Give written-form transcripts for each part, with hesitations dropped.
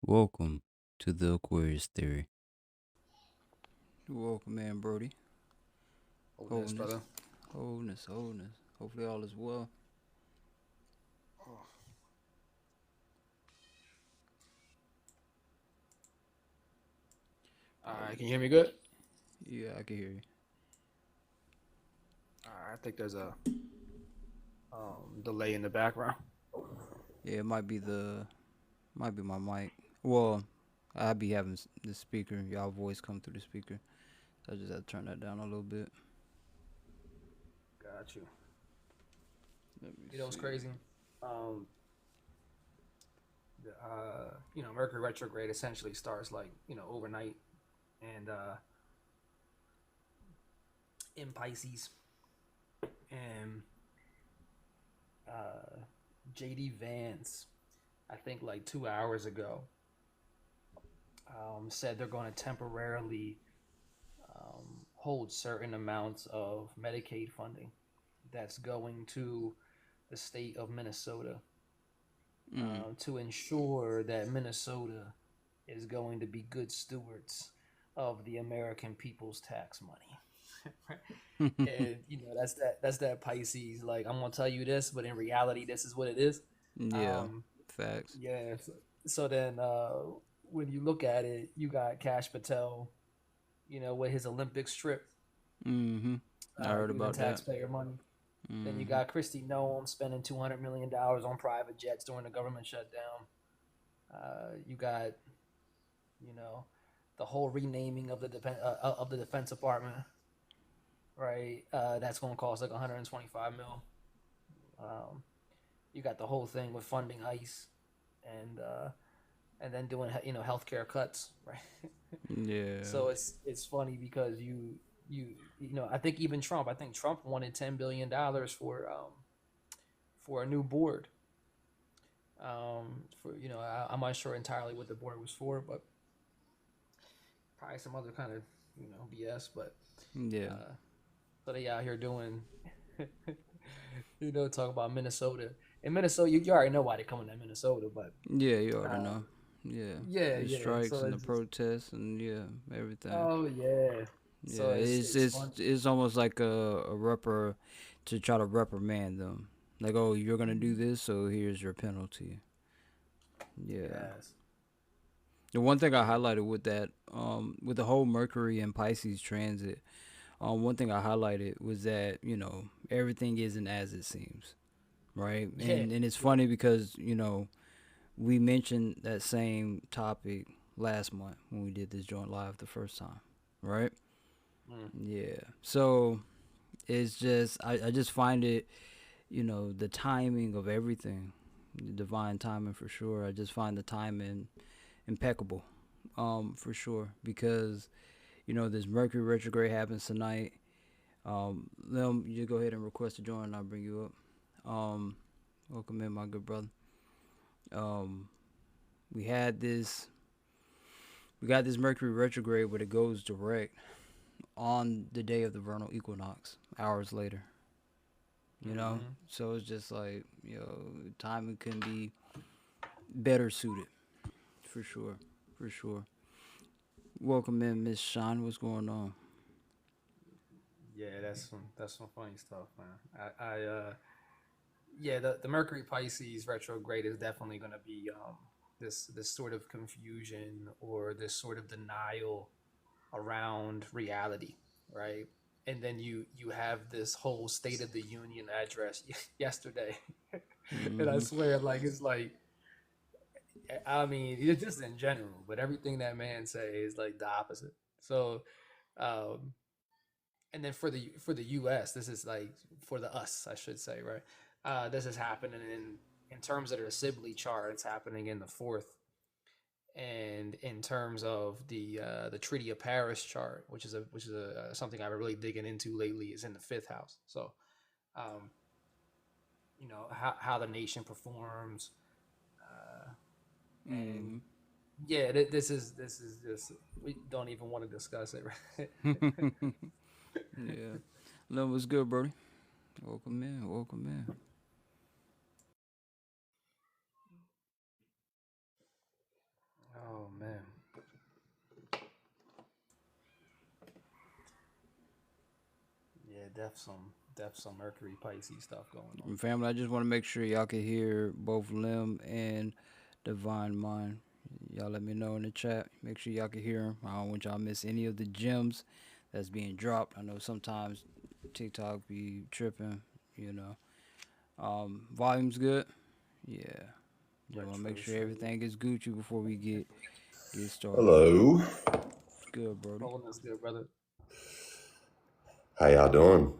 Welcome to the Aquarius Theory. Welcome, man, Brody. Holiness, Wholeness, brother. wholeness, wholeness. Hopefully, all is well. All Oh, right, can you hear me good? yeah, I can hear you. All right, I think there's a delay in the background. Yeah, it might be my mic. Well, I be having the speaker, y'all voice come through the speaker. So I just have to turn that down a little bit. Got you. Let me You know what's see. crazy? Um, Mercury retrograde essentially starts like overnight, and in Pisces, and uh, JD Vance, I think like 2 hours ago, said they're going to temporarily hold certain amounts of Medicaid funding that's going to the state of Minnesota Mm. to ensure that Minnesota is going to be good stewards of the American people's tax money. And that's that Pisces. Like, I'm gonna tell you this, but in reality, this is what it is. Yeah, Um, facts. yeah. So then, when you look at it, you got Cash Patel, with his Olympic strip, Mm-hmm. I heard using about that. taxpayer money. Then you Mm-hmm. got Christy Nome spending $200 million on private jets during the government shutdown. You got, you know, the whole renaming of the Defense Department, right? That's going to cost like 125 mil. Um, you got the whole thing with funding ICE and then doing healthcare cuts, right? Yeah. So it's funny because I think even Trump, I think Trump wanted $10 billion for a new board. I'm not sure entirely what the board was for, but probably some other kind of BS. But Yeah. uh, so they out here doing, talk about Minnesota. In Minnesota, you already know why they're coming to Minnesota, but Yeah, you already uh, know. Yeah. yeah, The yeah. strikes So and the it's just, protests and yeah, everything. oh yeah. Yeah, So it's fun. it's almost like a repr to try to reprimand them. Like, oh, you're gonna do Mhm. this, so here's your penalty. Yeah. Yes. The one thing I highlighted with that, with the whole Mercury and Pisces transit, one thing I highlighted was that everything isn't as it seems, right? Yeah. And it's Yeah. funny because we mentioned that same topic last month when we did this joint live the first time, right? Mm. Yeah. So it's just I just find it, the timing of everything, the divine timing for sure. I just find the timing impeccable, for sure, because this Mercury retrograde happens tonight. You go ahead and request to join, and I'll bring you up. Welcome in, my good brother. Um, we had this, we got this Mercury retrograde, but it goes direct on the day of the vernal equinox, hours later. Mm-hmm. So it's just like timing can be better suited for sure, for sure. Welcome in, Miss Sean. What's going on? Yeah, that's some funny stuff, man. Yeah, the Mercury Pisces retrograde is definitely going to be this sort of confusion or this sort of denial around reality, right? And then you have this whole State of the Union address yesterday, and I Mm-hmm. swear, like it's like, I mean, it's just in general, but everything that man say is like the opposite. So, um, and then for the U.S., this is like for the us, I should say, right? This is happening in terms of the Sibley chart. It's happening in the fourth, and in terms of the Treaty of Paris chart, which is something I've been really digging into lately, is in the fifth house. So, um, how the nation performs, uh, and Mm-hmm. yeah, this is just, we don't even want to discuss it, right? Yeah. No, what's good, Brody? Welcome in. Welcome in. Oh man. Yeah, def some Mercury Pisces stuff going on. And family, I just want to make sure y'all can hear both Lim and Divine Mind. Y'all let me know in the chat. Make sure y'all can hear them. I don't want y'all to miss any of the gems that's being dropped. I know sometimes TikTok be tripping, you know. Volume's good. Yeah. Just want to make Retro sure shade. everything is Gucci before we get started. Hello. Good, Brody. Holding us good, brother. How y'all doing?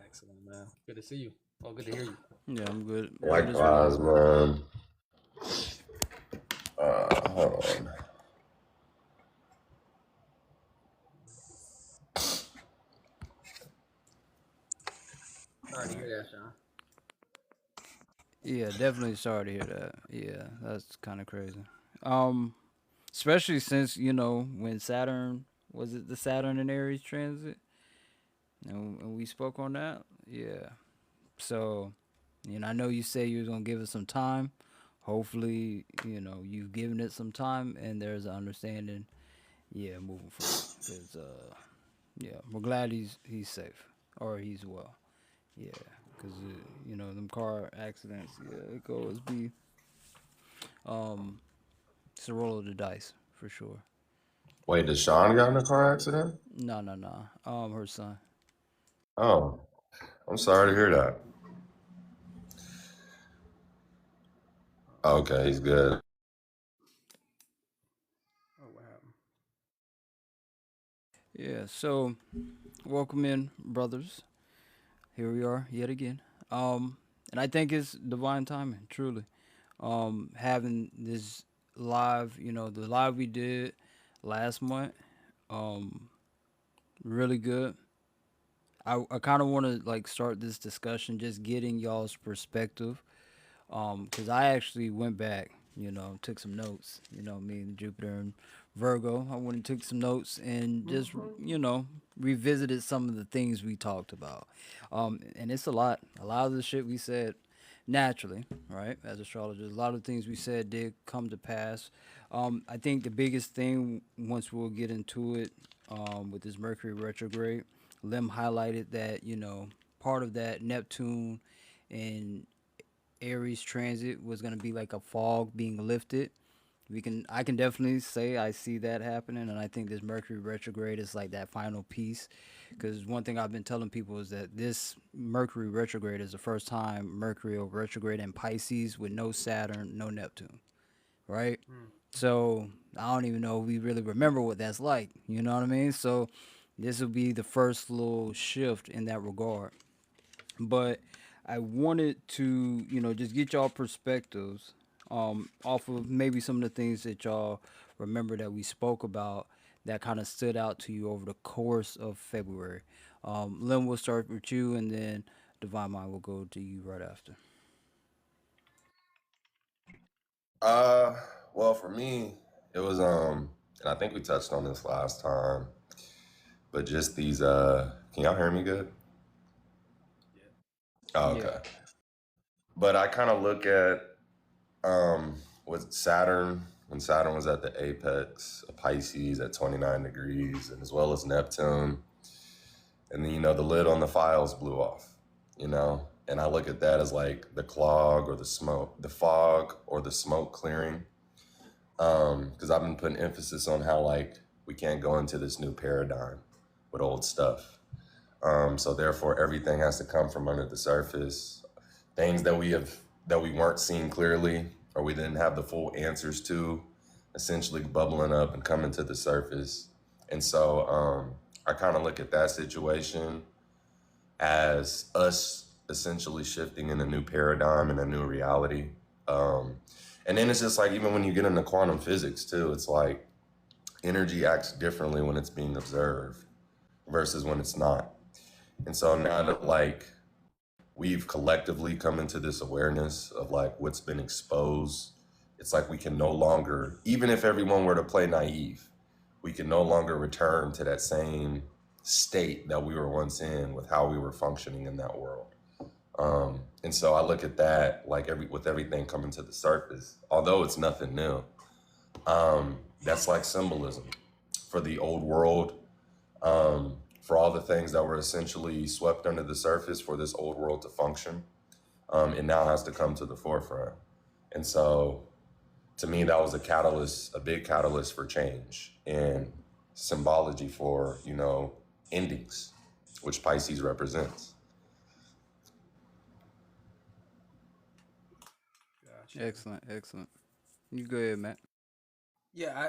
Excellent, man. Good to see you. Oh, good to hear you. Yeah, I'm good. Good as well. Likewise, man. Hold on. Sorry to hear that, Sean. Yeah, definitely sorry to hear that. Yeah, that's kind of crazy. Um, Especially since when Saturn was it the Saturn and Aries transit, and we spoke on that. Yeah. So, I know you said you was gonna give it some time. Hopefully, you've given it some time, and there's an understanding. Yeah, moving forward, because yeah, we're glad he's safe or he's well. Yeah, because them car accidents. Yeah, it could always be it's a roll of the dice for sure. Wait, did Sean got in a car accident? No, no, no. Her son. Oh, I'm sorry to hear that. Okay, he's good. Oh, what happened? Yeah. So, welcome in, brothers. Here we are yet again. And I think it's divine timing, truly. Having this live, the live we did last month, um, really good. I kind of want to like start this discussion, just getting y'all's perspective. Because I actually went back, took some notes. Me and Jupiter and Virgo. I went and took some notes and just, revisited some of the things we talked about. And it's a lot. A lot of the shit we said naturally, right? As astrologers, a lot of things we said did come to pass. I think the biggest thing, once we'll get into it, with this Mercury retrograde, Lim highlighted that, part of that Neptune and Aries transit was going to be like a fog being lifted. I can definitely say I see that happening, and I think this Mercury retrograde is like that final piece. Because one thing I've been telling people is that this Mercury retrograde is the first time Mercury will retrograde in Pisces with no Saturn, no Neptune, right? Hmm. So I don't even know if we really remember what that's like. You know what I mean? So this will be the first little shift in that regard. But I wanted to, just get y'all perspectives off of maybe some of the things that y'all remember that we spoke about that kind of stood out to you over the course of February. Lim, we'll start with you, and then Divine Mind will go to you right after. Uh, well, for me, it was and I think we touched on this last time, but just these can y'all hear me good? Yeah. Oh, Yeah. okay. But I kind of look at with Saturn, when Saturn was at the apex of Pisces at 29 degrees, and as well as Neptune. And then, the lid on the files blew off. And I look at that as like the clog or the smoke, the fog or the smoke clearing. Because I've been putting emphasis on how, like, we can't go into this new paradigm with old stuff. So therefore, everything has to come from under the surface. Things that we weren't seeing clearly, or we didn't have the full answers to, essentially bubbling up and coming to the surface. And so I kind of look at that situation as us essentially shifting in a new paradigm and a new reality. Um, and then it's just like, even when you get into quantum physics too, it's like energy acts differently when it's being observed versus when it's not. And so now that, like, we've collectively come into this awareness of like what's been exposed, it's like we can no longer, even if everyone were to play naive, we can no longer return to that same state that we were once in with how we were functioning in that world. And so I look at that like with everything coming to the surface, although it's nothing new. That's like symbolism for the old world, for all the things that were essentially swept under the surface for this old world to function. It now has to come to the forefront. And so to me, that was a catalyst, a big catalyst for change and symbology for, endings, which Pisces represents. Gotcha. Excellent, excellent. You go ahead, Matt. Yeah,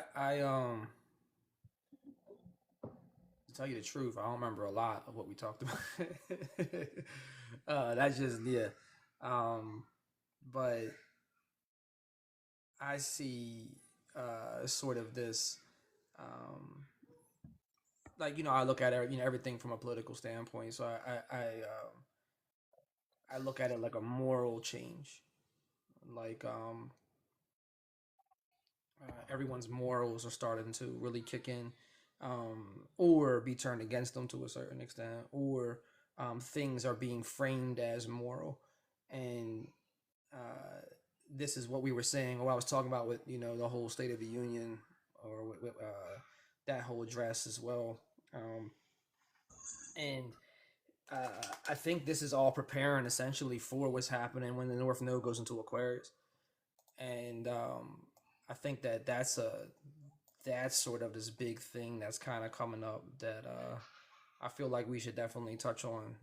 to tell you the truth, I don't remember a lot of what we talked about. That's just yeah. Um, but I see sort of this um, like I look at everything from a political standpoint. So I look at it like a moral change. Like everyone's morals are starting to really kick in, or be turned against them to a certain extent, or things are being framed as moral, and uh, this is what we were saying, or I was talking about with the whole State of the Union, or with that whole address as well, and uh, I think this is all preparing essentially for what's happening when the North Node goes into Aquarius, and I think that's sort of this big thing that's kind of coming up that I feel like we should definitely touch on,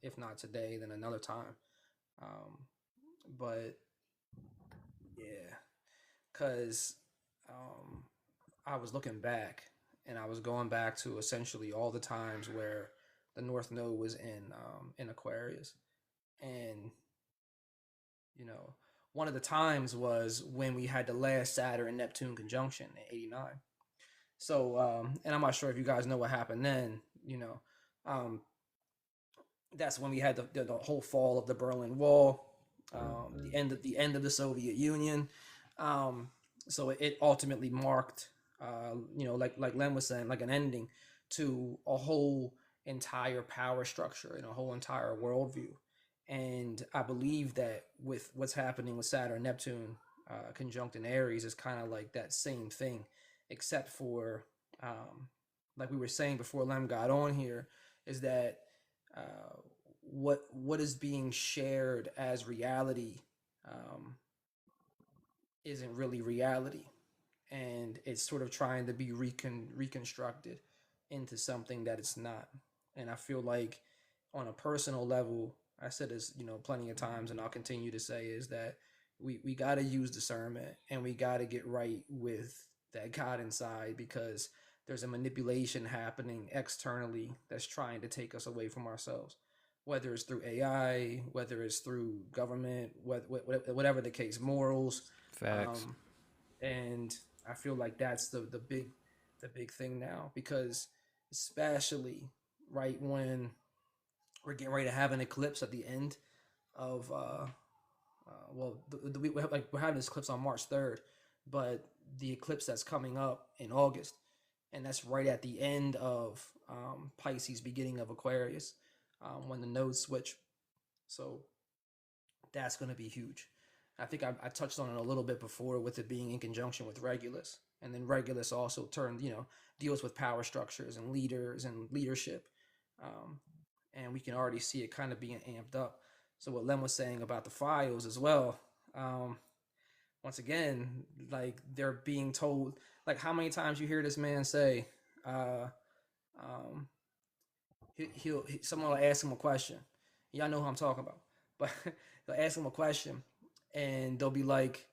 if not today, then another time. Um, but yeah, because um, I was looking back and I was going back to essentially all the times where the North Node was in Aquarius, and you know one of the times was when we had the last Saturn and Neptune conjunction in '89. So, and I'm not sure if you guys know what happened then. Um, that's when we had the whole fall of the Berlin Wall, the end of the Soviet Union. Um, so it ultimately marked, like Len was saying, like an ending to a whole entire power structure and a whole entire worldview. And I believe that with what's happening with Saturn, Neptune, conjunct in Aries is kind of like that same thing, except for, like we were saying before Lem got on here, is that uh, what is being shared as reality um, isn't really reality, and it's sort of trying to be reconstructed into something that it's not. And I feel like on a personal level, I said this plenty of times, and I'll continue to say is that we got to use discernment, and we got to get right with that God inside, because there's a manipulation happening externally that's trying to take us away from ourselves, whether it's through AI, whether it's through government, whatever the case, morals, Facts. um, and I feel like that's the big thing now, because especially right when we're getting ready to have an eclipse at the end of well, we're having this eclipse on March 3rd, but the eclipse that's coming up in August, and that's right at the end of Pisces, beginning of Aquarius, when the nodes switch. So that's going to be huge. I think I touched on it a little bit before with it being in conjunction with Regulus, and then Regulus also deals with power structures and leaders and leadership, um, and we can already see it kind of being amped up. So what Lem was saying about the files as well, um, once again, like they're being told, like how many times you hear this man say, uh, um, someone will ask him a question. Y'all know who I'm talking about, but they'll ask him a question, and they'll be like,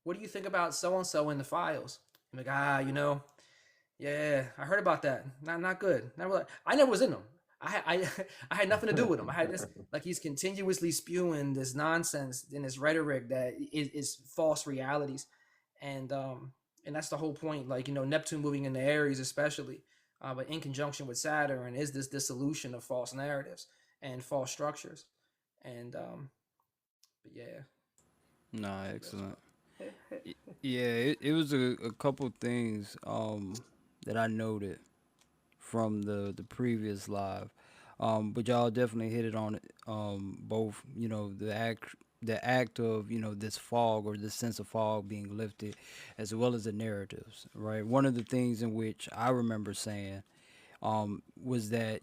"What do you think about so and so in the files?" I'm like, yeah, I heard about that. Not good. I never was in them. I had nothing to do with him. I had this, like, he's continuously spewing this nonsense in this rhetoric that is false realities, and that's the whole point. Like Neptune moving into Aries, especially, but in conjunction with Saturn, is this dissolution of false narratives and false structures, and but yeah, Nah, that's excellent. what. Yeah, it was a couple things that I noted from the previous live. But y'all definitely hit it on it. Both, the act of, this fog or this sense of fog being lifted, as well as the narratives, right? One of the things in which I remember saying was that,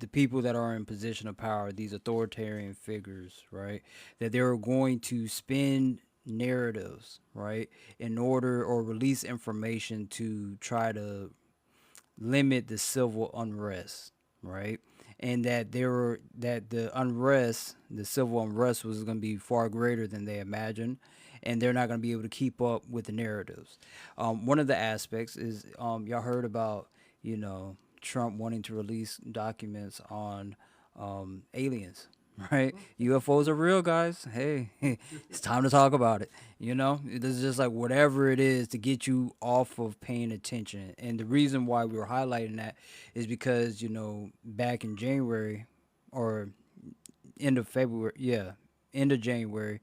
the people that are in position of power, these authoritarian figures, right, that they're going to spin narratives, right, in order or release information to try to limit the civil unrest, right? And that the civil unrest was going to be far greater than they imagined, and they're not going to be able to keep up with the narratives. One of the aspects is y'all heard about Trump wanting to release documents on aliens, right? UFOs are real, guys. Hey, it's time to talk about it. It's just like whatever it is to get you off of paying attention. And the reason why we were highlighting that is because back in January or end of February, yeah, end of January,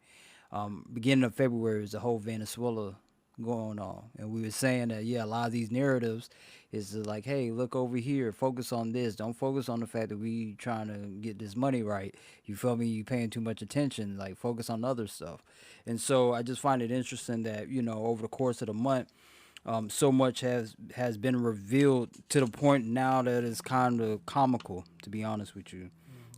beginning of February is the whole Venezuela going on, and we were saying that a lot of these narratives is like, hey, look over here, focus on this, don't focus on the fact that we trying to get this money right. You feel me? You paying too much attention, like focus on other stuff. And so I just find it interesting that over the course of the month, so much has been revealed to the point now that it's kind of comical, to be honest with you.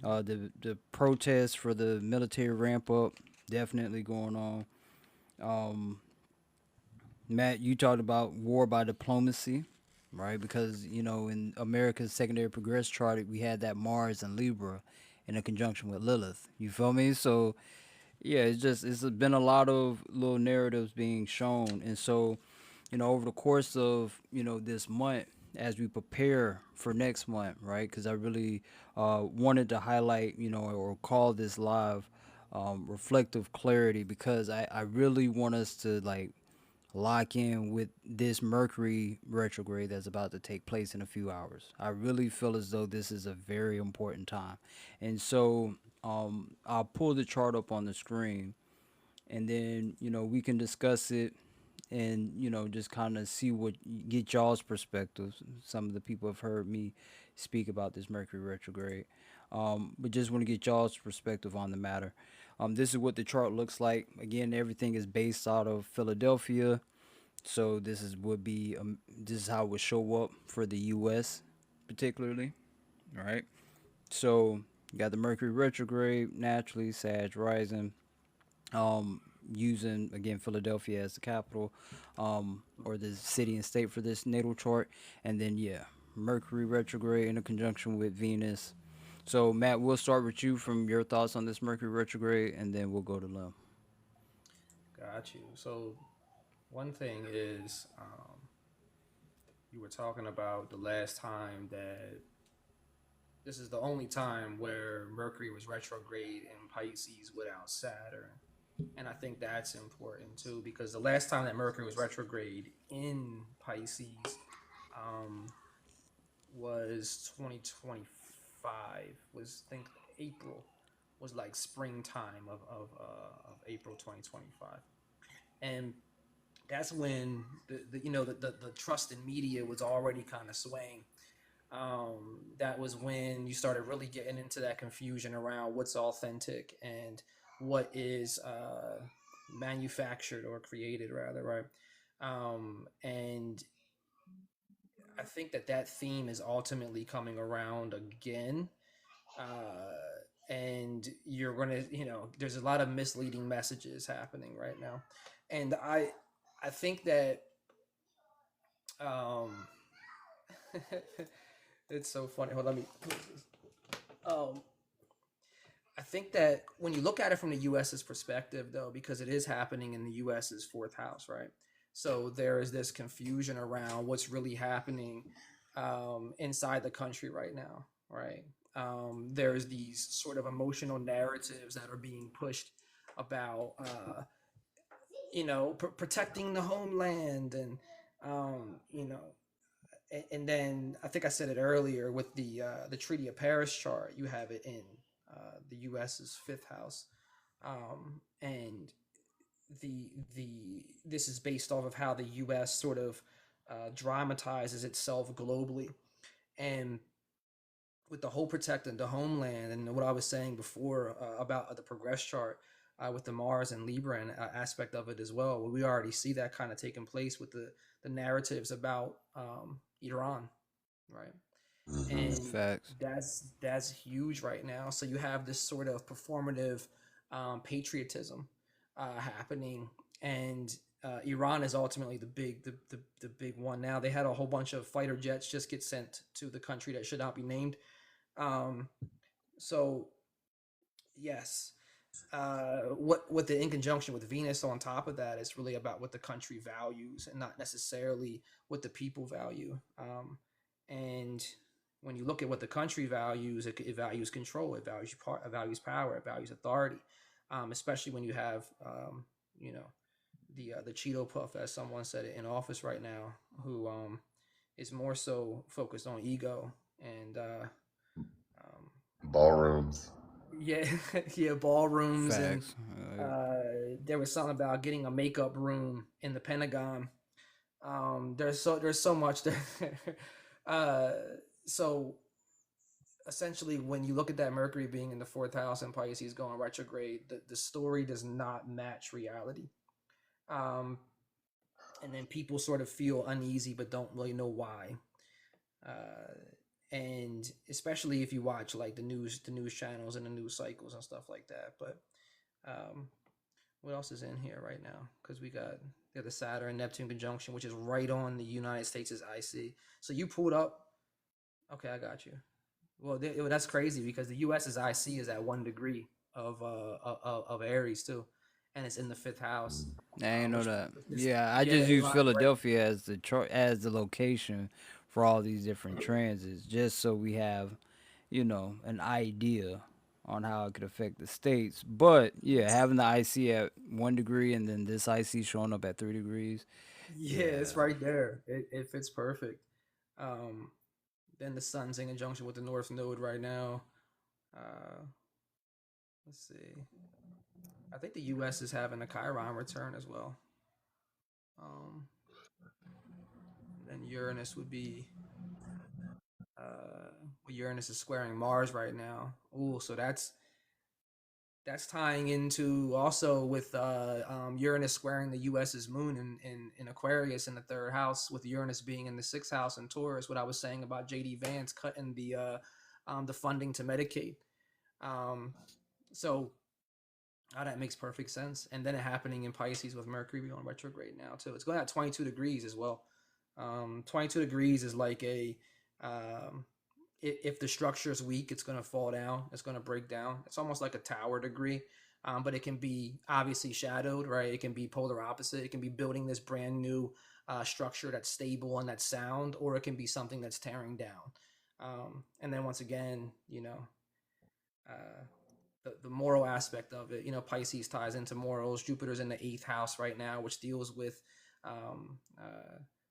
Mm-hmm. The protests for the military ramp up definitely going on. Um, Matt, you talked about war by diplomacy, right? Because in America's secondary progress chart, we had that Mars and Libra in a conjunction with Lilith. You feel me? So yeah, it's been a lot of little narratives being shown, and so over the course of this month, as we prepare for next month, right? Because I really wanted to highlight, or call this live reflective clarity, because I really want us to like lock in with this Mercury retrograde that's about to take place in a few hours. I really feel as though this is a very important time, and so I'll pull the chart up on the screen, and then we can discuss it, and just kind of see what get y'all's perspectives. Some of the people have heard me speak about this Mercury retrograde, but just want to get y'all's perspective on the matter. This is what the chart looks like. Again, everything is based out of Philadelphia, so this is how it would show up for the U.S. particularly. All right. So you got the Mercury retrograde naturally, Sag rising, using again Philadelphia as the capital, or the city and state for this natal chart, and then Mercury retrograde in a conjunction with Venus. So Matt, we'll start with you from your thoughts on this Mercury retrograde, and then we'll go to Lim. Got you. So one thing is, you were talking about the last time that this is the only time where Mercury was retrograde in Pisces without Saturn. And I think that's important too, because the last time that Mercury was retrograde in Pisces um, was 2025, was I think April, was like springtime of April 2025. And that's when the trust in media was already kind of swaying. That was when you started really getting into that confusion around what's authentic and what is manufactured or created, rather, right? And I think that theme is ultimately coming around again. And you're gonna, there's a lot of misleading messages happening right now, and I think that um, it's so funny. Hold on, let me. Um, I think that when you look at it from the U.S.'s perspective, though, because it is happening in the U.S.'s fourth house, right? So there is this confusion around what's really happening inside the country right now, right? There's these sort of emotional narratives that are being pushed about, protecting the homeland, and um, you know, and then I think I said it earlier with the Treaty of Paris chart. You have it in the U.S.'s fifth house, and the this is based off of how the U.S. sort of dramatizes itself globally, and with the whole protecting the homeland and what I was saying before about the progress chart with the Mars and Libra and aspect of it as well. We already see that kind of taking place with the narratives about Iran, right? Hmm. And Facts. that's huge right now. So you have this sort of performative patriotism happening, and Iran is ultimately the big one now. They had a whole bunch of fighter jets just get sent to the country that should not be named. Um, so yes, what the in conjunction with Venus on top of that is really about what the country values and not necessarily what the people value. And when you look at what the country values, it values control, it values power, it values authority. Especially when you have you know the Cheeto Puff, as someone said it, in office right now, who is more so focused on ego and um, Ballrooms. yeah, yeah, ballrooms, and Facts. there was something about getting a makeup room in the Pentagon. There's so much there. uh, so essentially, when you look at that Mercury being in the fourth house and Pisces going retrograde, the story does not match reality. Um, and then people sort of feel uneasy but don't really know why. Uh, and especially if you watch like the news channels and the news cycles and stuff like that. But um, what else is in here right now? Because we got the Saturn Neptune conjunction, which is right on the United States' IC. So you pulled up. Okay, I got you. Well, that's crazy because the U.S.'s IC is at 1 degree of Aries too, and it's in the fifth house, I ain't know which that. is Yeah, I yeah, just it use lies right. Philadelphia as as the location for all these different transits, just so we have, an idea on how it could affect the states. But yeah, having the IC at 1 degree and then this IC showing up at 3 degrees. Yeah, Yeah, it's right there. It fits perfect. Um, then the sun's in conjunction with the North Node right now. Uh, let's see. I think the U.S. is having a Chiron return as well. Um, then Uranus would be Uranus is squaring Mars right now. Ooh, so that's tying into also with Uranus squaring the U.S.'s moon in Aquarius in the third house, with Uranus being in the sixth house in Taurus. What I was saying about J.D. Vance cutting the funding to Medicaid. Um, so that makes perfect sense. And then it happening in Pisces with Mercury going retrograde now too. It's going at 22 degrees as well. 22 degrees is like a um, if the structure is weak, it's going to fall down. It's going to break down. It's almost like a tower degree, but it can be obviously shadowed, right? It can be polar opposite. It can be building this brand new structure that's stable and that's sound, or it can be something that's tearing down. And then once again, uh, the moral aspect of it. Pisces ties into morals. Jupiter's in the eighth house right now, which deals with,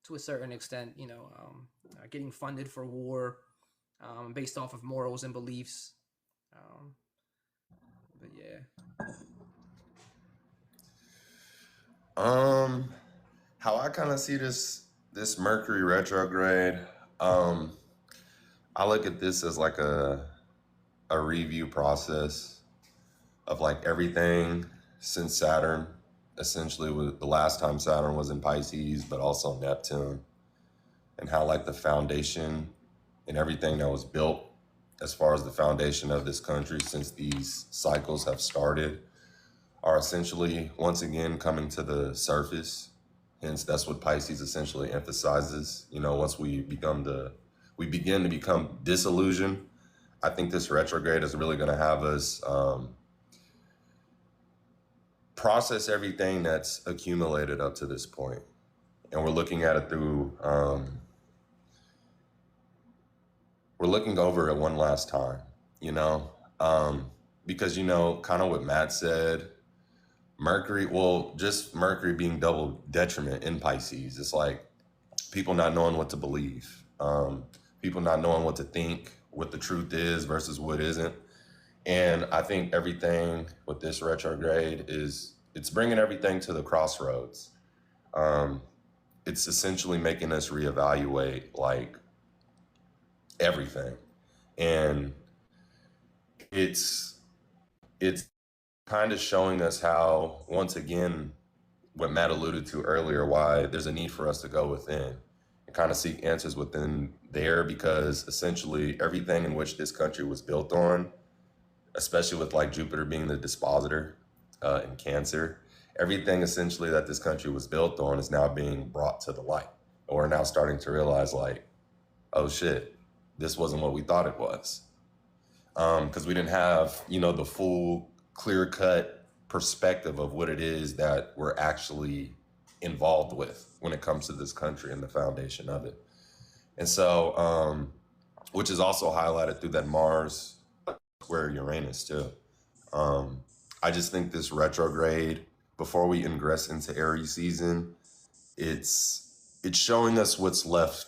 to a certain extent, getting funded for war based off of morals and beliefs. Um, but yeah, Um, how I kind of see this Mercury retrograde, um, I look at this as like a review process of like everything since Saturn, essentially with the last time Saturn was in Pisces, but also Neptune, and how like the foundation and everything that was built as far as the foundation of this country since these cycles have started are essentially once again coming to the surface. Hence, that's what Pisces essentially emphasizes. Once we begin to become disillusioned. I think this retrograde is really going to have us process everything that's accumulated up to this point, and we're looking at it through. We're looking over it one last time. You know, because kind of what Matt said. Mercury, well, just Mercury being double detriment in Pisces. It's like people not knowing what to believe, people not knowing what to think, what the truth is versus what isn't. And I think everything with this retrograde it's bringing everything to the crossroads. Um, it's essentially making us reevaluate like everything. And it's it's kind of showing us how, once again, what Matt alluded to earlier, why there's a need for us to go within and kind of seek answers within there, because essentially everything in which this country was built on, especially with like Jupiter being the dispositor in Cancer, everything essentially that this country was built on is now being brought to the light. And we're now starting to realize, like, oh shit, this wasn't what we thought it was. Because we didn't have, the full clear cut perspective of what it is that we're actually involved with when it comes to this country and the foundation of it. And so, which is also highlighted through that Mars square Uranus too. Um, I just think this retrograde, before we ingress into Aries season, it's it's showing us what's left,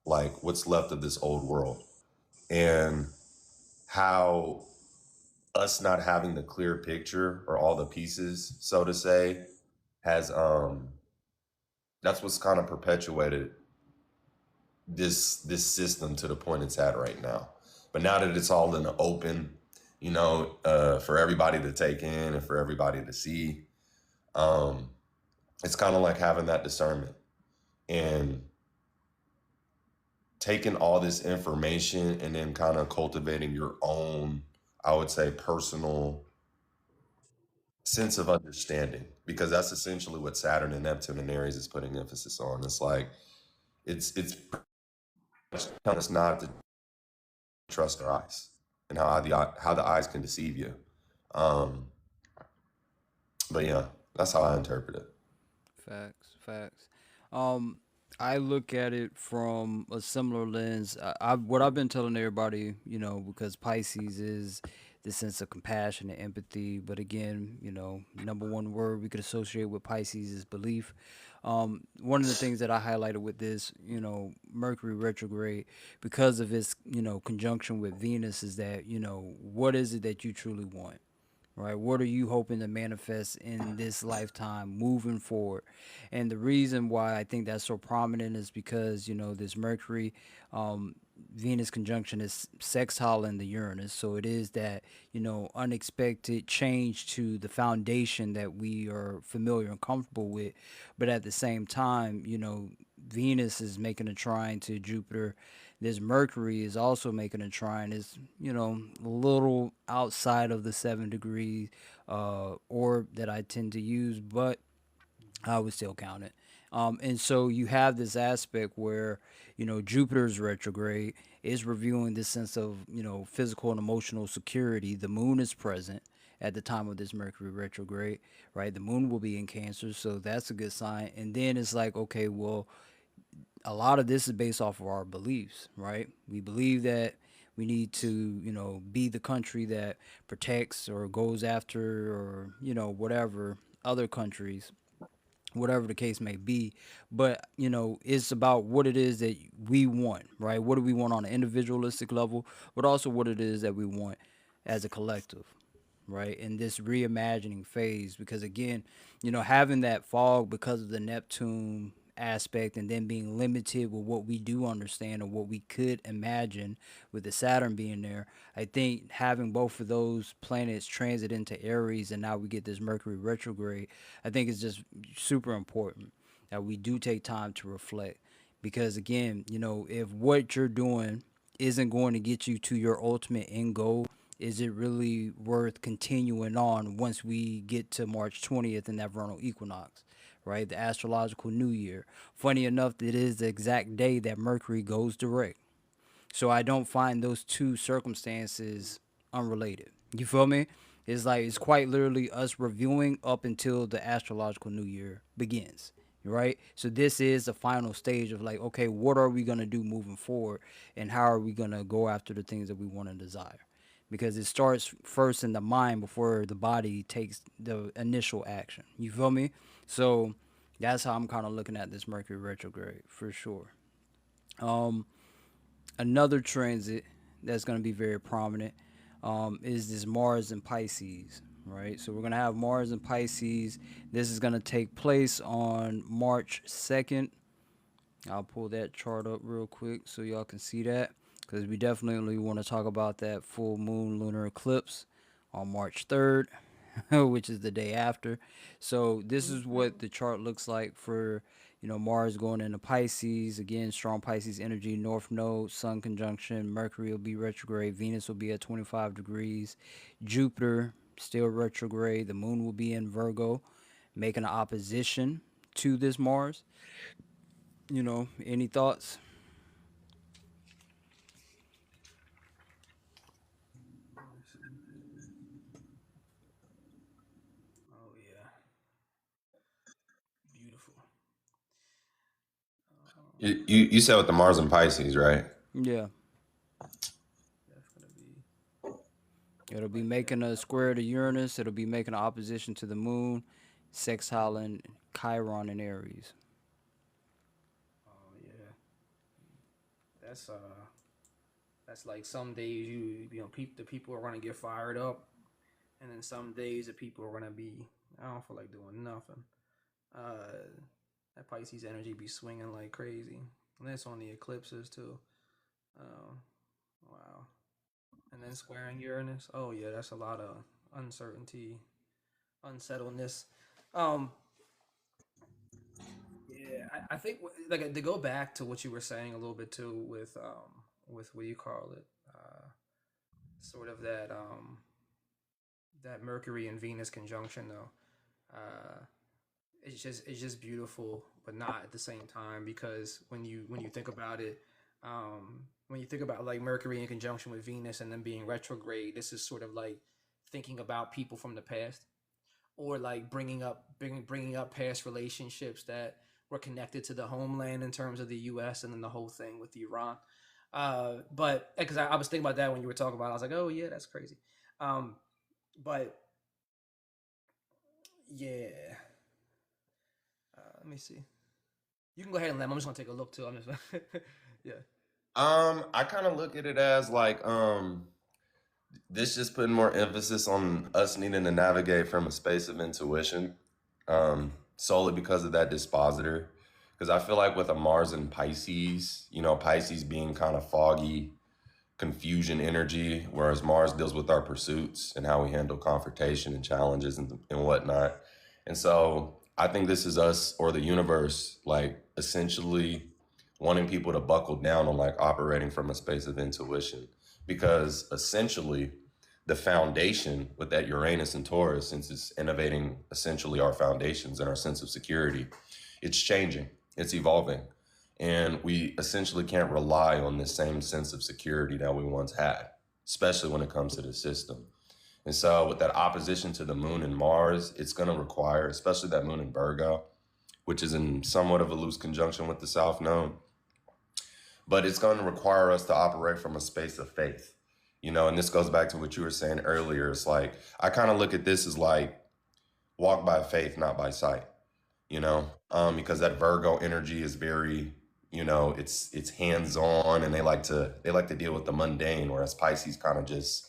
like what's left of this old world, and how us not having the clear picture or all the pieces, so to say, has that's what's kind of perpetuated this system to the point it's at right now. But now that it's all in the open, for everybody to take in and for everybody to see, um, it's kind of like having that discernment and taking all this information and then kind of cultivating your own, I would say, personal sense of understanding, because that's essentially what Saturn and Neptune and Aries is putting emphasis on. It's like it's telling us not to trust our eyes and how the eyes can deceive you. Um, but yeah, that's how I interpret it. Facts, facts. Um, I look at it from a similar lens. What I've been telling everybody, because Pisces is the sense of compassion and empathy. But again, number one word we could associate with Pisces is belief. One of the things that I highlighted with this, Mercury retrograde, because of its, conjunction with Venus, is that, what is it that you truly want? Right? What are you hoping to manifest in this lifetime moving forward? And the reason why I think that's so prominent is because, this Mercury Venus conjunction is sextile in the Uranus. So it is that, unexpected change to the foundation that we are familiar and comfortable with. But at the same time, Venus is making a trine to Jupiter. This Mercury is also making a trine. Is, a little outside of the 7 degree orb that I tend to use, but I would still count it. And so you have this aspect where, Jupiter's retrograde is reviewing this sense of, physical and emotional security. The moon is present at the time of this Mercury retrograde, right? The moon will be in Cancer, so that's a good sign. And then it's like, okay, well, a lot of this is based off of our beliefs, right? We believe that we need to, be the country that protects or goes after or, whatever other countries, whatever the case may be. But, it's about what it is that we want, right? What do we want on an individualistic level, but also what it is that we want as a collective, right? In this reimagining phase, because again, having that fog because of the Neptune aspect and then being limited with what we do understand or what we could imagine with the Saturn being there, I think having both of those planets transit into Aries and now we get this Mercury retrograde, I think it's just super important that we do take time to reflect. Because again, if what you're doing isn't going to get you to your ultimate end goal, is it really worth continuing on once we get to March 20th in that vernal equinox, right? The astrological new year. Funny enough, it is the exact day that Mercury goes direct. So I don't find those two circumstances unrelated. You feel me? It's like it's quite literally us reviewing up until the astrological new year begins. Right? So this is the final stage of like, okay, what are we gonna do moving forward and how are we gonna go after the things that we want to desire? Because it starts first in the mind before the body takes the initial action. You feel me? So that's how I'm kind of looking at this Mercury retrograde for sure. Um, Another transit that's going to be very prominent is this Mars and Pisces, right? So we're going to have Mars and Pisces. This is going to take place on March 2nd. I'll pull that chart up real quick so y'all can see that. because we definitely want to talk about that full moon lunar eclipse on March 3rd, which is the day after. So this is what the chart looks like for, Mars going into Pisces. Again, strong Pisces energy, North Node, Sun conjunction, Mercury will be retrograde, Venus will be at 25 degrees, Jupiter still retrograde, the moon will be in Virgo, making an opposition to this Mars. Any thoughts? Let me see. Oh yeah, beautiful. You said with the Mars and Pisces, right? Yeah. That's gonna be It'll be like making a square to Uranus. It'll be making an opposition to the moon, sextiling Chiron in Aries. oh yeah, that's that's like some days the people are gonna get fired up, and then some days the people are gonna be I don't feel like doing nothing. Uh, that Pisces energy be swinging like crazy, and that's on the eclipses too. Uh, wow, and then squaring Uranus. Oh yeah, that's a lot of uncertainty, unsettledness. Um, yeah, I think like to go back to what you were saying a little bit too with what you call it, sort of that Mercury and Venus conjunction though. Uh, it's just beautiful, but not at the same time because when you think about it, when you think about like Mercury in conjunction with Venus and then being retrograde, this is sort of like thinking about people from the past or like bringing up past relationships that were connected to the homeland in terms of the U.S. and then the whole thing with Iran. But because I was thinking about that when you were talking about it, I was like, oh yeah, that's crazy. Um, but yeah, let me see. You can go ahead and let me. I'm just gonna take a look too. I'm just yeah. I kind of look at it as like this just putting more emphasis on us needing to navigate from a space of intuition, solely because of that dispositor. Because I feel like with a Mars and Pisces, Pisces being kind of foggy, confusion energy, whereas Mars deals with our pursuits and how we handle confrontation and challenges and whatnot. And so I think this is us or the universe, like essentially wanting people to buckle down on like operating from a space of intuition. Because essentially, the foundation with that Uranus and Taurus, since it's innovating essentially our foundations and our sense of security, it's changing, it's evolving. And we essentially can't rely on the same sense of security that we once had, especially when it comes to the system. And so, with that opposition to the moon and Mars, it's going to require, especially that moon in Virgo, which is in somewhat of a loose conjunction with the South Node, but it's going to require us to operate from a space of faith. And this goes back to what you were saying earlier. It's like, I kind of look at this as like walk by faith, not by sight, because that Virgo energy is very, it's hands on, and they like to deal with the mundane, whereas Pisces kind of just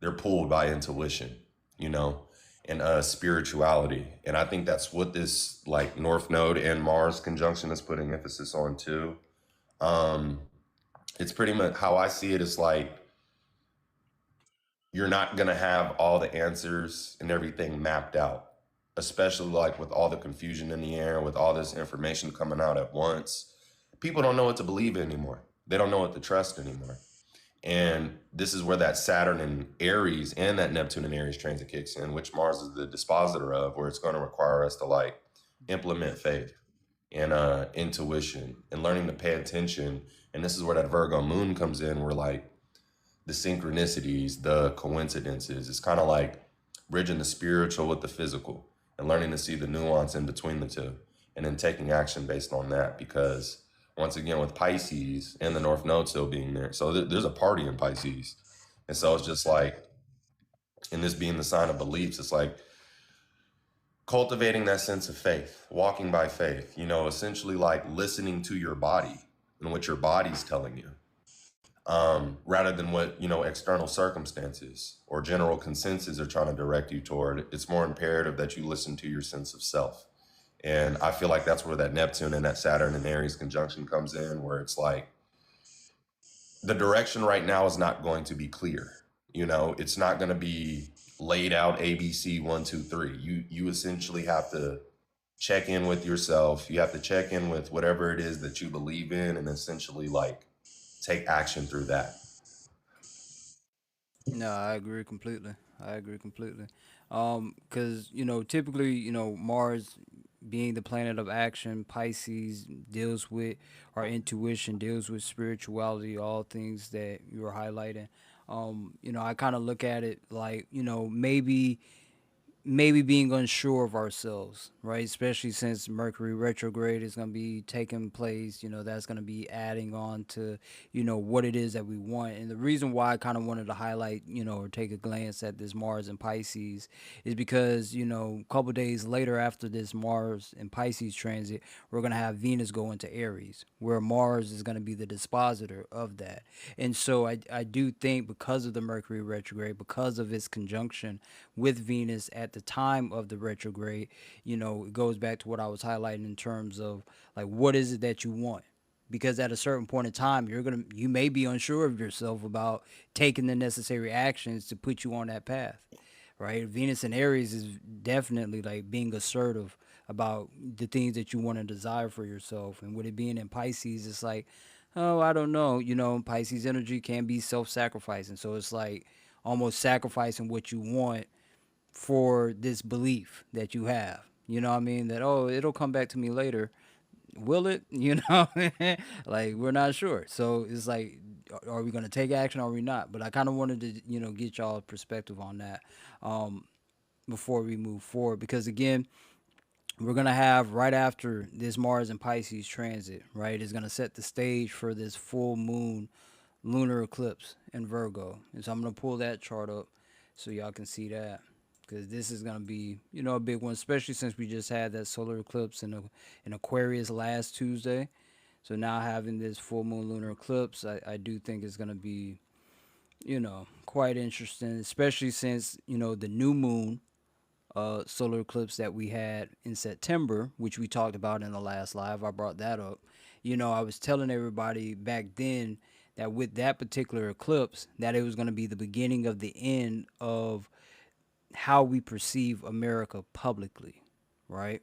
they're pulled by intuition, you know, and spirituality. And I think that's what this like North Node and Mars conjunction is putting emphasis on too. Um, it's pretty much how I see it is like you're not gonna have all the answers and everything mapped out, especially like with all the confusion in the air, with all this information coming out at once. People don't know what to believe anymore. They don't know what to trust anymore. And this is where that Saturn in Aries and that Neptune in Aries transit kicks in, which Mars is the dispositor of, where it's going to require us to like implement faith and intuition and learning to pay attention. And this is where that Virgo moon comes in, where like the synchronicities, the coincidences. It's kind of like bridging the spiritual with the physical and learning to see the nuance in between the two and then taking action based on that. Because once again, with Pisces and the North Node still being there, so there's a party in Pisces. And so it's just like, and this being the sign of beliefs, it's like cultivating that sense of faith, walking by faith, essentially like listening to your body and what your body's telling you, rather than what external circumstances or general consensus are trying to direct you toward. It's more imperative that you listen to your sense of self. And I feel like that's where that Neptune and that Saturn and Aries conjunction comes in, where it's like the direction right now is not going to be clear. You know, it's not going to be laid out ABC 1, 2, 3. You essentially have to check in with yourself. You have to check in with whatever it is that you believe in, and essentially like take action through that. No, I agree completely. I agree completely. Because typically, Mars being the planet of action, Pisces deals with our intuition, deals with spirituality, all things that you were highlighting. I kind of look at it like, maybe being unsure of ourselves, right? Especially since Mercury retrograde is going to be taking place, that's going to be adding on to, what it is that we want. And the reason why I kind of wanted to highlight, or take a glance at this Mars and Pisces is because, a couple days later after this Mars and Pisces transit, we're going to have Venus go into Aries, where Mars is going to be the dispositor of that. And so I do think because of the Mercury retrograde, because of its conjunction with Venus at the time of the retrograde, it goes back to what I was highlighting in terms of like what is it that you want? Because at a certain point in time, you may be unsure of yourself about taking the necessary actions to put you on that path, right? Venus in Aries is definitely like being assertive about the things that you want to desire for yourself. And with it being in Pisces, it's like, oh, I don't know. Pisces energy can be self sacrificing. So it's like almost sacrificing what you want for this belief that you have. You know what I mean? That, oh, it'll come back to me later. Will it? Like we're not sure. So it's like, are we going to take action or are we not? But I kind of wanted to, get y'all perspective on that um, before we move forward. Because again, we're going to have right after this Mars and Pisces transit, right, is going to set the stage for this full moon lunar eclipse in Virgo. And so I'm going to pull that chart up so y'all can see that. Because this is gonna be, a big one, especially since we just had that solar eclipse in Aquarius last Tuesday. So now having this full moon lunar eclipse, I do think is gonna be, quite interesting, especially since the new moon solar eclipse that we had in September, which we talked about in the last live. I brought that up. I was telling everybody back then that with that particular eclipse, that it was going to be the beginning of the end of how we perceive America publicly, right?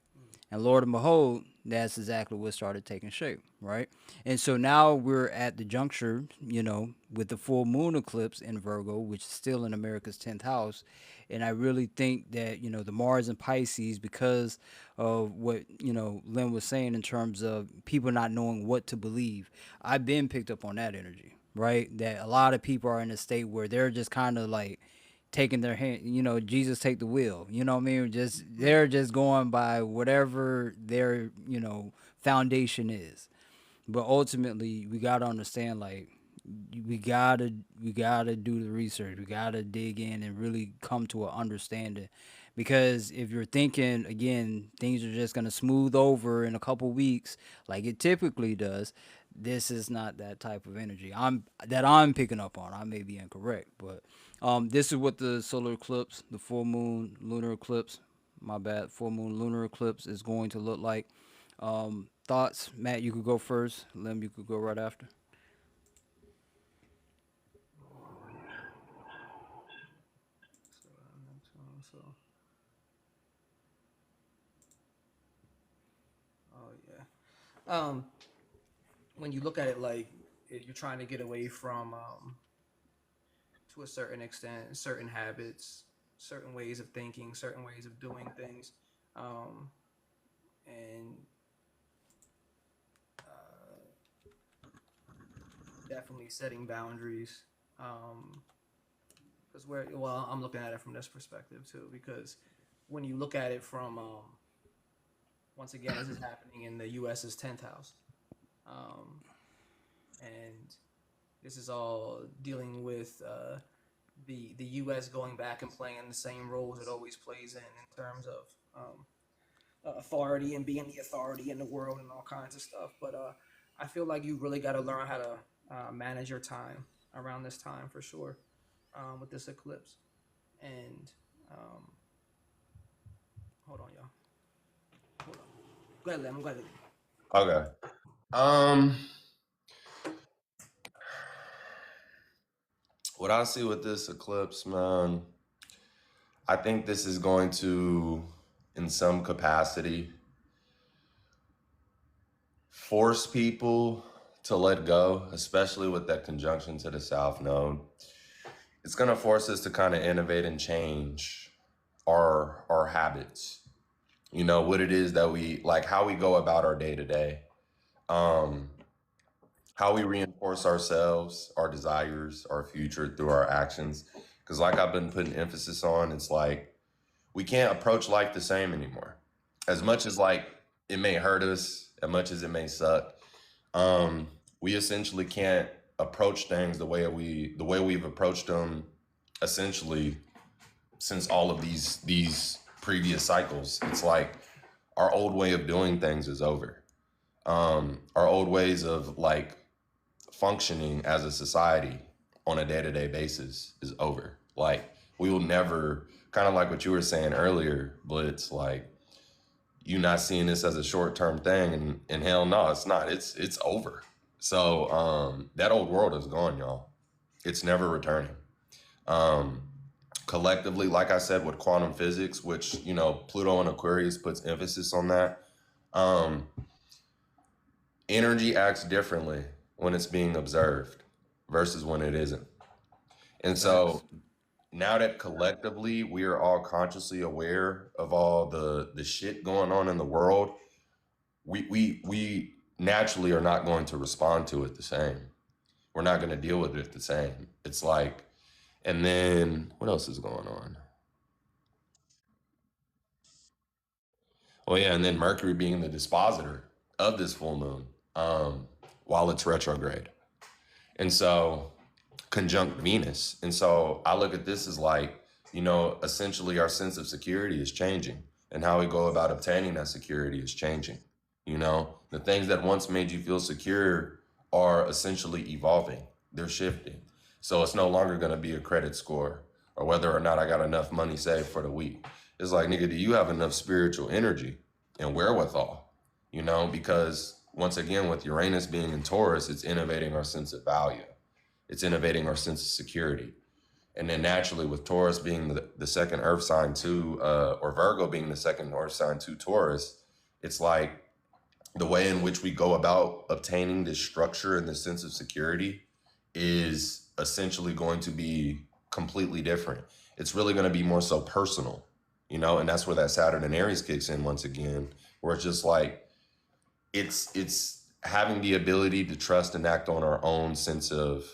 And Lord and behold, that's exactly what started taking shape, right? And so now we're at the juncture, with the full moon eclipse in Virgo, which is still in America's 10th house. And I really think that, the Mars and Pisces, because of what, Lynn was saying in terms of people not knowing what to believe, I've been picked up on that energy, right? That a lot of people are in a state where they're just kind of like, taking their hand, Jesus take the wheel. You know what I mean? Just they're just going by whatever their, foundation is. But ultimately, we got to understand like we gotta do the research. We gotta dig in and really come to an understanding. Because if you're thinking again, things are just gonna smooth over in a couple weeks, like it typically does. This is not that type of energy. I'm picking up on. I may be incorrect, but this is what the solar eclipse, the full moon lunar eclipse, my bad, full moon lunar eclipse is going to look like. Thoughts, Matt? You could go first. Lem, you could go right after. So, oh yeah. When you look at it like you're trying to get away from, to a certain extent, certain habits, certain ways of thinking, certain ways of doing things, um, and definitely setting boundaries. Because well, I'm looking at it from this perspective too. Because when you look at it from, once again, this is happening in the U.S.'s 10th house, um, and this is all dealing with the U.S. going back and playing the same roles it always plays in terms of, authority and being the authority in the world and all kinds of stuff. But I feel like you really got to learn how to manage your time around this time for sure, with this eclipse. And um, hold on, y'all. Hold on. Go ahead, Lim. I'm glad. Okay. Um What I see with this eclipse, man, I think this is going to, in some capacity, force people to let go, especially with that conjunction to the South Node. It's going to force us to kind of innovate and change our habits. You know, what it is that we like, how we go about our day to day, how we reinforce ourselves, our desires, our future through our actions. Because, like I've been putting emphasis on, it's like we can't approach life the same anymore. As much as like it may hurt us, as much as it may suck, um, we essentially can't approach things the way we've approached them essentially since all of these previous cycles. It's like our old way of doing things is over. Our old ways of like functioning as a society on a day-to-day basis is over. Like we will never, kind of like what you were saying earlier, Blitz, like you not seeing this as a short-term thing, and hell no, it's not. It's over. So that old world is gone, y'all. It's never returning. Um, Collectively, like I said, with quantum physics, which you know Pluto and Aquarius puts emphasis on that. Um, Energy acts differently when it's being observed versus when it isn't. And so Facts. now that collectively we are all consciously aware of all the shit going on in the world, we naturally are not going to respond to it the same. We're not going to deal with it the same. It's like, and then what else is going on? Well, yeah, and then Mercury being the dispositor of this full moon, while it's retrograde. And so conjunct Venus. And so I look at this as like, you know, essentially our sense of security is changing and how we go about obtaining that security is changing. You know, the things that once made you feel secure are essentially evolving, they're shifting. So it's no longer going to be a credit score or whether or not I got enough money saved for the week. It's like, nigga, do you have enough spiritual energy and wherewithal? You know, because once again, with Uranus being in Taurus, it's innovating our sense of value, it's innovating our sense of security. And then naturally, with Taurus being the second Earth sign to, or Virgo being the second Earth sign to Taurus, it's like the way in which we go about obtaining this structure and this sense of security is essentially going to be completely different. It's really going to be more so personal, you know, and that's where that Saturn and Aries kicks in once again, where it's just like it's having the ability to trust and act on our own sense of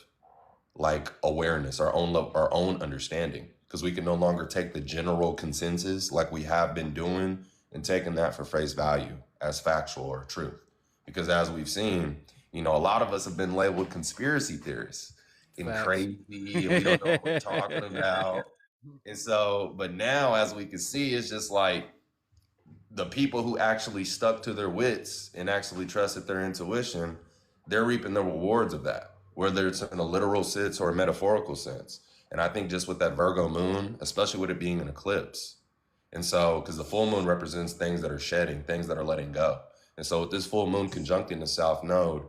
like awareness, our own understanding, because we can no longer take the general consensus like we have been doing and taking that for face value as factual or truth. Because as we've seen, you know, a lot of us have been labeled conspiracy theorists and Facts. crazy, and we don't know what we're talking about. And so, but now as we can see, it's just like the people who actually stuck to their wits and actually trusted their intuition, they're reaping the rewards of that, whether it's in a literal sense or a metaphorical sense. And I think just with that Virgo moon, especially with it being an eclipse, and so because the full moon represents things that are shedding, things that are letting go. And so with this full moon conjuncting the South Node,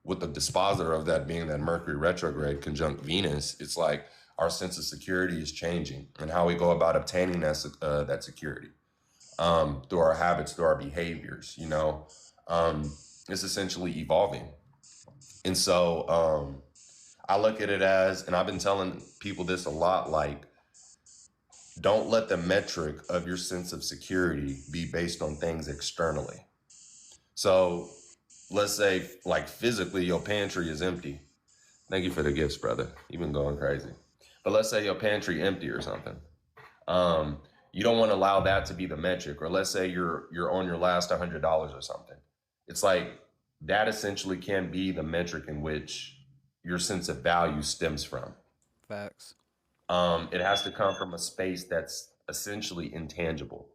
with the dispositor of that being that Mercury retrograde conjunct Venus, it's like our sense of security is changing and how we go about obtaining that security, through our habits, through our behaviors, you know, it's essentially evolving. And so I look at it as, and I've been telling people this a lot, like, don't let the metric of your sense of security be based on things externally. So let's say, like, physically, your pantry is empty. Thank you for the gifts, brother. You've been going crazy. But let's say your pantry empty or something. Um, you don't want to allow that to be the metric. Or let's say you're on your last $100 or something. It's like that essentially can be the metric in which your sense of value stems from. Facts. It has to come from a space that's essentially intangible.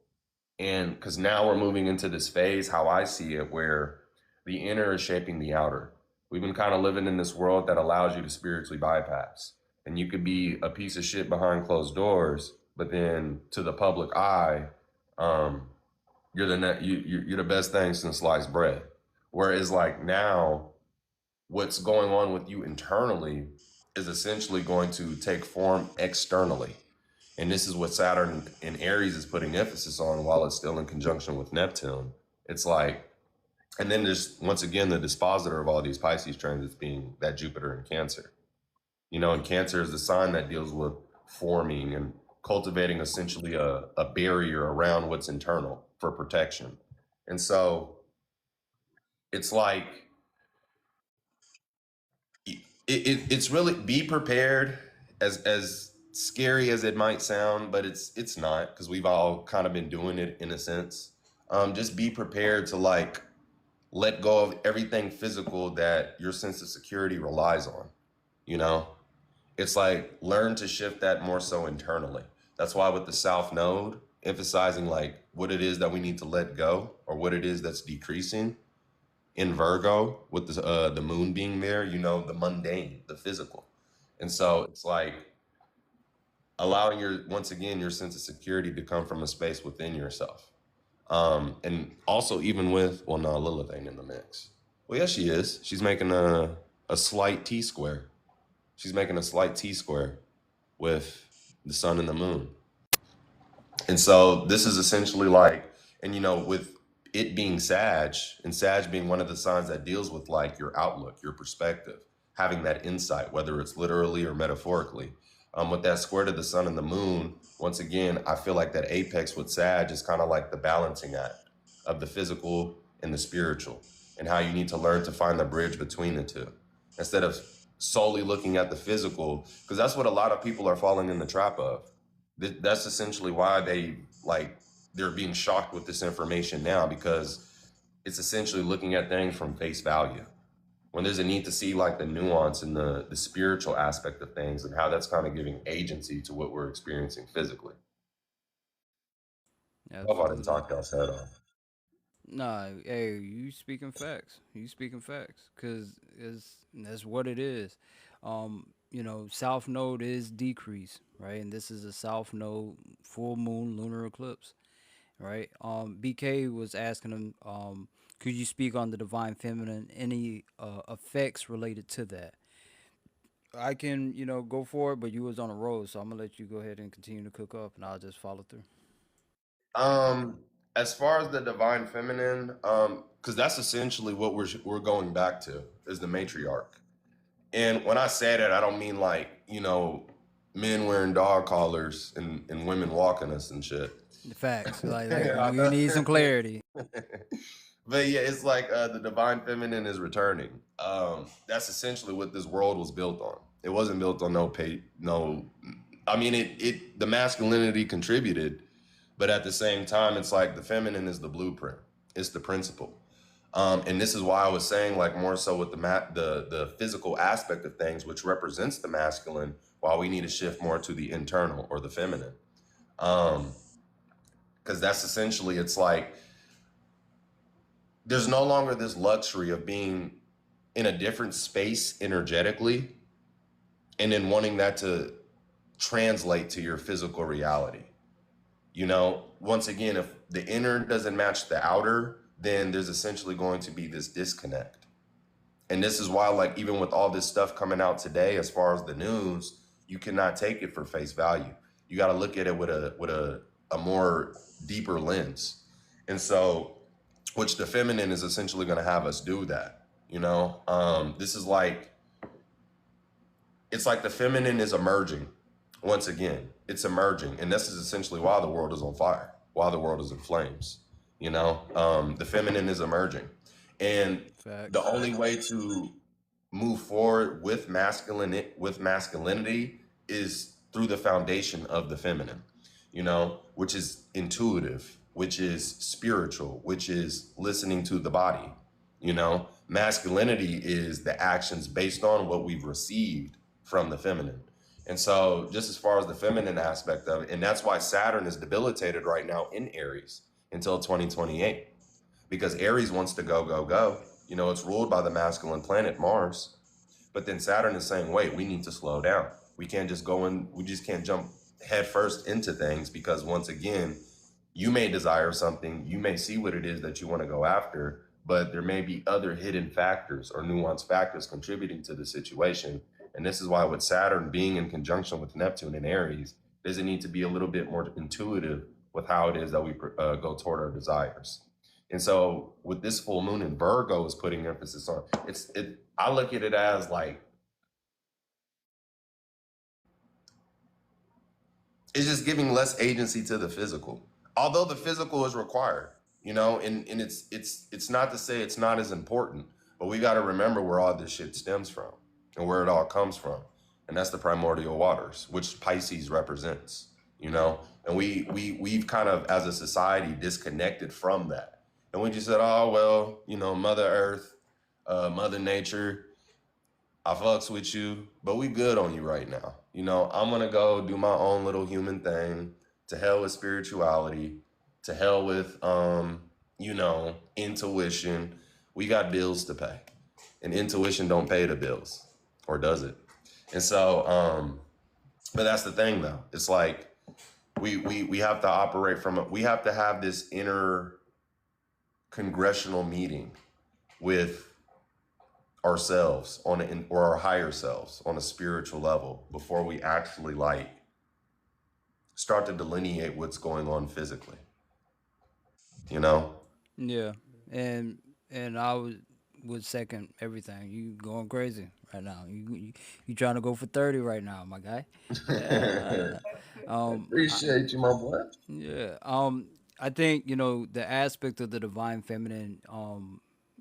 And because now we're moving into this phase, how I see it, where the inner is shaping the outer. We've been kind of living in this world that allows you to spiritually bypass. And you could be a piece of shit behind closed doors, but then to the public eye, um, you're the best thing since sliced bread. Whereas like now, what's going on with you internally is essentially going to take form externally. And this is what Saturn in Aries is putting emphasis on while it's still in conjunction with Neptune. It's like, and then there's once again the dispositor of all these Pisces transits being that Jupiter in Cancer. You know, and Cancer is the sign that deals with forming and cultivating essentially a barrier around what's internal for protection. And so it's like it's really be prepared, as scary as it might sound, but it's not, because we've all kind of been doing it in a sense. Just be prepared to like let go of everything physical that your sense of security relies on. You know, it's like learn to shift that more so internally. That's why with the South Node, emphasizing like what it is that we need to let go or what it is that's decreasing in Virgo with the moon being there, you know, the mundane, the physical. And so it's like allowing your once again your sense of security to come from a space within yourself. And also even with well no, Lilith ain't in the mix. Well, yes, she is. She's making a slight T square. She's making a slight T square with the sun and the moon. And so this is essentially like, and you know, with it being Sag, and Sag being one of the signs that deals with like your outlook, your perspective, having that insight, whether it's literally or metaphorically. With that square to the sun and the moon, once again, I feel like that apex with Sag is kind of like the balancing act of the physical and the spiritual, and how you need to learn to find the bridge between the two instead of solely looking at the physical, because that's what a lot of people are falling in the trap of. That's essentially why they're being shocked with this information now, because it's essentially looking at things from face value when there's a need to see like the nuance and the spiritual aspect of things and how that's kind of giving agency to what we're experiencing physically. I hope I didn't Absolutely. talk y'all's head off. Nah, hey, you speaking facts. You speaking facts, cause that's what it is. South node is decrease, right? And this is a south node full moon lunar eclipse, right? BK was asking him, could you speak on the divine feminine, any effects related to that? I can, go for it, but you was on a roll, so I'm gonna let you go ahead and continue to cook up, and I'll just follow through. Um, as far as the divine feminine, because that's essentially what we're going back to is the matriarch. And when I say that, I don't mean like, you know, men wearing dog collars and women walking us and shit. The facts, like we need some clarity. But yeah, it's like the divine feminine is returning. That's essentially what this world was built on. It wasn't built on no. I mean, the masculinity contributed, but at the same time, it's like the feminine is the blueprint. It's the principle. And this is why I was saying like more so with the physical aspect of things, which represents the masculine, while we need to shift more to the internal or the feminine. Because that's essentially, it's like there's no longer this luxury of being in a different space energetically and then wanting that to translate to your physical reality. You know, once again, if the inner doesn't match the outer, then there's essentially going to be this disconnect. And this is why, like, even with all this stuff coming out today, as far as the news, you cannot take it for face value. You got to look at it with a more deeper lens. And so, which the feminine is essentially going to have us do that. You know, this is like, it's like the feminine is emerging. Once again, it's emerging, and this is essentially why the world is on fire, why the world is in flames. You know, the feminine is emerging, and the Facts. only way to move forward with masculinity is through the foundation of the feminine. You know, which is intuitive, which is spiritual, which is listening to the body. You know, masculinity is the actions based on what we've received from the feminine. And so, just as far as the feminine aspect of it, and that's why Saturn is debilitated right now in Aries until 2028, because Aries wants to go, go, go. You know, it's ruled by the masculine planet Mars, but then Saturn is saying, wait, we need to slow down. We can't just go in, we just can't jump head first into things, because once again, you may desire something, you may see what it is that you want to go after, but there may be other hidden factors or nuanced factors contributing to the situation. And this is why with Saturn being in conjunction with Neptune in Aries, does it need to be a little bit more intuitive with how it is that we go toward our desires. And so with this full moon in Virgo is putting emphasis on it. I look at it as like it's just giving less agency to the physical, although the physical is required, and it's not to say it's not as important, but we got to remember where all this shit stems from and where it all comes from, and that's the primordial waters, which Pisces represents, and we've kind of as a society disconnected from that, and we just said, oh well, Mother Earth, Mother Nature, I fucks with you, but we good on you right now. I'm gonna go do my own little human thing. To hell with spirituality. To hell with intuition. We got bills to pay. And intuition don't pay the bills. Or does it? And so, but that's the thing though. It's like we have to operate from we have to have this inner congressional meeting with ourselves or our higher selves on a spiritual level before we actually like start to delineate what's going on physically, you know? Yeah, and and I would second everything. You going crazy right now. You trying to go for 30 right now, my guy. Yeah. I, Appreciate you, my boy. yeah. I think the aspect of the divine feminine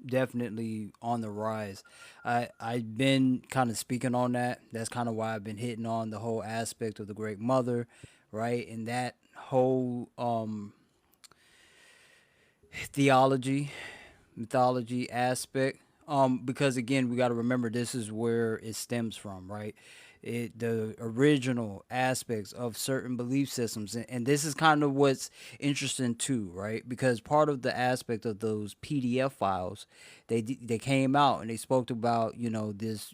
definitely on the rise. I've been kind of speaking on that. That's kind of why I've been hitting on the whole aspect of the Great Mother, right? And that whole theology, mythology aspect. Because again, we got to remember this is where it stems from, right? The original aspects of certain belief systems, and this is kind of what's interesting too, right? Because part of the aspect of those PDF files, they came out and they spoke about this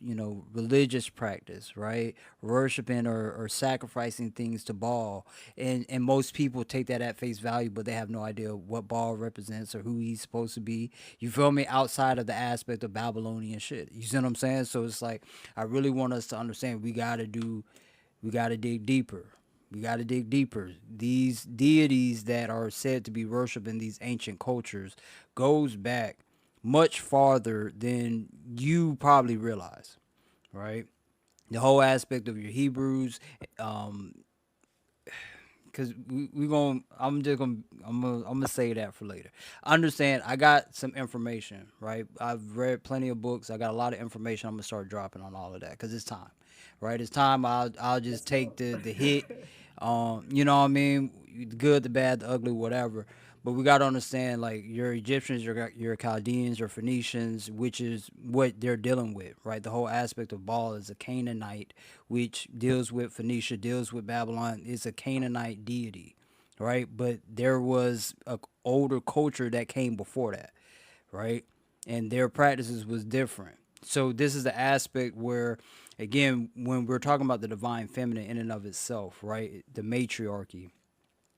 religious practice, right? Worshiping or sacrificing things to Baal, and most people take that at face value, but they have no idea what Baal represents or who he's supposed to be. You feel me? Outside of the aspect of Babylonian shit, you see what I'm saying? So it's like I really want us to understand we gotta dig deeper. We got to dig deeper. These deities that are said to be worshipped in these ancient cultures goes back much farther than you probably realize, right? The whole aspect of your Hebrews, um, because we going I'm gonna say that for later. Understand? I got some information, right? I've read plenty of books. I got a lot of information. I'm gonna start dropping on all of that because it's time, right? It's time. I'll just Let's take go. the hit. You know what I mean? The good, the bad, the ugly, whatever. But we got to understand, like your Egyptians, your Chaldeans, your Phoenicians, which is what they're dealing with, right? The whole aspect of Baal is a Canaanite, which deals with Phoenicia, deals with Babylon. It's a Canaanite deity, right? But there was a older culture that came before that, right? And their practices was different. So this is the aspect where, again, when we're talking about the divine feminine in and of itself, right? The matriarchy,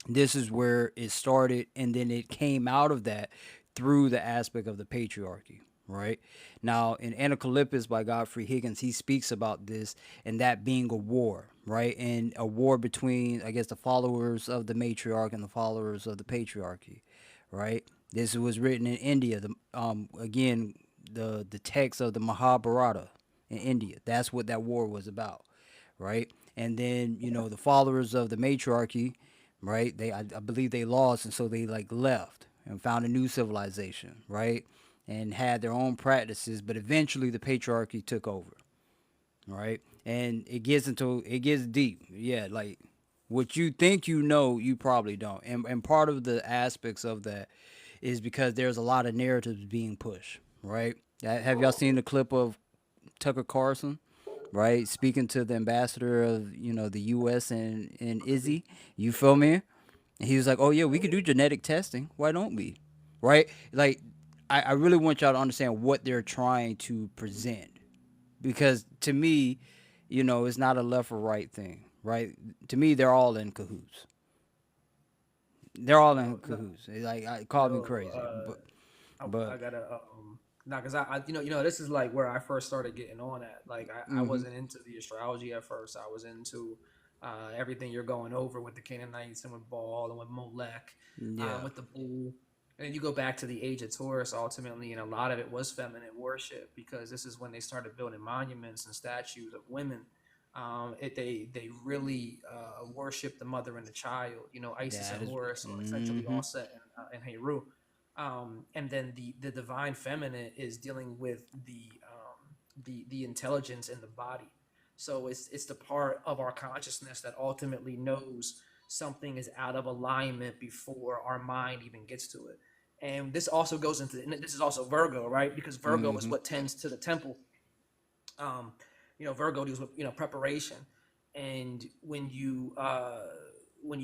this is where it started, and then it came out of that through the aspect of the patriarchy, right? Now in Anacalyptus by Godfrey Higgins, he speaks about this, and that being a war, right? And a war between, I guess, the followers of the matriarch and the followers of the patriarchy, right? This was written in India. Again, the text of the Mahabharata in India, that's what that war was about, right? And then the followers of the matriarchy, right? I believe they lost, and so they like left and found a new civilization, right? And had their own practices, but eventually the patriarchy took over, right? And it gets deep, yeah. Like what you think you probably don't. And part of the aspects of that is because there's a lot of narratives being pushed, right? Have y'all seen the clip of Tucker Carlson, right, speaking to the ambassador of the U.S. and Izzy? You feel me? And he was like, "Oh yeah, we could do genetic testing. Why don't we?" Right? Like, I really want y'all to understand what they're trying to present, because to me, it's not a left or right thing, right? To me, they're all in cahoots. They're all in No, no, cahoots. Like, I call me no. crazy, but I but gotta Nah, because this is like where I first started getting on at. Like, I Mm-hmm. wasn't into the astrology at first. I was into everything you're going over with the Canaanites and with Baal and with Molech, Yeah. with the bull. And then you go back to the age of Taurus ultimately, and a lot of it was feminine worship because this is when they started building monuments and statues of women. They really worship the mother and the child. Isis and That is. Horus are essentially Mm-hmm. all set in Heru. And then the divine feminine is dealing with the intelligence in the body. So it's the part of our consciousness that ultimately knows something is out of alignment before our mind even gets to it. And this also goes into, and this is also Virgo, right? Because Virgo is Mm-hmm. what tends to the temple. um, Virgo deals with preparation, and when you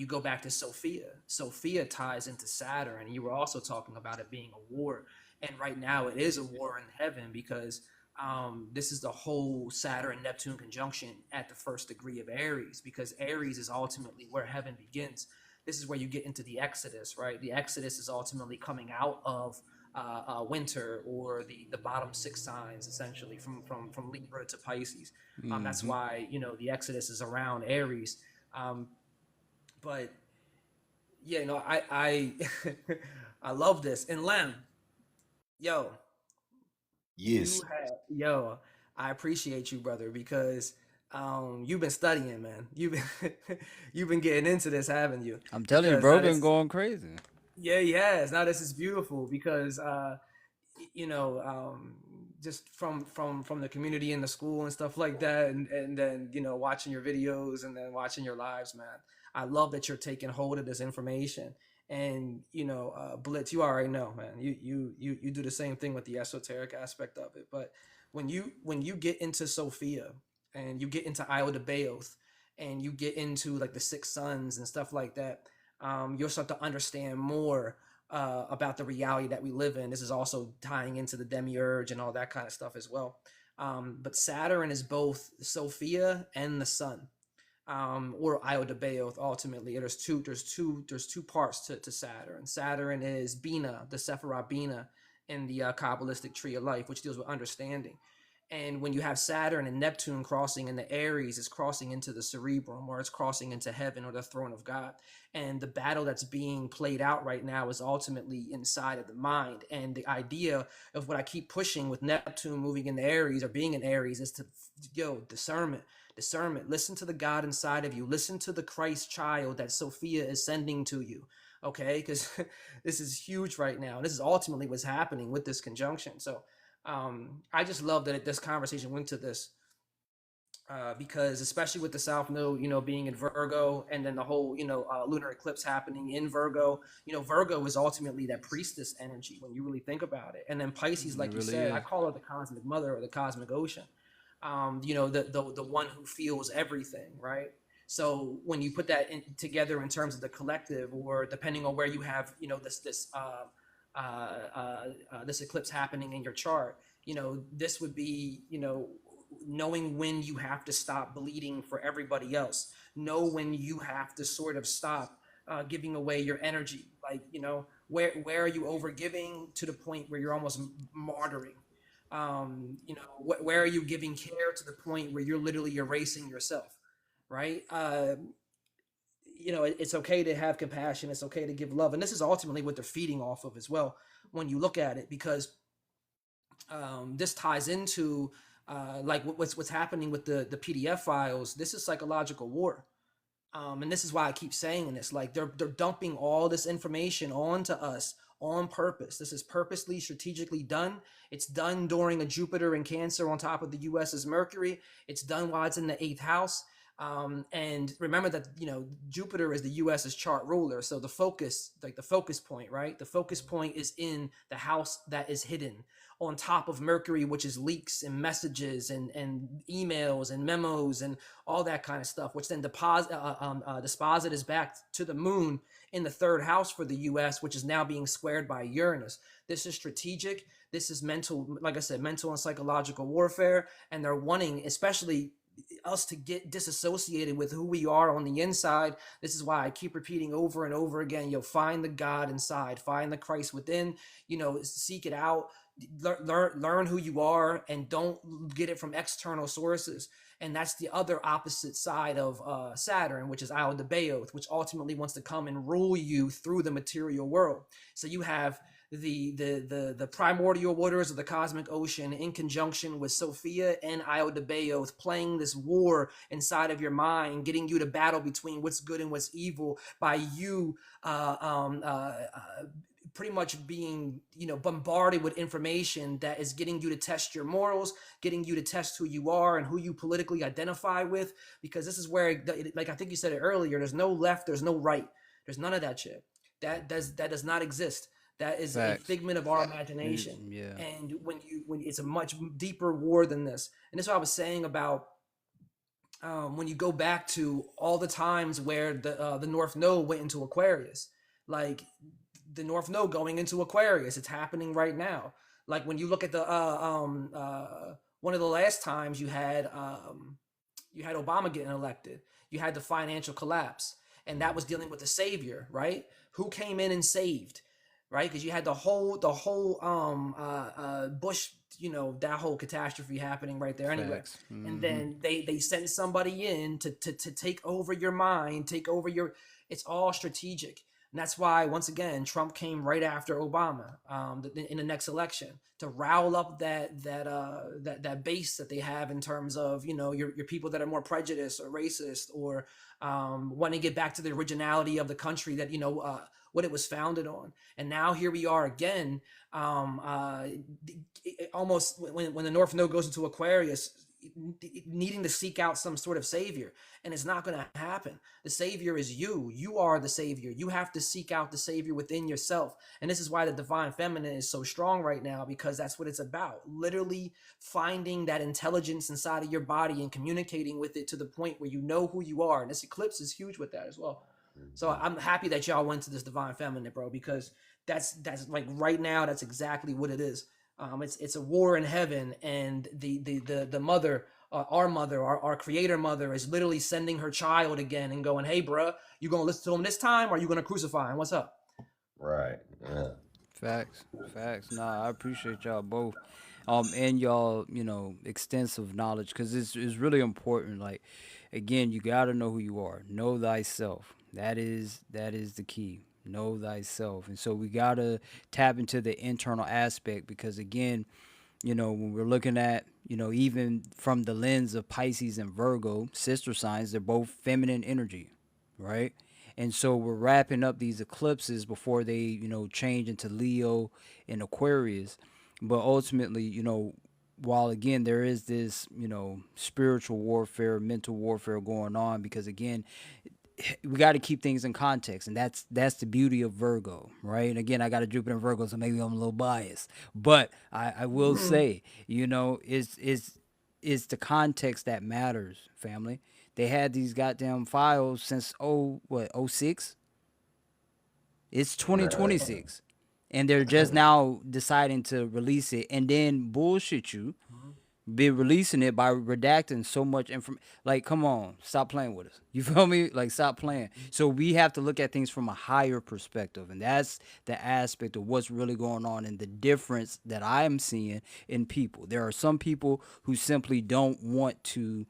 go back to Sophia, Sophia ties into Saturn, and you were also talking about it being a war, and right now it is a war in heaven because this is the whole Saturn Neptune conjunction at the first degree of Aries, because Aries is ultimately where heaven begins. This is where you get into the Exodus, right? The Exodus is ultimately coming out of winter, or the bottom six signs, essentially from Libra to Pisces. That's Mm-hmm. why the Exodus is around Aries. Um, but yeah, I I love this. And Lem, yo, Yes. I appreciate you, brother, because you've been studying, man. You've been you've been getting into this, haven't you? I'm telling you, Because bro, now been this, going crazy. yeah, yes, now this is beautiful because just from the community in the school and stuff like that, and then watching your videos and then watching your lives, man. I love that you're taking hold of this information. And Blitz, you already know, man. You do the same thing with the esoteric aspect of it. But when you get into Sophia and you get into Io de Baoth and you get into like the six sons and stuff like that, you'll start to understand more about the reality that we live in. This is also tying into the demiurge and all that kind of stuff as well. But Saturn is both Sophia and the sun, or Io de Baoth. Ultimately, there's two parts to Saturn. Saturn is Bina, the Sephirah Bina, in the Kabbalistic tree of life, which deals with understanding. And when you have Saturn and Neptune crossing in the Aries, it's crossing into the cerebrum, or it's crossing into heaven or the throne of God. And the battle that's being played out right now is ultimately inside of the mind. And the idea of what I keep pushing with Neptune moving in the Aries or being in Aries is to, discernment. Listen to the God inside of you. Listen to the Christ child that Sophia is sending to you. Okay, because this is huge right now. And this is ultimately what's happening with this conjunction. So I just love that this conversation went to this, because especially with the South Node, being in Virgo, and then the whole, lunar eclipse happening in Virgo. Virgo is ultimately that priestess energy when you really think about it. And then Pisces, It like you really said, I is. call her the cosmic mother or the cosmic ocean. The one who feels everything, right? So when you put that together in terms of the collective, or depending on where you have, this eclipse happening in your chart, this would be, knowing when you have to stop bleeding for everybody else, know when you have to sort of stop giving away your energy. Like, where are you over giving to the point where you're almost martyring? Where are you giving care to the point where you're literally erasing yourself, right? It's okay to have compassion. It's okay to give love. And this is ultimately what they're feeding off of as well when you look at it, because this ties into like what's happening with the PDF files. This is psychological war. And this is why I keep saying this. Like, they're dumping all this information onto us on purpose. This is purposely, strategically done. It's done during a Jupiter in Cancer on top of the U.S.'s Mercury. It's done while it's in the eighth house. And remember that Jupiter is the U.S.'s chart ruler. So the focus, like the focus point, right? The focus point is in the house that is hidden, on top of Mercury, which is leaks and messages and emails and memos and all that kind of stuff, which then disposits back to the moon in the third house for the U.S., which is now being squared by Uranus. This is strategic. This is mental, like I said, mental and psychological warfare. And they're wanting, especially us, to get disassociated with who we are on the inside. This is why I keep repeating over and over again, find the God inside, find the Christ within, seek it out, learn who you are and don't get it from external sources. And that's the other opposite side of Saturn, which is Io de Baoth, which ultimately wants to come and rule you through the material world. So you have the primordial waters of the cosmic ocean in conjunction with Sophia and Io de Baoth playing this war inside of your mind, getting you to battle between what's good and what's evil by you pretty much being, bombarded with information that is getting you to test your morals, getting you to test who you are and who you politically identify with. Because this is where, like I think you said it earlier, there's no left, there's no right, there's none of that shit. That does not exist. That is a Facts. figment of our imagination. Yeah. And when it's a much deeper war than this. And that's what I was saying about when you go back to all the times where the North Node went into Aquarius, like the North Node going into Aquarius, it's happening right now. Like when you look at the one of the last times you had Obama getting elected, you had the financial collapse, and that was dealing with the savior, right? Who came in and saved, right? Because you had the whole Bush, that whole catastrophe happening right there anyway. Facts. And then they sent somebody in to take over your mind, take over your. It's all strategic. And that's why, once again, Trump came right after Obama in the next election to rile up that base that they have in terms of, your people that are more prejudiced or racist or want to get back to the originality of the country that, what it was founded on. And now here we are again, almost when the North Node goes into Aquarius, needing to seek out some sort of savior, and it's not going to happen. The savior is you are the savior. You have to seek out the savior within yourself. And this is why the divine feminine is so strong right now, because that's what it's about, literally finding that intelligence inside of your body and communicating with it to the point where you know who you are. And this eclipse is huge with that as well. So I'm happy that y'all went to this divine feminine, bro, because that's like right now, that's exactly what it is. It's a war in heaven, and the mother, our mother, our creator mother, is literally sending her child again and going, "Hey, bruh, you gonna listen to him this time, or are you gonna crucify him? What's up?" Right. Yeah. Facts. Facts. Nah, I appreciate y'all both. And y'all, extensive knowledge, because it's really important. Like, again, you gotta know who you are. Know thyself. That is the key. Know thyself. And so we gotta tap into the internal aspect, because again, when we're looking at, even from the lens of Pisces and Virgo, sister signs, they're both feminine energy, right? And so we're wrapping up these eclipses before they, change into Leo and Aquarius. But ultimately, while again there is this, spiritual warfare, mental warfare going on, because again, we got to keep things in context, and that's the beauty of Virgo, right? And again, I got a Jupiter in Virgo, so maybe I'm a little biased, but I will say, it's the context that matters, family. They had these goddamn files since '06. It's Right. 2026, and they're just now deciding to release it, and then bullshit you, be releasing it by redacting so much information. Like, come on, stop playing with us. You feel me? Like, stop playing. So we have to look at things from a higher perspective, and that's the aspect of what's really going on and the difference that I'm seeing in people. There are some people who simply don't want to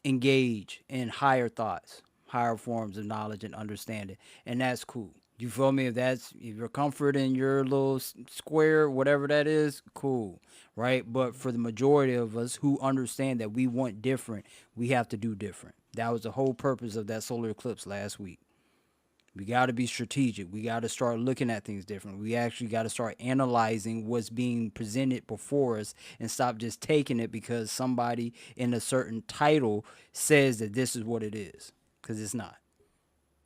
engage in higher thoughts, higher forms of knowledge and understanding, and that's cool. You feel me? If your comfort in your little square, whatever that is, cool, right? But for the majority of us who understand that we want different, we have to do different. That was the whole purpose of that solar eclipse last week. We got to be strategic. We got to start looking at things different. We actually got to start analyzing what's being presented before us and stop just taking it because somebody in a certain title says that this is what it is, because it's not.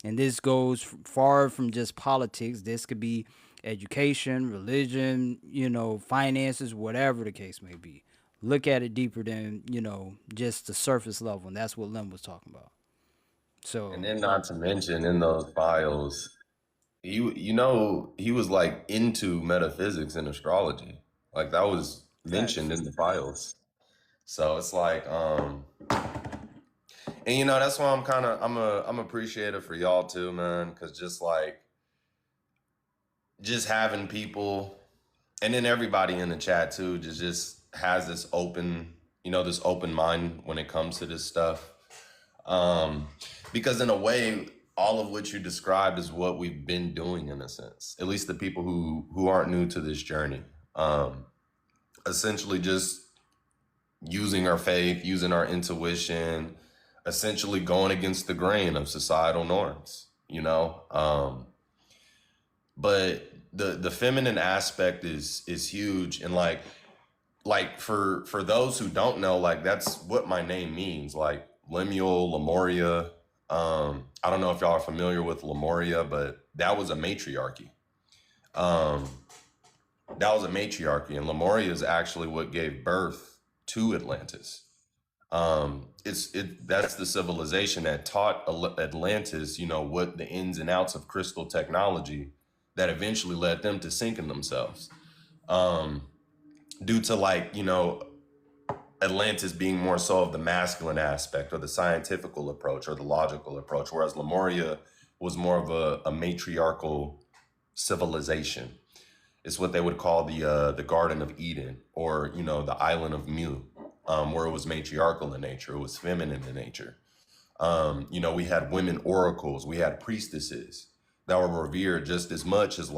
And this goes far from just politics. This could be education, religion, finances, whatever the case may be. Look at it deeper than, just the surface level. And that's what Lim was talking about. And So, then not to mention in those files, he was like into metaphysics and astrology. Like that was facts. mentioned in the files. So it's like, and that's why I'm appreciative for y'all too, man. Cause just like just having people and then everybody in the chat too just has this open, this open mind when it comes to this stuff. Um, because in a way, all of what you described is what we've been doing in a sense. At least the people who aren't new to this journey. Essentially just using our faith, using our intuition, essentially going against the grain of societal norms, but the feminine aspect is huge. And like for those who don't know, like that's what my name means, like Lemuel, Lemuria. I don't know if y'all are familiar with Lemuria, but that was a matriarchy. Um, and Lemuria is actually what gave birth to Atlantis. That's the civilization that taught Atlantis, what the ins and outs of crystal technology that eventually led them to sinking themselves. Due to Atlantis being more so of the masculine aspect or the scientifical approach or the logical approach, whereas Lemuria was more of a matriarchal civilization. It's what they would call the Garden of Eden, or the Island of Mu, where it was matriarchal in nature, it was feminine in nature. We had women oracles, we had priestesses that were revered just as much as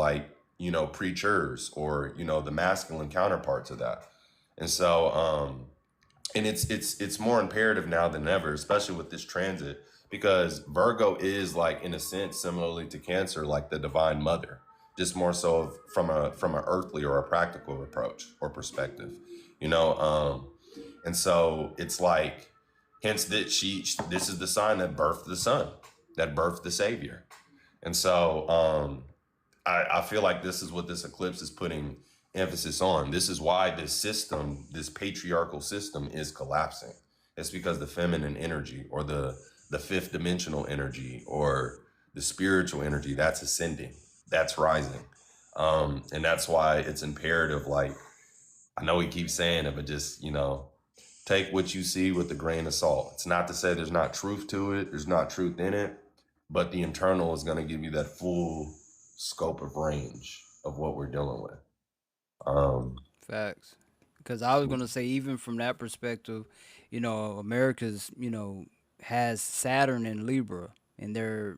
preachers or the masculine counterparts of that. And so and it's more imperative now than ever, especially with this transit, because Virgo is in a sense, similarly to Cancer, like the divine mother, just more so from an earthly or a practical approach or perspective, and so it's hence that this is the sign that birthed the son, that birthed the savior. And so I feel like this is what this eclipse is putting emphasis on. This is why this system, this patriarchal system, is collapsing. It's because the feminine energy, or the fifth dimensional energy, or the spiritual energy, that's ascending, that's rising. And that's why it's imperative, I know we keep saying it, but just, take what you see with a grain of salt. It's not to say there's not truth to it, there's not truth in it, but the internal is going to give you that full scope of range of what we're dealing with. Facts. Because I was gonna say, even from that perspective, America's, has Saturn in Libra, and they're,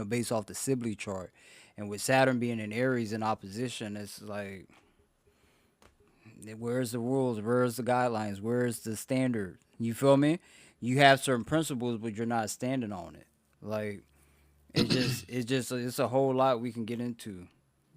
based off the Sibley chart, and with Saturn being in Aries in opposition, it's like, where's the rules? Where's the guidelines? Where's the standard? You feel me? You have certain principles, but you're not standing on it. Like, it's a whole lot we can get into,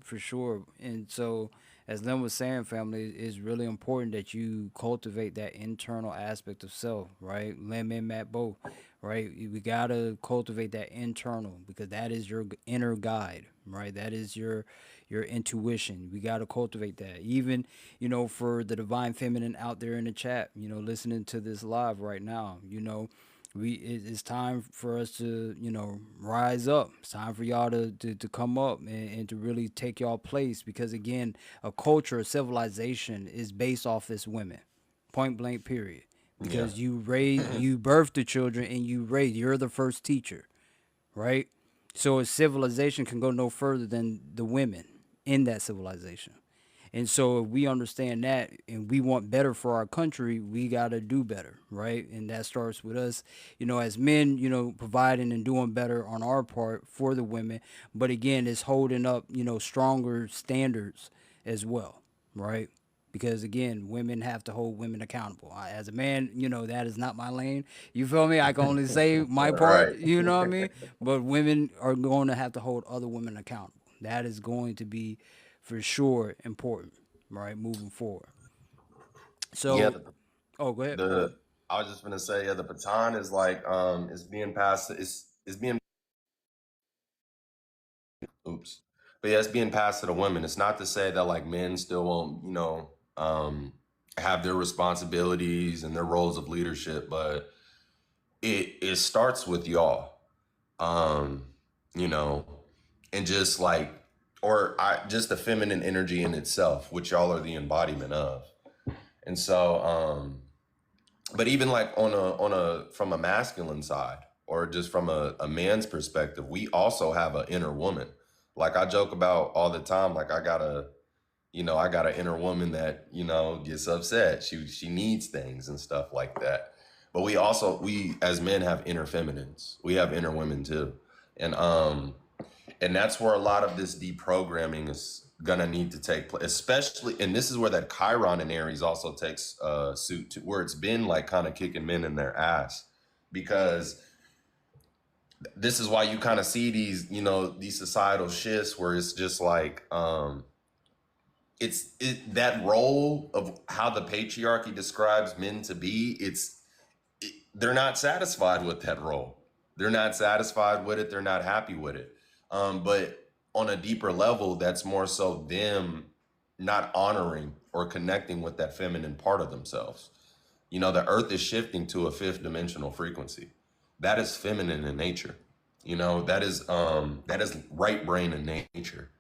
for sure. And so, as Lynn was saying, family, it's really important that you cultivate that internal aspect of self, right? Lynn and Matt both, right? We gotta cultivate that internal, because that is your inner guide, right? That is your intuition. We gotta cultivate that. Even, for the divine feminine out there in the chat, listening to this live right now, it's time for us to rise up. It's time for y'all to come up, and to really take y'all place, because again, a culture, a civilization is based off this women, point blank period. Yeah. Because you birth the children, and you're the first teacher, right? So a civilization can go no further than the women in that civilization. And so if we understand that, and we want better for our country, we got to do better, right? And that starts with us, as men, providing and doing better on our part for the women. But again, it's holding up, stronger standards as well, right? Because again, women have to hold women accountable. As a man, that is not my lane. You feel me? I can only say my part, Right. you know what I mean? But women are going to have to hold other women accountable. That is going to be for sure important, right? Moving forward. Yeah. So, oh, go ahead. I was just gonna say, yeah, the baton is is being passed. It's being oops, but yeah, it's being passed to the women. It's not to say that men still won't, have their responsibilities and their roles of leadership, but it starts with y'all, um, you know, and just just the feminine energy in itself, which y'all are the embodiment of. And so, but even from a masculine side, or just from a man's perspective, we also have an inner woman. Like I joke about all the time, like I got I got an inner woman that, gets upset. She needs things and stuff like that. But we as men have inner feminines. We have inner women too. And and that's where a lot of this deprogramming is gonna need to take place, especially, and this is where that Chiron in Aries also takes suit to, where it's been like kind of kicking men in their ass, because this is why you kind of see these societal shifts where it's just like that role of how the patriarchy describes men to be. They're not satisfied with that role. They're not satisfied with it. They're not happy with it. But on a deeper level, that's more so them not honoring or connecting with that feminine part of themselves. The earth is shifting to a fifth dimensional frequency. That is feminine in nature. That is right brain in nature.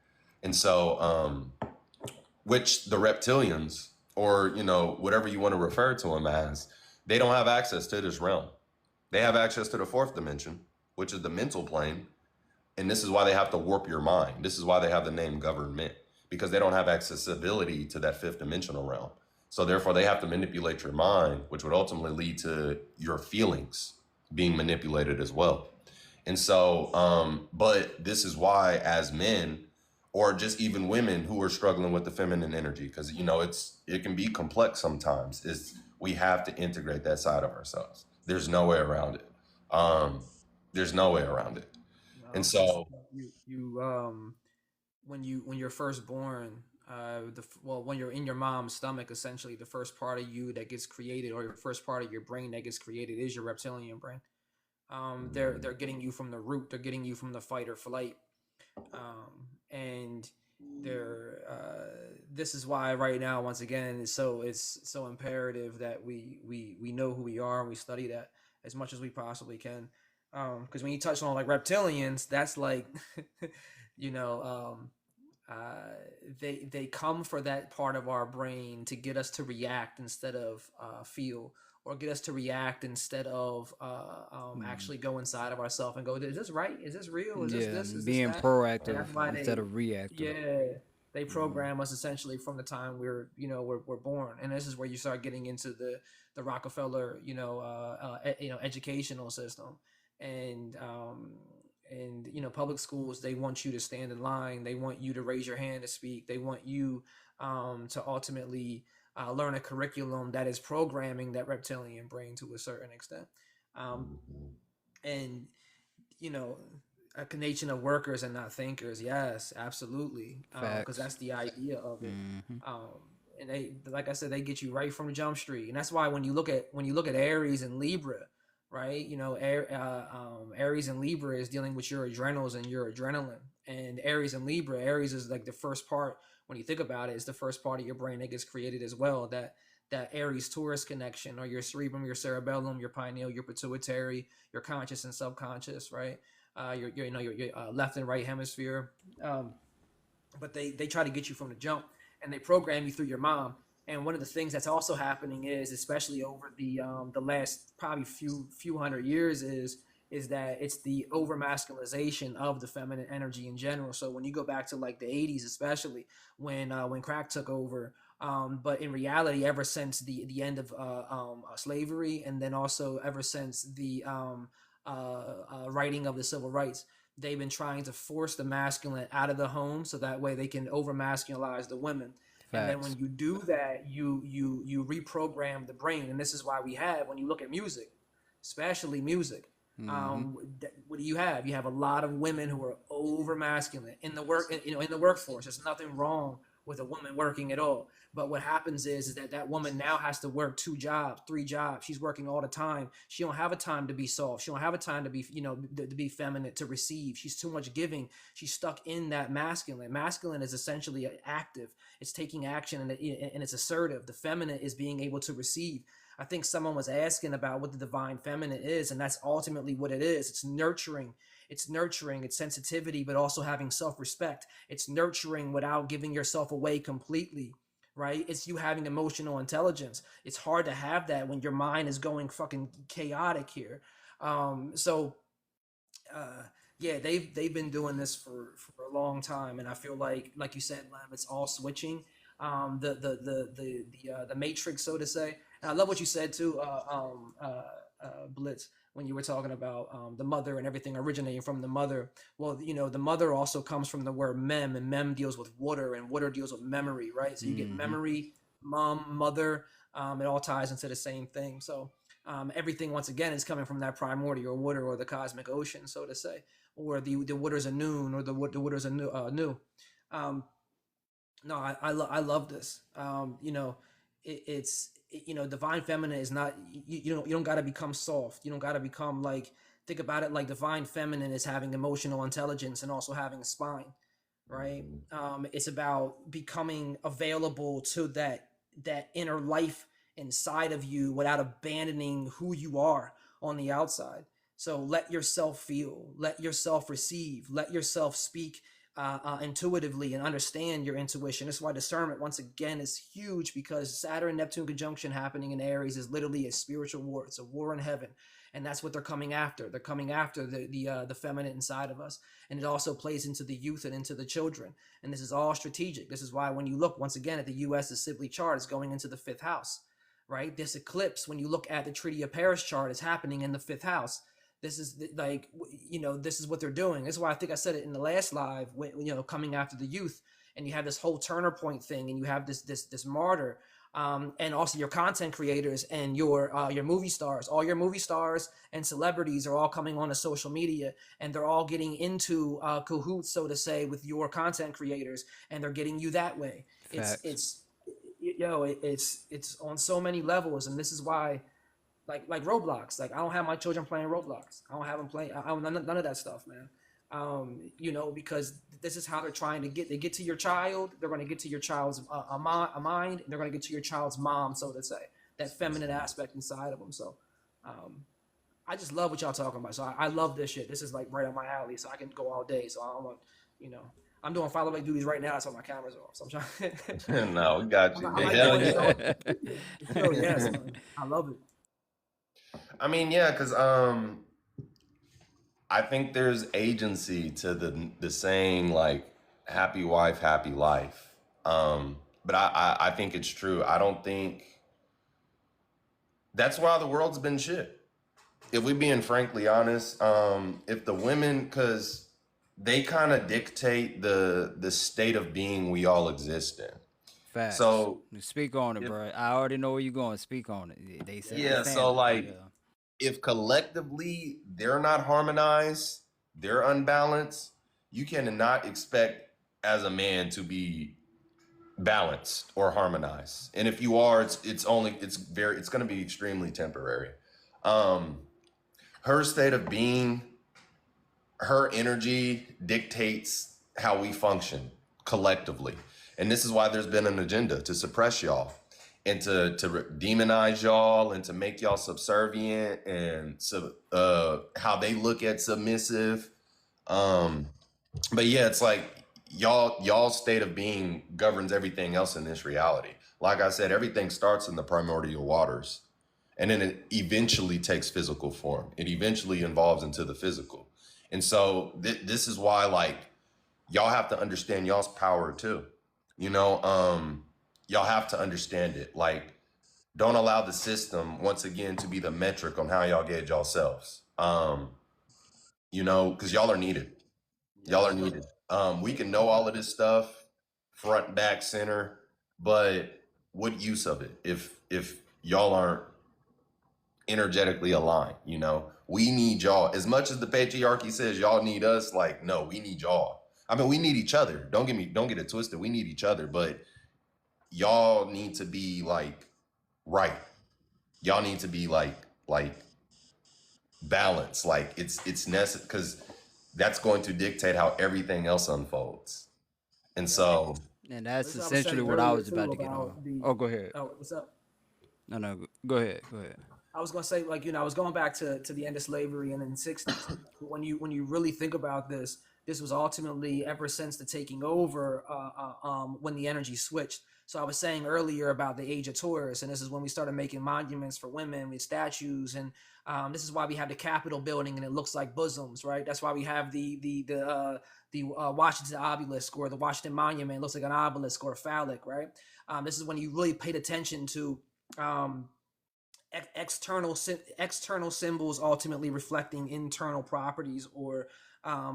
And so which the reptilians, or whatever you want to refer to them as, they don't have access to this realm. They have access to the fourth dimension, which is the mental plane. And this is why they have to warp your mind. This is why they have the name government, because they don't have accessibility to that fifth dimensional realm. So therefore they have to manipulate your mind, which would ultimately lead to your feelings being manipulated as well. And so, but this is why, as men, or just even women who are struggling with the feminine energy, because it can be complex sometimes, is we have to integrate that side of ourselves. There's no way around it. There's no way around it. And Because so, when you're first born, when you're in your mom's stomach, essentially the first part of you that gets created, or your first part of your brain that gets created, is your reptilian brain. They're getting you from the root. They're getting you from the fight or flight, and they're this is why right now, once again, it's so imperative that we know who we are, and we study that as much as we possibly can. Because when you touch on like reptilians, that's like you know they come for that part of our brain to get us to react instead of feel, or get us to react instead of actually go inside of ourselves and go, is this right, is this real, is this Yeah, this, is this being that? And proactive that's why instead they, of reactive. yeah, they Mm. program us essentially from the time we're born. And this is where you start getting into the Rockefeller educational system. And public schools, they want you to stand in line, they want you to raise your hand to speak, they want you to ultimately learn a curriculum that is programming that reptilian brain to a certain extent. um, and you know a nation of workers and not thinkers. Yes, absolutely, because Facts. that's the idea of it. Hmm. um, and they, like I said, they get you right from the jump street. And that's why when you look at Aries and Libra, right, Aries and Libra is dealing with your adrenals and your adrenaline. And Aries and Libra, Aries is like the first part, when you think about it, is the first part of your brain that gets created as well. That Aries Taurus connection, or your cerebrum, your cerebellum, your pineal, your pituitary, your conscious and subconscious, right? Your left and right hemisphere. Um, but they try to get you from the jump, and they program you through your mom. And one of the things that's also happening is, especially over the last probably few hundred years, is that it's the over masculinization of the feminine energy in general. So when you go back to like the 80s, especially when crack took over, but in reality, ever since the end of slavery, and then also ever since the writing of the civil rights, they've been trying to force the masculine out of the home, so that way they can over masculinize the women. And then Facts. when you do that, you reprogram the brain. And this is why we have, when you look at music, especially music, Hmm. what do you have? You have a lot of women who are over masculine in the in the workforce. There's nothing wrong with a woman working at all. But what happens is that woman now has to work 2 jobs, 3 jobs. She's working all the time. She don't have a time to be soft. She don't have a time to be, to be feminine, to receive. She's too much giving. She's stuck in that masculine. Masculine is essentially active. It's taking action, and it's assertive. The feminine is being able to receive. I think someone was asking about what the divine feminine is, and that's ultimately what it is. It's nurturing. It's nurturing. It's sensitivity, but also having self-respect. It's nurturing without giving yourself away completely, right? It's you having emotional intelligence. It's hard to have that when your mind is going fucking chaotic here. So uh, yeah, they've been doing this for a long time, and I feel like you said, Lem, it's all switching. the matrix, so to say. And I love what you said too, Blitz, when you were talking about the mother and everything originating from the mother. Well, the mother also comes from the word mem, and mem deals with water, and water deals with memory, right? So you get Mm-hmm. memory, mom, mother. It all ties into the same thing. So everything, once again, is coming from that primordial water or the cosmic ocean, so to say, or the waters of noon, or the waters of new. Um, no, I love this. Divine feminine is not, you don't got to become soft. You don't got to become like, think about it like divine feminine is having emotional intelligence and also having a spine, right? Mhm. It's about becoming available to that inner life inside of you without abandoning who you are on the outside. So let yourself feel, let yourself receive, let yourself speak intuitively and understand your intuition. That's why discernment, once again, is huge, because Saturn Neptune conjunction happening in Aries is literally a spiritual war. It's a war in heaven, and that's what they're coming after. They're coming after the feminine inside of us, and it also plays into the youth and into the children. And this is all strategic. This is why when you look once again at the U.S.'s Sibley chart, it's going into the fifth house, right? This eclipse, when you look at the Treaty of Paris chart, is happening in the fifth house. This is like, this is what they're doing. This is why I think I said it in the last live, coming after the youth, and you have this whole Turner Point thing, and you have this martyr, and also your content creators and your movie stars. All your movie stars and celebrities are all coming on to social media, and they're all getting into cahoots, so to say, with your content creators, and they're getting you that way. It's Facts. it's it's on so many levels, and this is why, like Roblox. Like, I don't have my children playing Roblox. I don't have them playing. I don't, none of that stuff, man. Because this is how they're trying to get. They get to your child. They're going to get to your child's a mind, and they're going to get to your child's mom, so to say, that feminine aspect inside of them. So, I just love what y'all talking about. So I love this shit. This is like right up my alley. So I can go all day. So I don't want, you know, I'm doing follow back duties right now. So my camera's off. So I'm trying. No, we got you. I like Hell doing yeah. it. So yes, man. I love it. I mean, yeah, because I think there's agency to the saying like "happy wife, happy life." But I think it's true. I don't think that's why the world's been shit. If we being frankly honest, if the women, because they kind of dictate the state of being we all exist in. Facts. So Speak on it, if bro. I already know where you're going. Speak on it. They set the yeah, so standard. like Yeah. if collectively they're not harmonized, they're unbalanced, you cannot expect as a man to be balanced or harmonized. And if you are, it's going to be extremely temporary. Um, her state of being, her energy dictates how we function collectively. And this is why there's been an agenda to suppress y'all and to demonize y'all and to make y'all subservient and how they look at submissive. Um, but yeah, it's like y'all's state of being governs everything else in this reality. Like I said, everything starts in the primordial waters and then it eventually takes physical form. It eventually evolves into the physical. And so this is why like y'all have to understand y'all's power too. You know, y'all have to understand it. Like don't allow the system once again to be the metric on how y'all gauge yourselves. Because y'all are needed. Y'all are Yes. needed. We can know all of this stuff, front, back, center, but what use of it if y'all aren't energetically aligned? We need y'all as much as the patriarchy says y'all need us. Like, no, we need y'all. I mean, we need each other. Don't get it twisted. We need each other, but y'all need to be like right. Y'all need to be like balanced. Like it's necessary because that's going to dictate how everything else unfolds. And Yep. so, And that's That's what I was essentially saying what I earlier was too about to get on. about the. Oh, go ahead. Oh, what's up? No, no, go ahead. Go ahead. I was gonna say, like, I was going back to the end of slavery and in the '60s. When you really think about this, this was ultimately ever since the taking over, when the energy switched. So I was saying earlier about the age of Taurus, and this is when we started making monuments for women with statues, and this is why we have the Capitol building, and it looks like bosoms, right? That's why we have the Washington obelisk or the Washington Monument. It looks like an obelisk or a phallic, right? This is when you really paid attention to. Um, external symbols ultimately reflecting internal properties or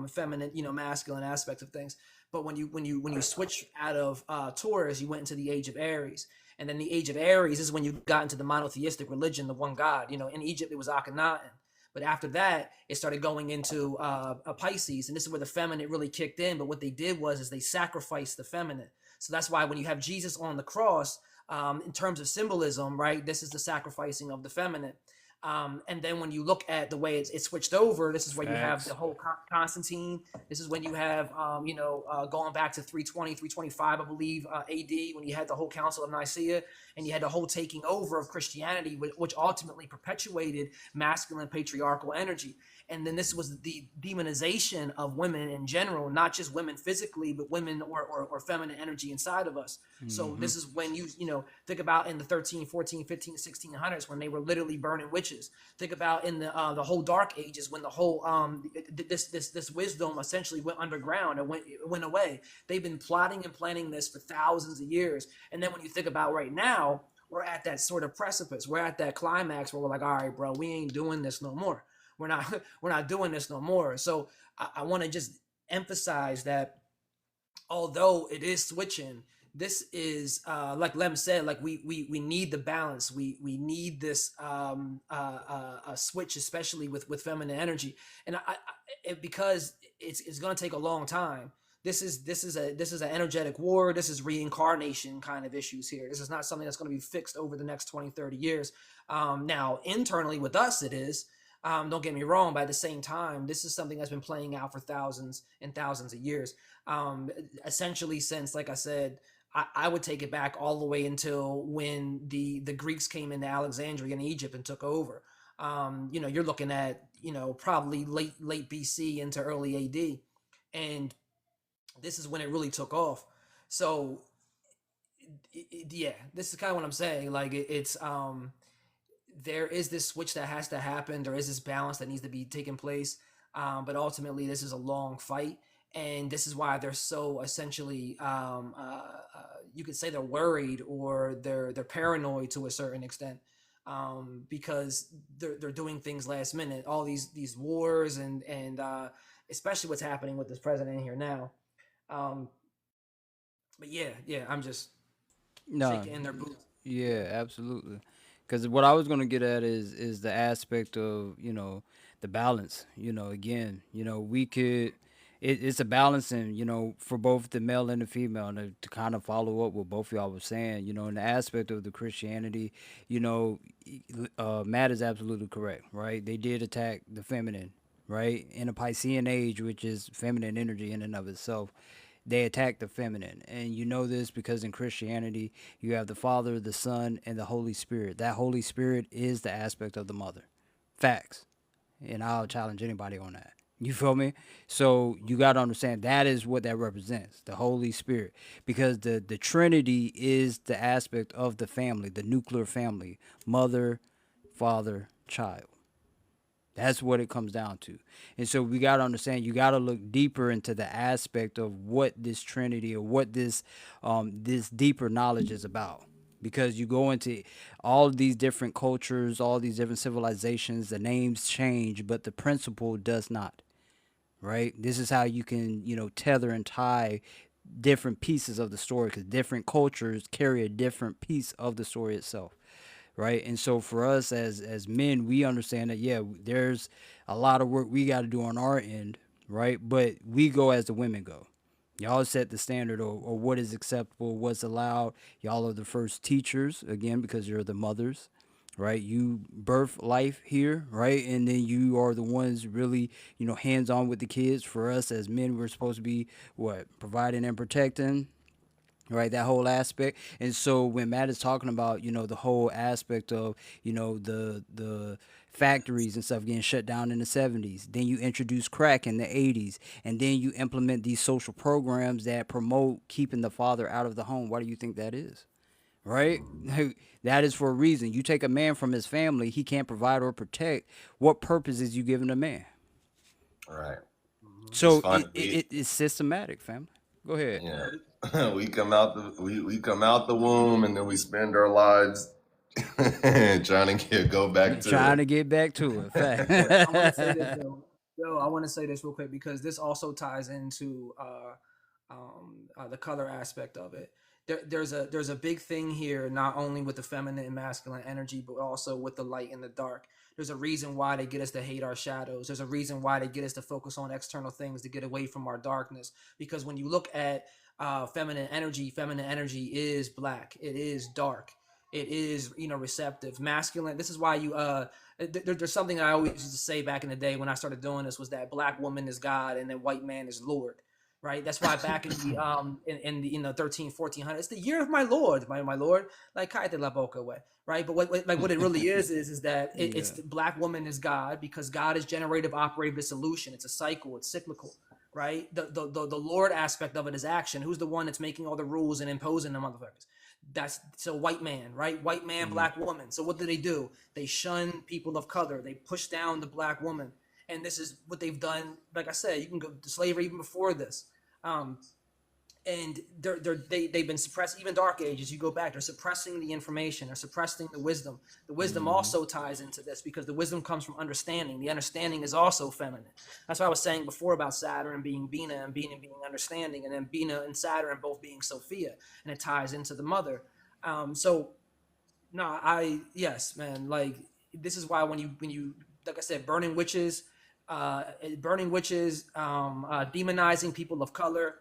feminine, masculine aspects of things. But when you switch out of Taurus, you went into the age of Aries, and then the age of Aries is when you got into the monotheistic religion, the one God. In Egypt it was Akhenaten. But after that, it started going into a Pisces, and this is where the feminine really kicked in. But what they did is they sacrificed the feminine. So that's why when you have Jesus on the cross, in terms of symbolism, right? This is the sacrificing of the feminine. And then when you look at the way it's switched over, this is where you have the Facts. whole Constantine. This is when you have, going back to 320, 325, I believe, AD, when you had the whole Council of Nicaea, and you had the whole taking over of Christianity, which ultimately perpetuated masculine patriarchal energy. And then this was the demonization of women in general, not just women physically, but women or feminine energy inside of us. So Hmm. this is when you think about in the 13, 14, 15, 1600s when they were literally burning witches. Think about in the whole Dark Ages when the whole this wisdom essentially went underground and went away. They've been plotting and planning this for thousands of years. And then when you think about right now, we're at that sort of precipice. We're at that climax where we're like, all right, bro, we ain't doing this no more. We're not we're not doing this no more. So I want to just emphasize that although it is switching, this is like Lem said, like we need the balance. We need this switch, especially with feminine energy, and because it's going to take a long time. This is an energetic war. This is reincarnation kind of issues here. This is not something that's going to be fixed over the next 20, 30 years. Now internally with us it is. Don't get me wrong, but at the same time, this is something that's been playing out for thousands and thousands of years. Um, Essentially, since, like I said, I would take it back all the way until when the Greeks came into Alexandria and Egypt and took over. You're looking at probably late BC into early AD, and this is when it really took off. So yeah, this is kind of what I'm saying. Like it's there is this switch that has to happen. There is this balance that needs to be taking place. But ultimately, this is a long fight. And this is why they're so essentially, you could say they're worried or they're paranoid to a certain extent, because they're doing things last minute. All these wars and especially what's happening with this president here now. Um, but yeah, I'm just No, shaking in their boots. yeah, absolutely. Because what I was gonna get at is the aspect of the balance. Again, we could. It's a balancing, for both the male and the female. And to kind of follow up what both of y'all were saying, in the aspect of the Christianity, you know, Matt is absolutely correct, right? They did attack the feminine, right? In a Piscean age, which is feminine energy in and of itself, they attack the feminine. And you know this because in Christianity, you have the Father, the Son, and the Holy Spirit. That Holy Spirit is the aspect of the mother. Facts. And I'll challenge anybody on that. You feel me? So you got to understand that is what that represents, the Holy Spirit. Because the Trinity is the aspect of the family, the nuclear family, mother, father, child. That's what it comes down to. And so we got to understand, you got to look deeper into the aspect of what this Trinity or what this deeper knowledge is about. Because you go into all of these different cultures, all these different civilizations, the names change, but the principle does not, right? This is how you can, tether and tie different pieces of the story because different cultures carry a different piece of the story itself, right? And so for us as men, we understand that yeah, there's a lot of work we got to do on our end, right? But we go as the women go. Y'all set the standard or what is acceptable, what's allowed. Y'all are the first teachers again because you're the mothers, right? You birth life here, right? And then you are the ones really, hands on with the kids. For us as men, we're supposed to be what providing and protecting, right? That whole aspect. And so when Matt is talking about, the whole aspect of, the factories and stuff getting shut down in the 70s, then you introduce crack in the 80s, and then you implement these social programs that promote keeping the father out of the home. Why do you think that is? Right? That is for a reason. You take a man from his family, he can't provide or protect. What purpose is you giving a man? Right. Mhm. It's So fun. it's systematic, family. Go ahead. Yeah. We come out we come out the womb, and then we spend our lives trying to go back to Trying to get back to it. But I want to say this Fact. though. Yo, I want to say this real quick because this also ties into the color aspect of it. There's a big thing here, not only with the feminine and masculine energy, but also with the light and the dark. There's a reason why they get us to hate our shadows. There's a reason why they get us to focus on external things to get away from our darkness. Because when you look at feminine energy is black. It is dark. It is receptive. Masculine. This is why there's something that I always used to say back in the day when I started doing this was that black woman is God and then white man is Lord, right? That's why back in the in the 13 1400 it's the year of my Lord, my Lord, like kaite la boca way, right? But what it really is that it's Yeah. the black woman is God because God is generative, operative, solution. It's a cycle. It's cyclical, right? The Lord aspect of it is action. Who's the one that's making all the rules and imposing the motherfuckers? That's so white man, right? White man, Mm. black woman. So what do? They shun people of color. They push down the black woman, and this is what they've done. Like I said, you can go to slavery even before this. Um, and they've been suppressed. Even dark ages, you go back, they're suppressing the information, they're suppressing the wisdom Hmm. also ties into this because the wisdom comes from understanding. The understanding is also feminine. That's what I was saying before about Saturn being Bina and Bina being understanding, and then Bina and Saturn both being Sophia, and it ties into the mother. So no, yes, man, like this is why when you like I said, burning witches, demonizing people of color.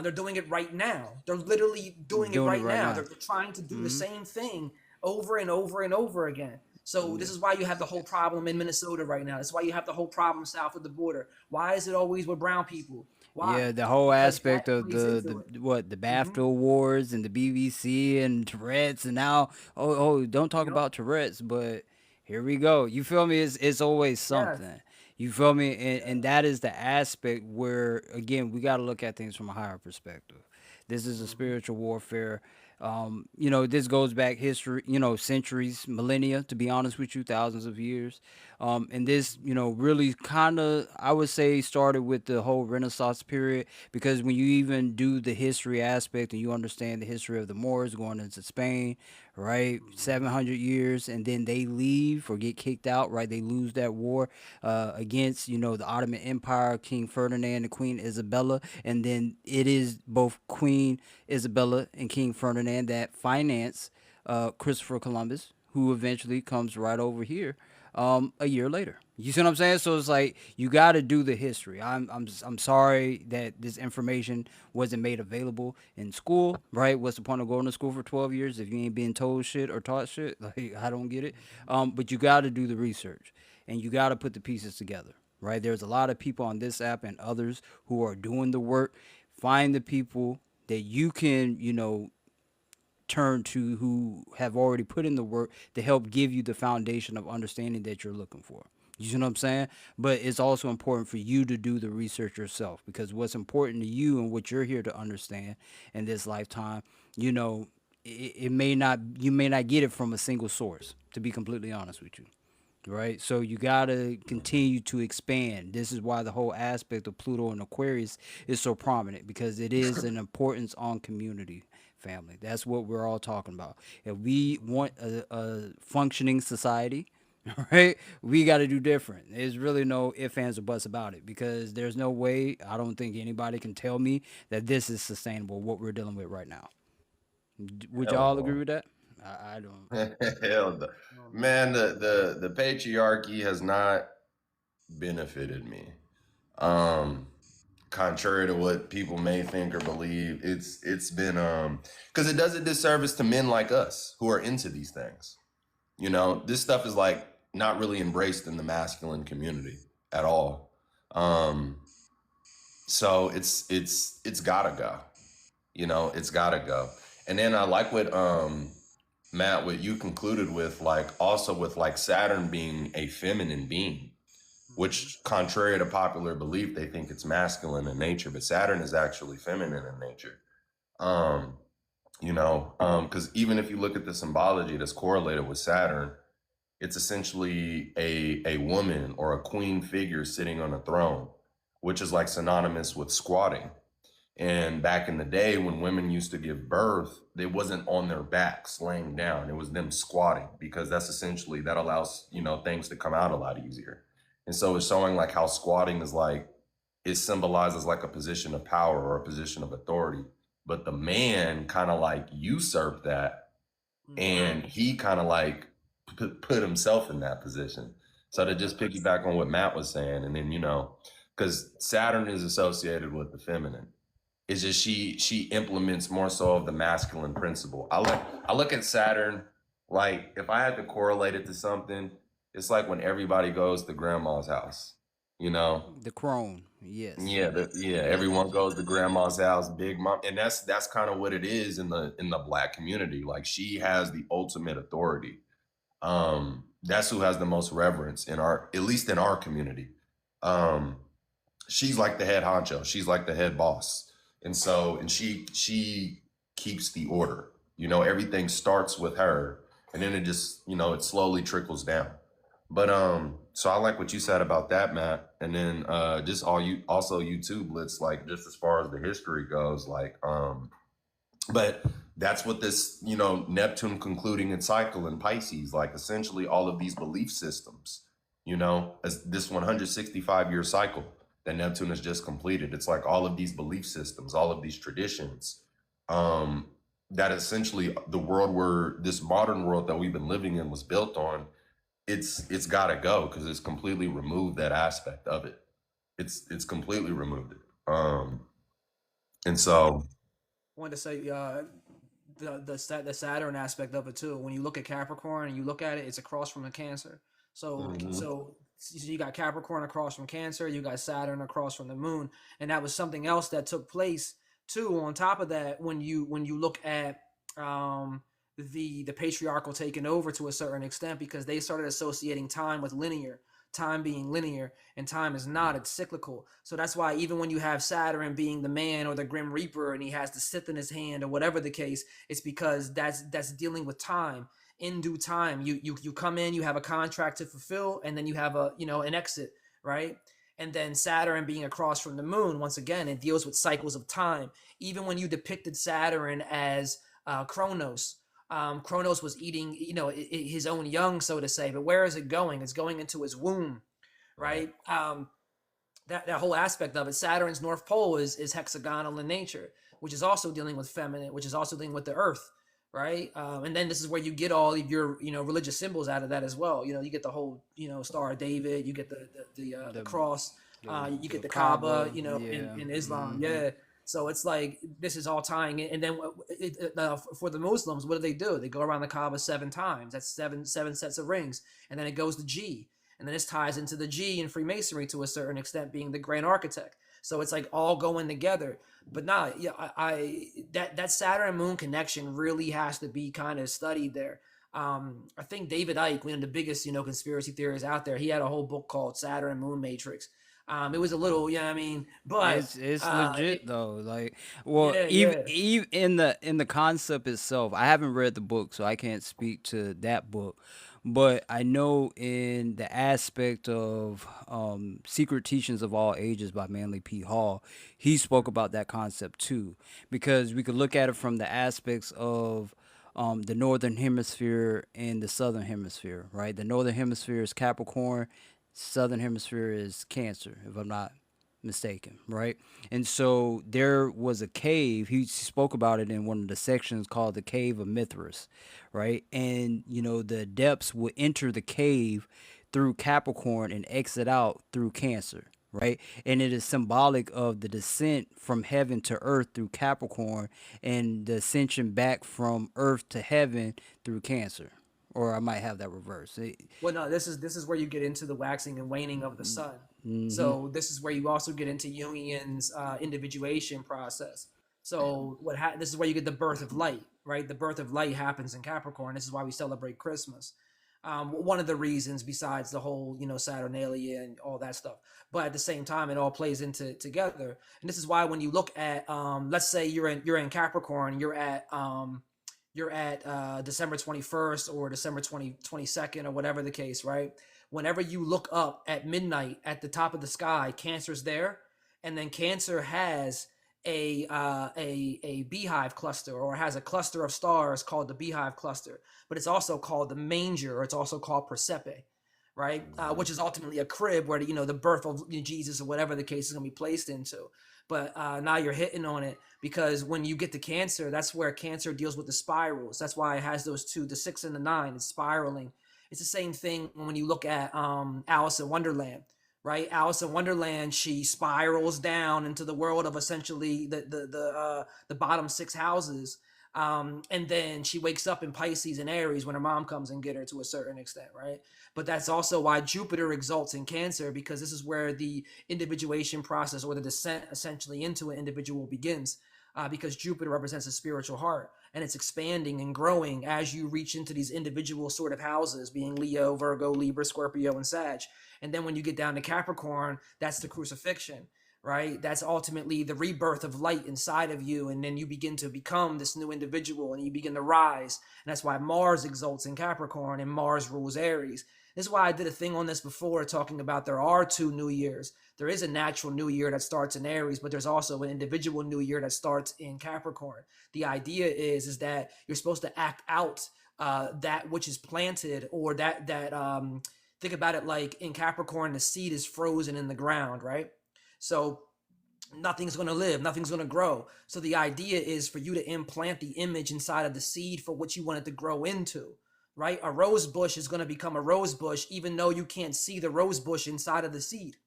They're doing it right now. They're literally doing it Doing it right right now. now. They're trying to do the Hmm. same thing over and over and over again. So Yeah. this is why you have the whole problem in Minnesota right now. That's why you have the whole problem south of the border. Why is it always with brown people? Why? Yeah, the whole Because aspect that of plays into it. the Hmm. BAFTA awards and the BBC and Tourette's, and now, don't talk Yep. about Tourette's, but here we go. You feel me? It's always Yes. something. You feel me? And Yeah. that is the aspect where, again, we got to look at things from a higher perspective. This is a Hmm. spiritual warfare. This goes back history, centuries, millennia, to be honest with you, thousands of years. And this, really kind of, I would say, started with the whole Renaissance period, because when you even do the history aspect and you understand the history of the Moors going into Spain, right, Hmm. 700 years, and then they leave or get kicked out, right, they lose that war against, the Ottoman Empire, King Ferdinand and Queen Isabella, and then it is both Queen Isabella and King Ferdinand that finance Christopher Columbus, who eventually comes right over here a year later. You see what I'm saying? So it's like you got to do the history. I'm sorry that this information wasn't made available in school. Right? What's the point of going to school for 12 years if you ain't being told shit or taught shit? Like, I don't get it. But you got to do the research and you got to put the pieces together. Right? There's a lot of people on this app and others who are doing the work. Find the people that you can, turn to who have already put in the work to help give you the foundation of understanding that you're looking for. You see what I'm saying? But it's also important for you to do the research yourself, because what's important to you and what you're here to understand in this lifetime, it may not, you may not get it from a single source, to be completely honest with you, right? So you got to continue to expand. This is why the whole aspect of Pluto and Aquarius is so prominent, because it is an importance on community, family. That's what we're all talking about. If we want a functioning society, right, we got to do different. There's really no ifs, ands, or buts about it, because there's no way, I don't think anybody can tell me that this is sustainable, what we're dealing with right now. Would Hell y'all agree no. with that? I don't. Hell no. No, no. Man, the patriarchy has not benefited me. Um, Contrary to what people may think or believe, it's been because it does a disservice to men like us who are into these things. This stuff is like not really embraced in the masculine community at all. Um, so it's gotta go. You know, it's gotta go. And then I like what Matt, what you concluded with, like also with like Saturn being a feminine being, Mhm. which contrary to popular belief, they think it's masculine in nature, but Saturn is actually feminine in nature. Um, because even if you look at the symbology that's correlated with Saturn, it's essentially a woman or a queen figure sitting on a throne, which is like synonymous with squatting. And back in the day, when women used to give birth, they wasn't on their backs laying down. It was them squatting because that's essentially that allows, things to come out a lot easier. And so it's showing like how squatting is like it symbolizes like a position of power or a position of authority. But the man kind of like usurped that, Mhm. and he kind of like put himself in that position. So to just piggyback on what Matt was saying, and then because Saturn is associated with the feminine, it's just she implements more so of the masculine principle. I look at Saturn like if I had to correlate it to something, it's like when everybody goes to grandma's house, you know. The crone, yes. Yeah, everyone goes to grandma's house, big mom, and that's kind of what it is in the black community. Like she has the ultimate authority. That's who has the most reverence in our, at least in our community. Um, she's like the head honcho. She's like the head boss, and she keeps the order. Everything starts with her, and then it just it slowly trickles down. But so I like what you said about that, Matt, and then just all you also you too, Blitz. Like just as far as the history goes, like but that's what this Neptune concluding its cycle in Pisces, like essentially all of these belief systems, as this 165-year cycle that Neptune has just completed. It's like all of these belief systems, all of these traditions, um that essentially the world where this modern world that we've been living in was built on. It's got to go because it's completely removed that aspect of it. It's completely removed it. And so Wanted to say the Saturn aspect of it too. When you look at Capricorn and you look at it, it's across from the Cancer. So mhm. so you got Capricorn across from Cancer, you got Saturn across from the Moon, and that was something else that took place too. On top of that, when you look at um, the patriarchal taking over to a certain extent because they started associating time with linear. Time being linear and time is not, it's cyclical. So that's why even when you have Saturn being the man or the grim reaper and he has the Sith in his hand or whatever the case, it's because that's dealing with time. In due time, you come in, you have a contract to fulfill, and then you have an exit, right? And then Saturn being across from the moon, once again, it deals with cycles of time. Even when you depicted Saturn as Kronos, Kronos was eating, his own young, so to say. But where is it going? It's going into his womb, Right. right? That whole aspect of it. Saturn's North Pole is hexagonal in nature, which is also dealing with feminine, which is also dealing with the Earth, right? And then this is where you get all of your religious symbols out of that as well. You get the whole Star of David, you get the The cross, you get the the Kaaba, Kaaba, in yeah. Islam, Hmm. yeah. So it's like this is all tying in, and then for the Muslims, what do? They go around the Kaaba 7 times. That's seven sets of rings, and then it goes to G, and then this ties into the G in Freemasonry to a certain extent, being the Grand Architect. So it's like all going together. But nah, yeah, that Saturn and Moon connection really has to be kind of studied there. I think David Icke, one of the biggest conspiracy theorists out there, he had a whole book called Saturn and Moon Matrix. It was a little, I mean, but It's legit though. Like, well, yeah, even, yeah. even in the concept itself, I haven't read the book, so I can't speak to that book. But I know in the aspect of Secret Teachings of All Ages by Manly P. Hall, he spoke about that concept too, because we could look at it from the aspects of the northern hemisphere and the southern hemisphere, right? The northern hemisphere is Capricorn, southern hemisphere is Cancer, if I'm not mistaken, right? And so there was a cave. He spoke about it in one of the sections called the Cave of Mithras, right? And the depths would enter the cave through Capricorn and exit out through Cancer, right? And it is symbolic of the descent from heaven to earth through Capricorn and the ascension back from earth to heaven through Cancer. Or I might have that reverse. Well, no, this is where you get into the waxing and waning of the sun. Mm-hmm. So this is where you also get into Jungian's individuation process. So this is where you get the birth of light, right? The birth of light happens in Capricorn. This is why we celebrate Christmas. One of the reasons, besides the whole, Saturnalia and all that stuff, but at the same time, it all plays into together. And this is why when you look at, let's say you're in Capricorn, you're at December 21st or December 22nd or whatever the case, right? Whenever you look up at midnight at the top of the sky, Cancer's there, and then Cancer has a beehive cluster, or has a cluster of stars called the beehive cluster, but it's also called the manger, or it's also called Persepe, right? Which is ultimately a crib where the birth of Jesus or whatever the case is going to be placed into. But now you're hitting on it, because when you get to Cancer, that's where Cancer deals with the spirals. That's why it has those two, the 6 and the 9. It's spiraling. It's the same thing when you look at Alice in Wonderland, right? Alice in Wonderland, she spirals down into the world of essentially the bottom 6 houses, and then she wakes up in Pisces and Aries when her mom comes and get her, to a certain extent, right? But that's also why Jupiter exalts in Cancer, because this is where the individuation process, or the descent essentially into an individual, begins. Because Jupiter represents a spiritual heart, and it's expanding and growing as you reach into these individual sort of houses, being Leo, Virgo, Libra, Scorpio, and Sag. And then when you get down to Capricorn, that's the crucifixion, right? That's ultimately the rebirth of light inside of you. And then you begin to become this new individual, and you begin to rise. And that's why Mars exalts in Capricorn and Mars rules Aries. This is why I did a thing on this before, talking about there are 2 New Years. There is a natural New Year that starts in Aries, but there's also an individual New Year that starts in Capricorn. The idea is that you're supposed to act out that which is planted, or that think about it like in Capricorn, the seed is frozen in the ground, right? So nothing's going to live, nothing's going to grow. So the idea is for you to implant the image inside of the seed for what you want it to grow into, right? A rose bush is going to become a rose bush, even though you can't see the rose bush inside of the seed.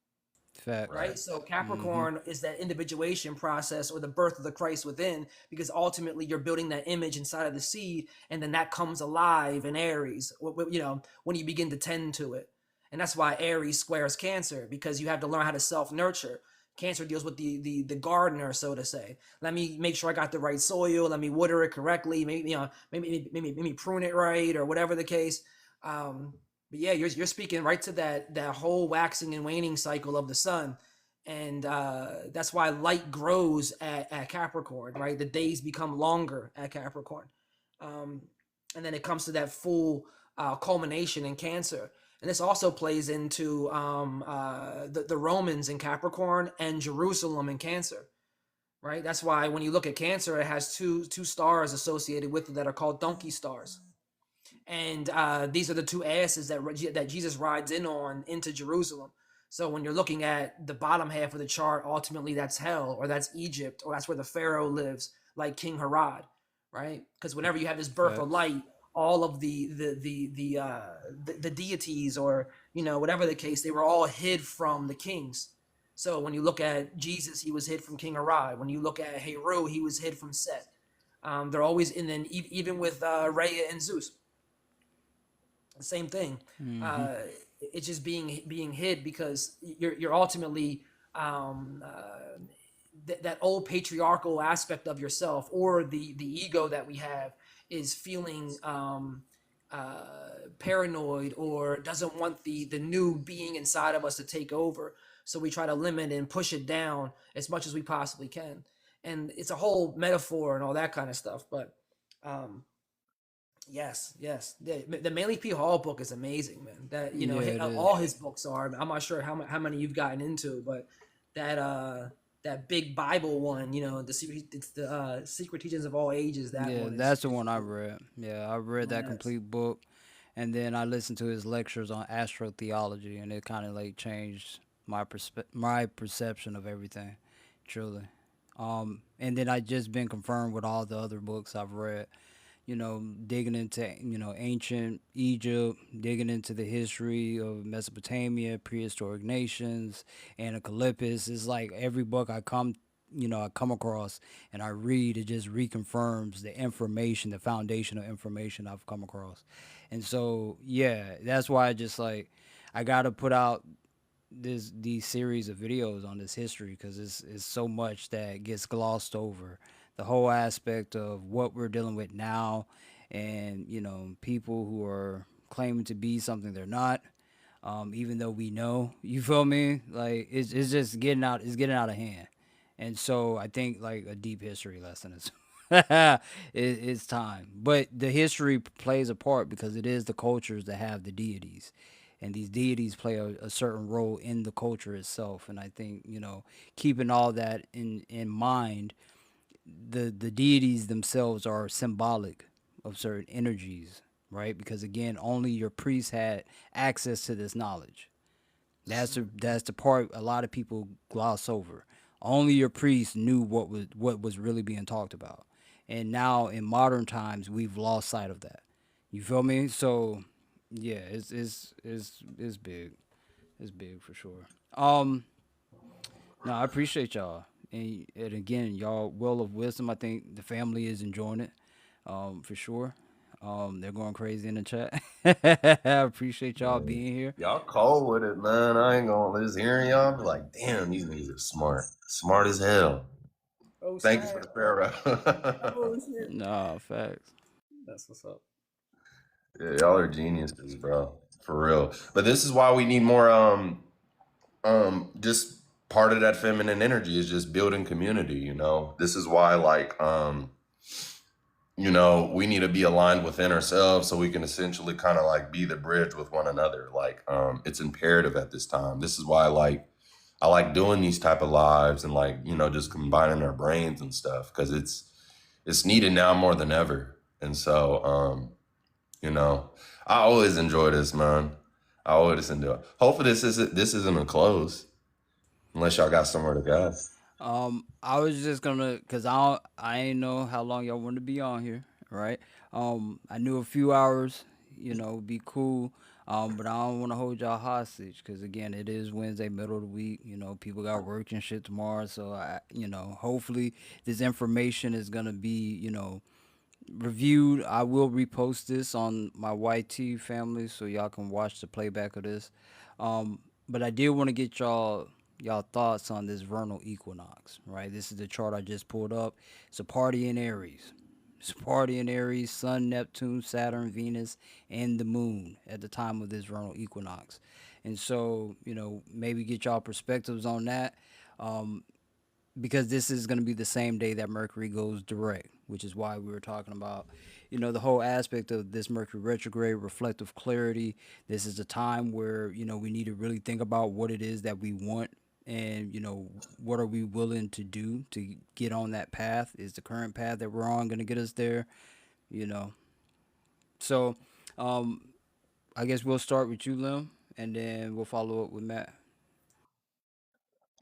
Facts. Right. So Capricorn is that individuation process, or the birth of the Christ within, because ultimately you're building that image inside of the seed, and then that comes alive in Aries, when you begin to tend to it. And that's why Aries squares Cancer, because you have to learn how to self-nurture. Cancer deals with the gardener, so to say. Let me make sure I got the right soil. Let me water it correctly. Maybe prune it right, or whatever the case. But yeah, you're speaking right to that whole waxing and waning cycle of the sun, and that's why light grows at Capricorn, right? The days become longer at Capricorn, and then it comes to that full culmination in Cancer. And this also plays into the Romans in Capricorn and Jerusalem in Cancer, right? That's why when you look at Cancer, it has two stars associated with it that are called donkey stars. And these are the 2 asses that Jesus rides in on into Jerusalem. So when you're looking at the bottom half of the chart, ultimately that's hell, or that's Egypt, or that's where the Pharaoh lives, like King Herod, right? Because whenever you have this birth of light, all of the deities, or whatever the case, they were all hid from the kings. So when you look at Jesus, he was hid from King Herod. When you look at Heru, he was hid from Set. They're always in. Then even with Rhea and Zeus, the same thing. It's just being hid, because you're ultimately that old patriarchal aspect of yourself, or the ego that we have, is feeling paranoid, or doesn't want the new being inside of us to take over. So we try to limit and push it down as much as we possibly can. And it's a whole metaphor and all that kind of stuff. But yes, the Manly P. Hall book is amazing, man. That all his books are. I'm not sure how many you've gotten into, but that big Bible one, the Secret Teachings of All Ages. That one. That's the one I read. Yeah, I read that complete book, and then I listened to his lectures on astrotheology, and it kind of like changed my perception of everything, truly. And then I just been confirmed with all the other books I've read. Digging into, ancient Egypt, digging into the history of Mesopotamia, prehistoric nations, and Anacalyptus. It's like every book I come across and I read, it just reconfirms the information, the foundational information I've come across. And so, yeah, that's why I got to put out these series of videos on this history, because it's so much that gets glossed over the whole aspect of what we're dealing with now, and people who are claiming to be something they're not, even though we know. You feel me? Like it's just getting out of hand, and so I think like a deep history lesson is. It's time, but the history plays a part because it is the cultures that have the deities, and these deities play a certain role in the culture itself. And I think keeping all that in mind, the deities themselves are symbolic of certain energies, right? Because again, only your priests had access to this knowledge. That's the part a lot of people gloss over. Only your priests knew what was really being talked about. And now in modern times we've lost sight of that. You feel me? So yeah, it's big. It's big for sure. No, I appreciate y'all. And again, y'all well of wisdom. I think the family is enjoying it, for sure. They're going crazy in the chat. I appreciate y'all Man, being here. y'all cold with it, man. I ain't gonna just hearing y'all be like, damn, these niggas are smart. Smart as hell. Oh Thank you for snap! the pharaoh. Oh shit! Nah, facts. That's what's up. Yeah, y'all are geniuses, bro. For real. But this is why we need more just part of that feminine energy is just building community. This is why like we need to be aligned within ourselves so we can essentially kind of like be the bridge with one another. Like it's imperative at this time. This is why like I like doing these type of lives and like just combining our brains and stuff because it's needed now more than ever. And so you know, I always enjoy this, man. I always enjoy it. Hopefully this isn't a close unless y'all got somewhere to go. I was just gonna, cause I ain't know how long y'all want to be on here, right? I knew a few hours, would be cool. But I don't want to hold y'all hostage, cause again, it is Wednesday, middle of the week. People got work and shit tomorrow, so hopefully this information is gonna be, reviewed. I will repost this on my YT family so y'all can watch the playback of this. But I did want to get y'all thoughts on this vernal equinox, right? This is the chart I just pulled up. It's a party in Aries. It's a party in Aries, Sun, Neptune, Saturn, Venus, and the Moon at the time of this vernal equinox. And so, maybe get y'all perspectives on that. Um, because this is going to be the same day that Mercury goes direct, which is why we were talking about, the whole aspect of this Mercury retrograde, reflective clarity. This is a time where, we need to really think about what it is that we want, and, what are we willing to do to get on that path? Is the current path that we're on going to get us there? You know, so um, I guess we'll start with you, Lim, and then we'll follow up with Matt.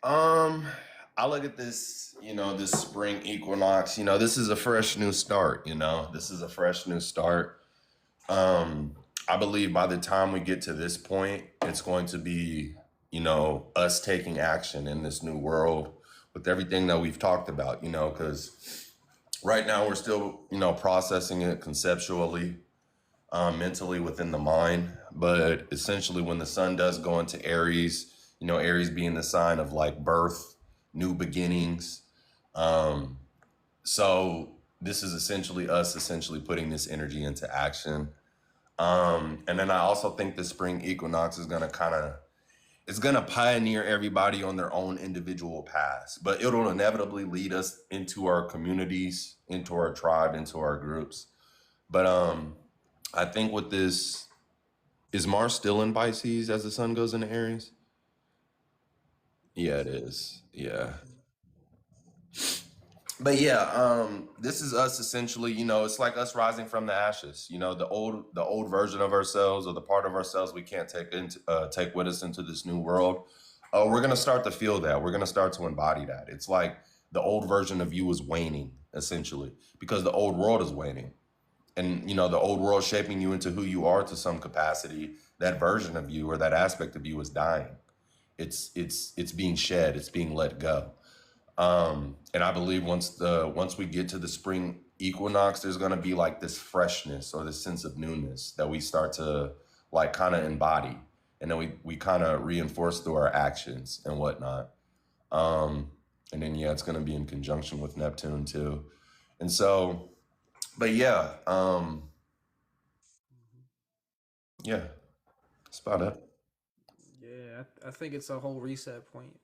Um, I look at this spring equinox. This is a fresh new start. This is a fresh new start. I believe by the time we get to this point, it's going to be, us taking action in this new world with everything that we've talked about, because right now we're still, processing it conceptually, mentally within the mind. But essentially, when the sun does go into Aries, Aries being the sign of like birth, new beginnings. Um, so this is essentially us essentially putting this energy into action. And then I also think the spring equinox is gonna it's gonna pioneer everybody on their own individual paths, but it'll inevitably lead us into our communities, into our tribe, into our groups. But I think with this, is Mars still in Pisces as the sun goes into Aries? Yeah, it is. Yeah. But yeah, this is us essentially, it's like us rising from the ashes, the old version of ourselves or the part of ourselves we can't take with us into this new world. We're gonna start to feel that. We're gonna start to embody that. It's like the old version of you is waning, essentially, because the old world is waning. And the old world shaping you into who you are to some capacity, that version of you or that aspect of you is dying. It's being shed, it's being let go. And I believe once we get to the spring equinox, there's gonna be like this freshness or this sense of newness that we start to like kind of embody, and then we kind of reinforce through our actions and whatnot. Um, and then yeah, it's gonna be in conjunction with Neptune too. And so, but yeah, yeah, that's about it. Yeah, I think it's a whole reset point.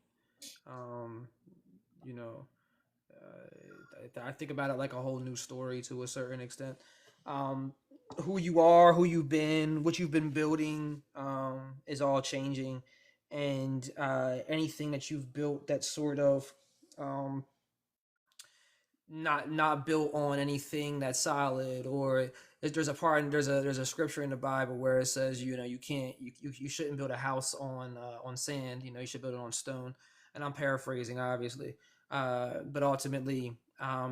Um, you know, I think about it like a whole new story to a certain extent. Um, who you are, who you've been, what you've been building, is all changing, and anything that you've built that's sort of um, not built on anything that's solid, or there's a part, there's a scripture in the Bible where it says, you know, you can't you shouldn't build a house on sand, you know, you should build it on stone. And I'm paraphrasing, obviously, but ultimately,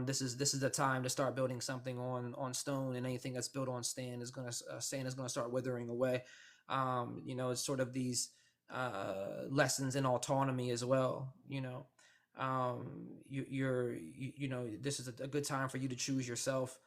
this is the time to start building something on stone, and anything that's built on sand is gonna start withering away. You know, it's sort of these lessons in autonomy as well, you know. You know, this is a good time for you to choose yourself,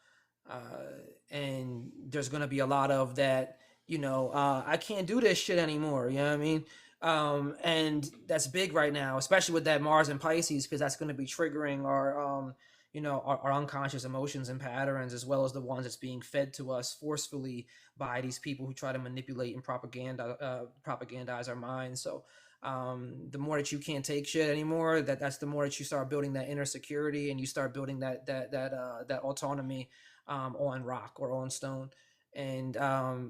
and there's going to be a lot of that, you know, I can't do this shit anymore, you know what I mean? And that's big right now, especially with that Mars and Pisces, because that's going to be triggering our you know, our unconscious emotions and patterns, as well as the ones that's being fed to us forcefully by these people who try to manipulate and propagandize our minds. So the more that you can't take shit anymore, that's the more that you start building that inner security, and you start building that autonomy on rock or on stone. And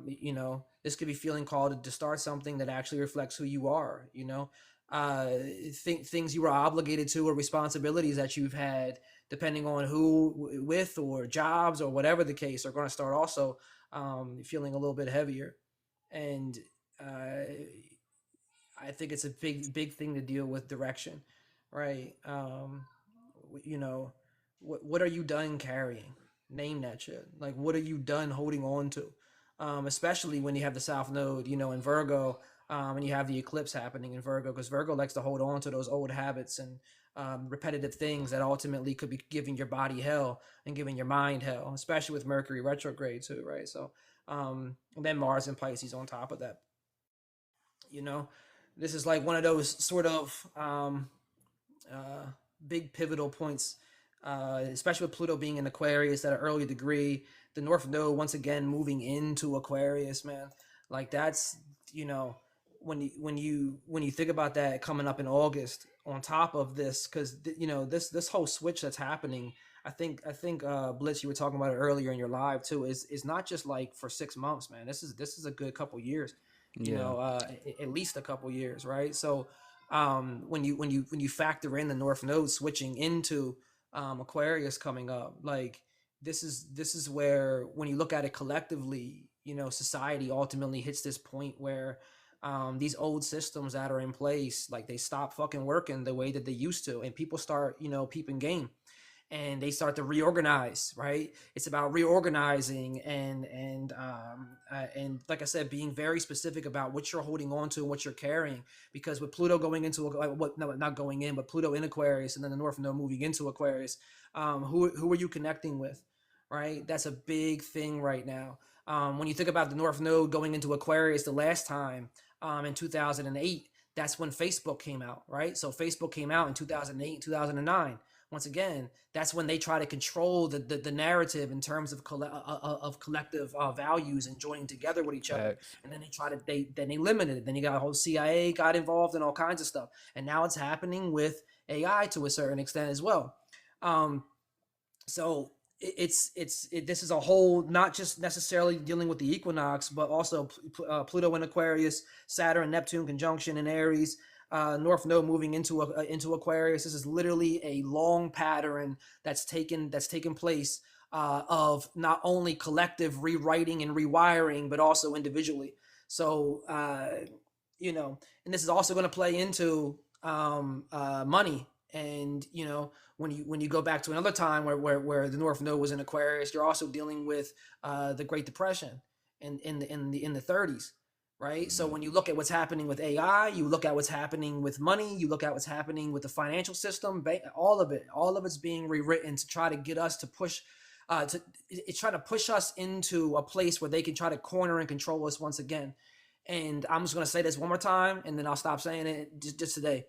you know, this could be feeling called to start something that actually reflects who you are, you know. uh Things you were obligated to, or responsibilities that you've had, depending on who with, or jobs, or whatever the case, are going to start also feeling a little bit heavier. And uh I think it's a big thing to deal with direction, right? You know, what are you done carrying? Name that shit. Like, what are you done holding on to? Especially when you have the South Node, you know, in Virgo, and you have the eclipse happening in Virgo, because Virgo likes to hold on to those old habits and repetitive things that ultimately could be giving your body hell and giving your mind hell, especially with Mercury retrograde too, right? So, and then Mars and Pisces on top of that, you know. This is like one of those sort of uh, big pivotal points, especially with Pluto being in Aquarius at an early degree. The North Node once again moving into Aquarius, man. Like, that's, you know, when you think about that coming up in August on top of this, because you know, this whole switch that's happening. I think Blitz, you were talking about it earlier in your live too. Is not just like for 6 months, man. This is a good couple years, you Yeah. know, at least a couple years, right? So when you factor in the North Node switching into Aquarius coming up, like, this is where, when you look at it collectively, you know, society ultimately hits this point where these old systems that are in place, like, they stop fucking working the way that they used to, and people start, you know, peeping game, and they start to reorganize, right? It's about reorganizing, and like I said, being very specific about what you're holding on to and what you're carrying. Because with Pluto going into what, no, not going in, but Pluto in Aquarius, and then the North Node moving into Aquarius, who are you connecting with, right? That's a big thing right now. When you think about the North Node going into Aquarius the last time, in 2008, that's when Facebook came out, right? So Facebook came out in 2008, 2009. Once again, that's when they try to control the narrative in terms of collective values and joining together with each other. Facts. And then they limited it. Then you got a whole CIA got involved in all kinds of stuff, and now it's happening with AI to a certain extent as well. Um, so this is a whole, not just necessarily dealing with the equinox, but also Pluto in Aquarius, Saturn and Neptune conjunction in Aries, North Node moving into Aquarius. This is literally a long pattern that's taken place, of not only collective rewriting and rewiring, but also individually. So you know, and this is also going to play into money. And you know, when you go back to another time where the North Node was in Aquarius, you're also dealing with the Great Depression in the 30s, right? So when you look at what's happening with AI, you look at what's happening with money, you look at what's happening with the financial system, all of it's being rewritten to try to get us to push. It's trying to push us into a place where they can try to corner and control us once again. And I'm just gonna say this one more time, and then I'll stop saying it just today.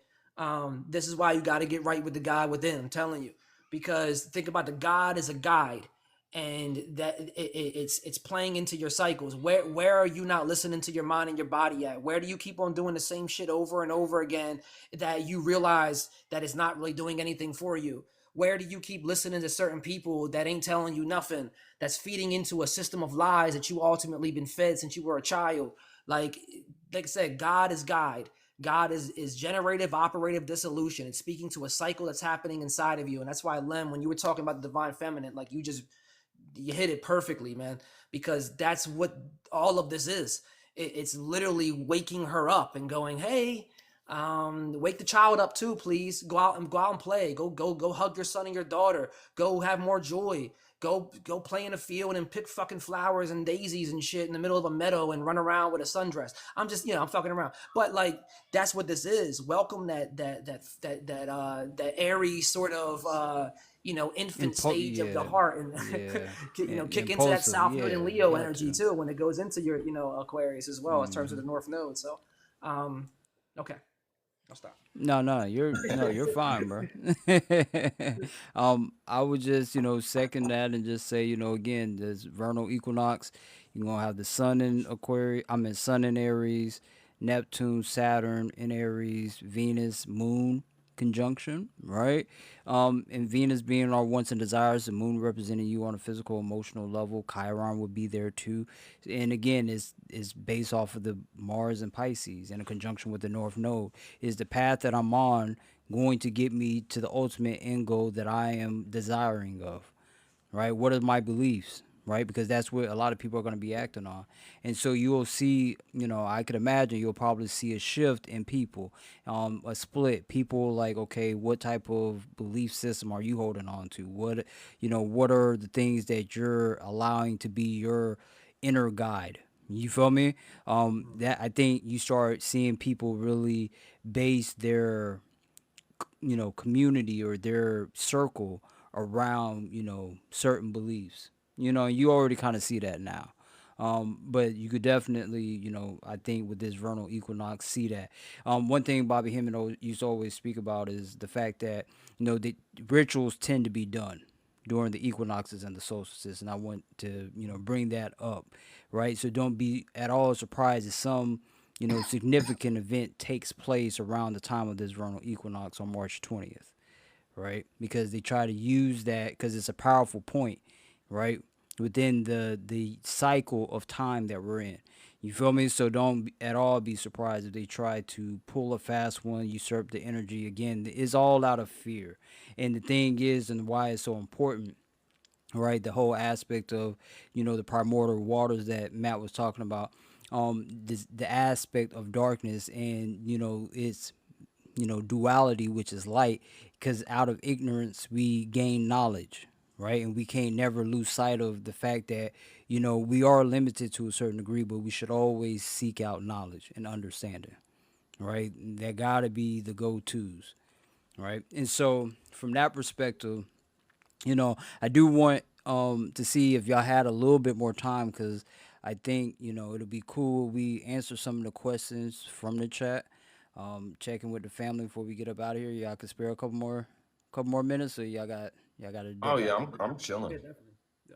This is why you got to get right with the guy within. I'm telling you, because think about the God is a guide, and that it's playing into your cycles. Where are you not listening to your mind and your body at? Where do you keep on doing the same shit over and over again that you realize that it's not really doing anything for you? Where do you keep listening to certain people that ain't telling you nothing, that's feeding into a system of lies that you ultimately been fed since you were a child? like like I said, God is guide. God is generative, operative, dissolution. It's speaking to a cycle that's happening inside of you. And that's why, Lem, when you were talking about the divine feminine, like you hit it perfectly, man, because that's what all of this is. It's literally waking her up and going, hey, wake the child up too, please. Go out and play. Go hug your son and your daughter. Go have more joy. Go play in a field and pick fucking flowers and daisies and shit in the middle of a meadow and run around with a sundress. I'm just, I'm fucking around. But like, that's what this is. Welcome that airy sort of infant stage of the Yeah, heart, and yeah, kick into that impulsive. South Node Yeah, and you Leo got energy to. too when it goes into your Aquarius as well in terms of the Hmm. North Node. So, okay, I'll stop. No, no, you're fine, bro. I would just second that and just say again this vernal equinox, you're gonna have the sun in Aquarius. I mean sun in Aries, Neptune, Saturn in Aries, Venus, Moon conjunction, right? And Venus being our wants and desires, the Moon representing you on a physical, emotional level. Chiron would be there too, and again, is based off of the Mars and Pisces in a conjunction with the North Node. Is the path that I'm on going to get me to the ultimate end goal that I am desiring of? Right? What are my beliefs? Right? Because that's what a lot of people are going to be acting on. And so you'll see, I could imagine you'll probably see a shift in people, a split. People like, okay, what type of belief system are you holding on to? What are the things that you're allowing to be your inner guide? You feel me? That I think you start seeing people really base their community or their circle around certain beliefs. You already kind of see that now. But you could definitely, I think with this vernal equinox, see that. One thing Bobby Hemming used to always speak about is the fact that the rituals tend to be done during the equinoxes and the solstices, and I want to bring that up, right? So don't be at all surprised if some significant event takes place around the time of this vernal equinox on March 20th, right? Because they try to use that because it's a powerful point, right? Within the cycle of time that we're in. You feel me? So don't at all be surprised if they try to pull a fast one, usurp the energy. Again, it's all out of fear. And the thing is, and why it's so important, right? The whole aspect of the primordial waters that Matt was talking about, the aspect of darkness and its duality, which is light, because out of ignorance we gain knowledge, right? And we can't never lose sight of the fact that we are limited to a certain degree, but we should always seek out knowledge and understanding, right? That gotta be the go-to's, right? And so from that perspective, I do want to see if y'all had a little bit more time, because I think it'll be cool we answer some of the questions from the chat. Checking with the family before we get up out of here. Y'all can spare a couple more minutes, or y'all got to Oh dip yeah, out. I'm chilling. Yeah, definitely. Yeah.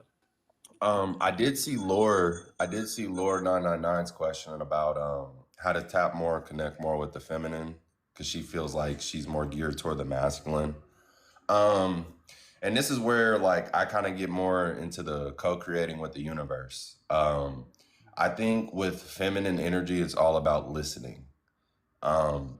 I did see Lore 999's question about how to tap more and connect more with the feminine because she feels like she's more geared toward the masculine. Um, and this is where like I kind of get more into the co-creating with the universe. I think with feminine energy, it's all about listening.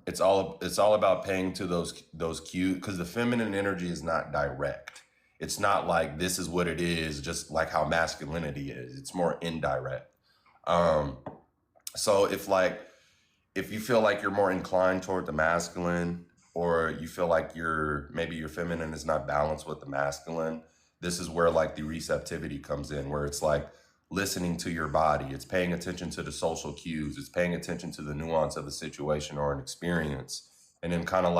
It's all about paying to those cues because the feminine energy is not direct. It's not like this is what it is, just like how masculinity is. It's more indirect. Um, so if you feel like you're more inclined toward the masculine, or you feel like maybe your feminine is not balanced with the masculine, this is where like the receptivity comes in, where it's like listening to your body, it's paying attention to the social cues, it's paying attention to the nuance of a situation or an experience, and then it's kind of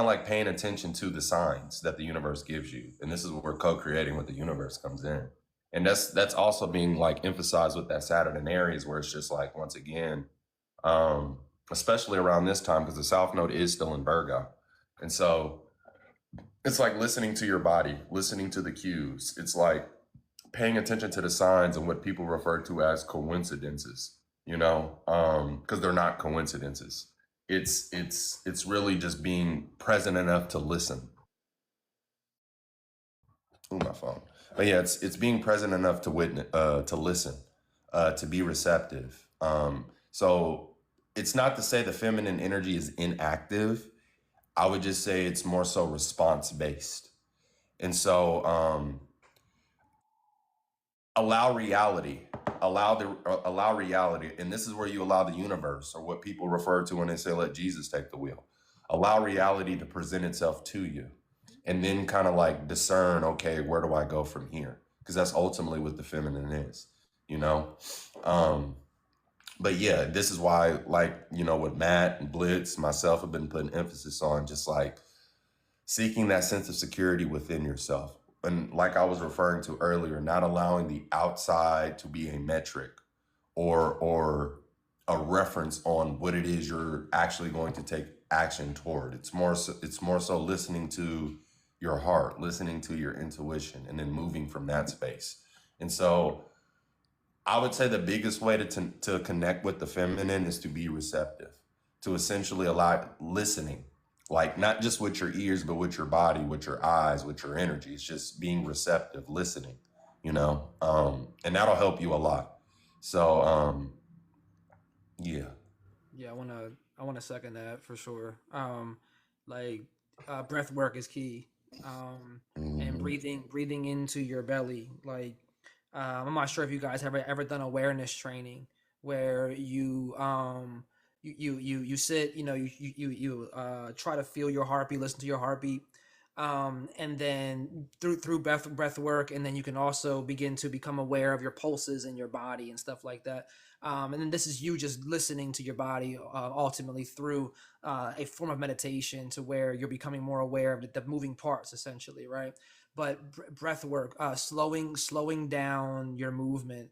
like paying attention to the signs that the universe gives you. And this is where co-creating with the universe comes in. And that's also being like emphasized with that Saturn in Aries, where it's just like once again, um, especially around this time because the South Node is still in Virgo, and so It's like listening to your body, listening to the cues. It's like paying attention to the signs and what people refer to as coincidences, because they're not coincidences. It's really just being present enough to listen. Ooh, my phone. But yeah, it's being present enough to witness, to listen, to be receptive. So it's not to say the feminine energy is inactive. I would just say it's more so response based. And so allow reality, allow reality, and this is where you allow the universe, or what people refer to when they say let Jesus take the wheel. Allow reality to present itself to you, and then kind of like discern, okay, where do I go from here? Because that's ultimately what the feminine is, you know. Um, but yeah, this is why, like, with Matt and Blitz, myself, have been putting emphasis on just like seeking that sense of security within yourself. And like I was referring to earlier, not allowing the outside to be a metric or a reference on what it is you're actually going to take action toward. It's more so listening to your heart, listening to your intuition, and then moving from that space. And so I would say the biggest way to connect with the feminine is to be receptive, to essentially allow listening, like not just with your ears, but with your body, with your eyes, with your energy. It's just being receptive, listening, and that'll help you a lot. So, yeah. Yeah, I wanna second that for sure. Like breath work is key. And Hmm. breathing into your belly. Like I'm not sure if you guys have ever done awareness training where you sit, you try to feel your heartbeat, listen to your heartbeat. And then through breath work, and then you can also begin to become aware of your pulses in your body and stuff like that. And then this is you just listening to your body, ultimately through a form of meditation, to where you're becoming more aware of the moving parts, essentially, right? But breath work, slowing down your movement,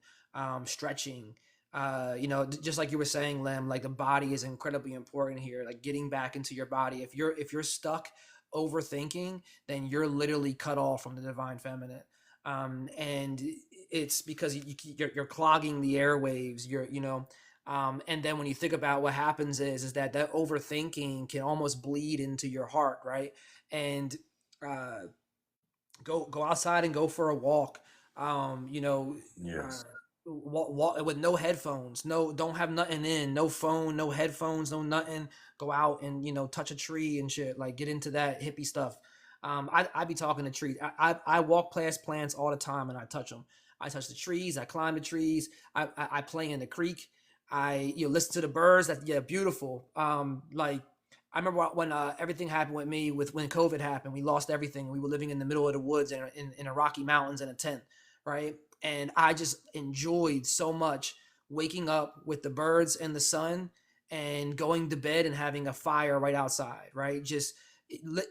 stretching. Just like you were saying, Lem, like the body is incredibly important here. Like getting back into your body. If you're stuck overthinking, then you're literally cut off from the divine feminine. And it's because you're clogging the airwaves. And then when you think about what happens is that overthinking can almost bleed into your heart, right? And uh, go outside and go for a walk. um you know uh Yes. walk with no headphones, no, don't have nothing in, no phone, no headphones, no nothing. Go out and touch a tree and shit, like get into that hippie stuff. I be talking to trees. I walk past plants all the time and I touch them. I touch the trees, I climb the trees, I play in the creek. I listen to the birds. That, yeah, beautiful. Like I remember when everything happened with me, with when COVID happened. We lost everything. We were living in the middle of the woods in a Rocky Mountains in a tent, right? And I just enjoyed so much waking up with the birds and the sun, and going to bed and having a fire right outside, right? Just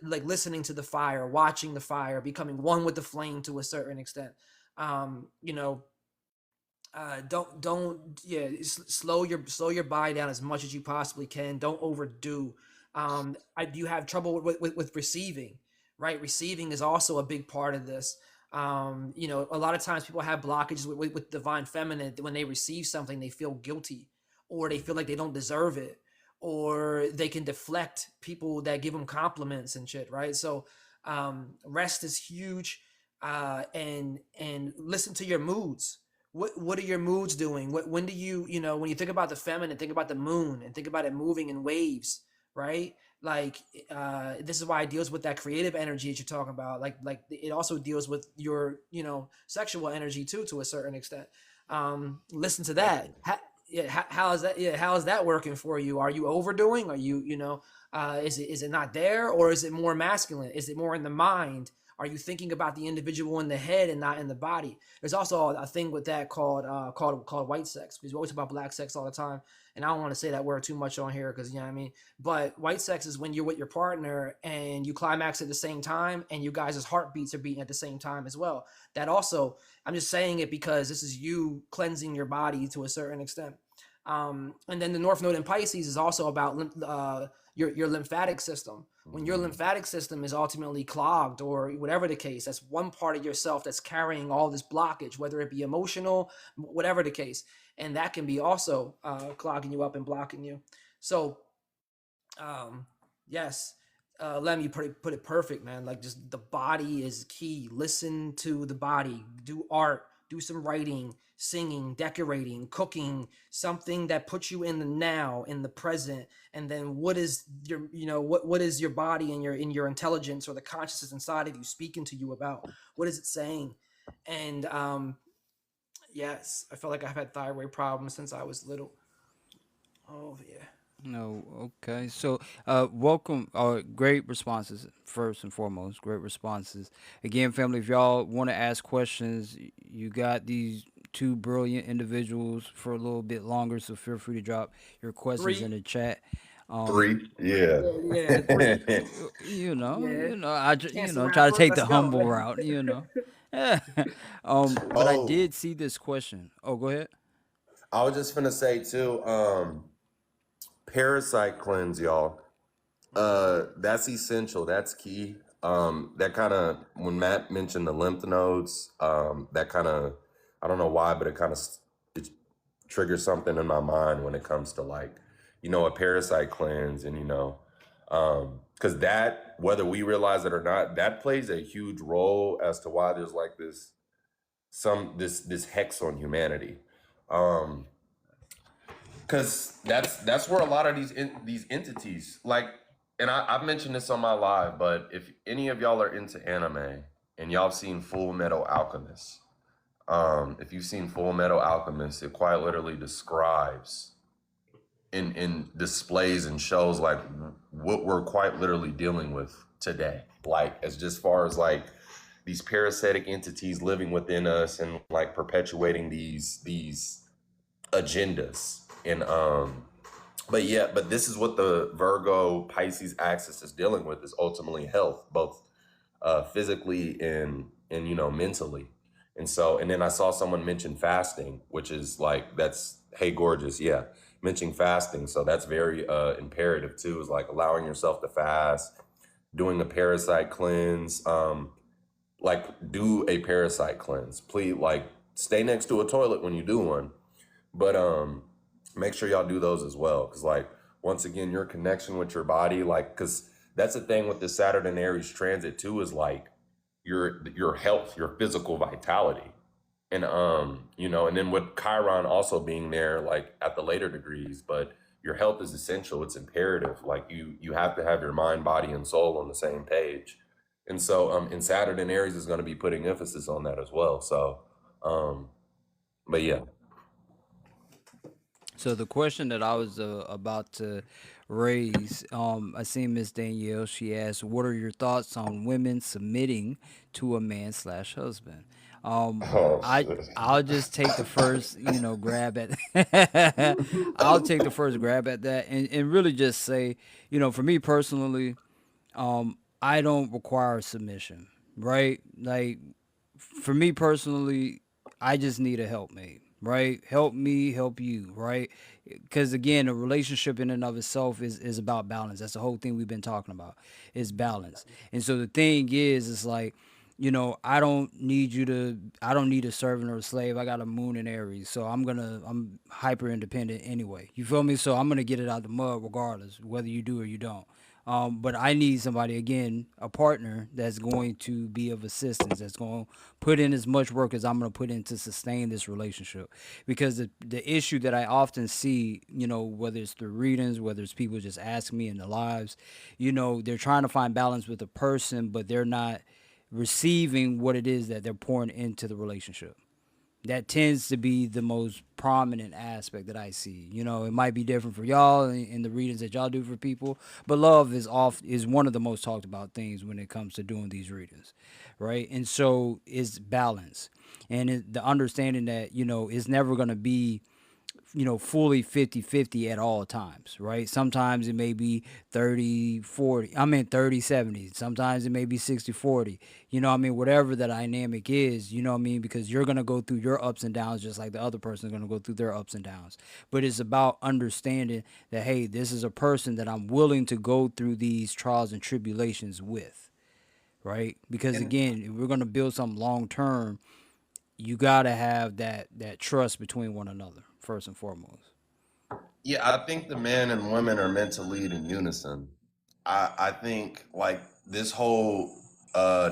like listening to the fire, watching the fire, becoming one with the flame to a certain extent. Um, you know, don't yeah, slow your body down as much as you possibly can. Don't overdo. I do have trouble with receiving, right? Receiving is also a big part of this. A lot of times people have blockages with divine feminine. When they receive something, they feel guilty, or they feel like they don't deserve it, or they can deflect people that give them compliments and shit, right? So rest is huge. And listen to your moods. What are your moods doing? When do when you think about the feminine, think about the moon and think about it moving in waves, right? Like this is why it deals with that creative energy that you're talking about. Like it also deals with your sexual energy too, to a certain extent. Listen to that. Definitely. Yeah, how is that? Yeah, how is that working for you? Are you overdoing? Are you is it not there, or is it more masculine? Is it more in the mind? Are you thinking about the individual in the head and not in the body? There's also a thing with that called white sex, because we always talk about black sex all the time, and I don't want to say that word too much on here, because you know what I mean. But white sex is when you're with your partner and you climax at the same time, and you guys' heartbeats are beating at the same time as well. That also, I'm just saying it because this is you cleansing your body to a certain extent. And then the North Node in Pisces is also about your lymphatic system. When your lymphatic system is ultimately clogged or whatever the case, that's one part of yourself that's carrying all this blockage, whether it be emotional, whatever the case. And that can be also clogging you up and blocking you. So, yes, Lem, you put it perfect, man. Like, just the body is key. Listen to the body. Do art. Do some writing, singing, decorating, cooking. Something that puts you in the now, in the present. And then, what is your, what is your body and your intelligence or the consciousness inside of you speaking to you about? What is it saying? And yes, I feel like I've had thyroid problems since I was little. Oh yeah. No, okay. So, welcome. Great responses. First and foremost, great responses. Again, family, if y'all want to ask questions, you got these two brilliant individuals for a little bit longer. So feel free to drop your questions in Three. the chat. Um, Three, yeah. Yeah, three. Yeah. you Chance the know, try to rapper. take Let's the go. humble route. But I Oh, did see this question. Oh, go ahead. I was just gonna say too, parasite cleanse, y'all. That's essential. That's key. That kind of when Matt mentioned the lymph nodes, that kind of I don't know why, but it triggers something in my mind when it comes to like, a parasite cleanse, and because that whether we realize it or not, that plays a huge role as to why there's like this hex on humanity. Um, because that's where a lot of these entities like, and I've mentioned this on my live, but if any of y'all are into anime and y'all have seen Full Metal Alchemist, if you've seen Full Metal Alchemist, it quite literally describes in displays and shows like what we're quite literally dealing with today, like as just far as like these parasitic entities living within us and like perpetuating these agendas. And but this is what the Virgo Pisces axis is dealing with, is ultimately health, both physically and mentally. And so, and then I saw someone mention fasting, which is like, that's, hey gorgeous, yeah, mentioning fasting. So that's very imperative too, is like allowing yourself to fast, doing a parasite cleanse. Like, do a parasite cleanse, please. Like, stay next to a toilet when you do one, but make sure y'all do those as well, because like, once again, your connection with your body, like, because that's the thing with the Saturn and Aries transit too, is like your health, your physical vitality. And and then with Chiron also being there like at the later degrees, but your health is essential, it's imperative. Like, you have to have your mind, body, and soul on the same page. And so and Saturn and Aries is going to be putting emphasis on that as well. So but yeah. So the question that I was about to raise, I seen Miss Danielle. She asked, "What are your thoughts on women submitting to a man slash husband?" Um, Oh I shit. I'll just take the first, grab at. I'll take the first grab at that, and really just say, for me personally, I don't require submission, right? Like, for me personally, I just need a helpmate, right? Help me, help you, right? Because again, a relationship in and of itself is about balance. That's the whole thing we've been talking about, is balance. And so the thing is, it's like, I don't need a servant or a slave. I got a moon in Aries, so I'm hyper independent anyway. You feel me? So I'm gonna get it out the mud regardless, whether you do or you don't. But I need somebody, again, a partner that's going to be of assistance, that's going to put in as much work as I'm going to put in to sustain this relationship. Because the issue that I often see, whether it's through readings, whether it's people just asking me in their lives, they're trying to find balance with a person, but they're not receiving what it is that they're pouring into the relationship. That tends to be the most prominent aspect that I see. It might be different for y'all in the readings that y'all do for people, but love is one of the most talked about things when it comes to doing these readings, right? And so it's balance, and the understanding that it's never going to be fully 50-50 at all times, right? Sometimes it may be 30-40. I mean 30-70. Sometimes it may be 60-40. Whatever the dynamic is, because you're going to go through your ups and downs just like the other person is going to go through their ups and downs. But it's about understanding that, hey, this is a person that I'm willing to go through these trials and tribulations with, right? Because And again, if we're going to build something long term, you got to have that trust between one another first and foremost. Yeah, I think the men and women are meant to lead in unison. I think like this whole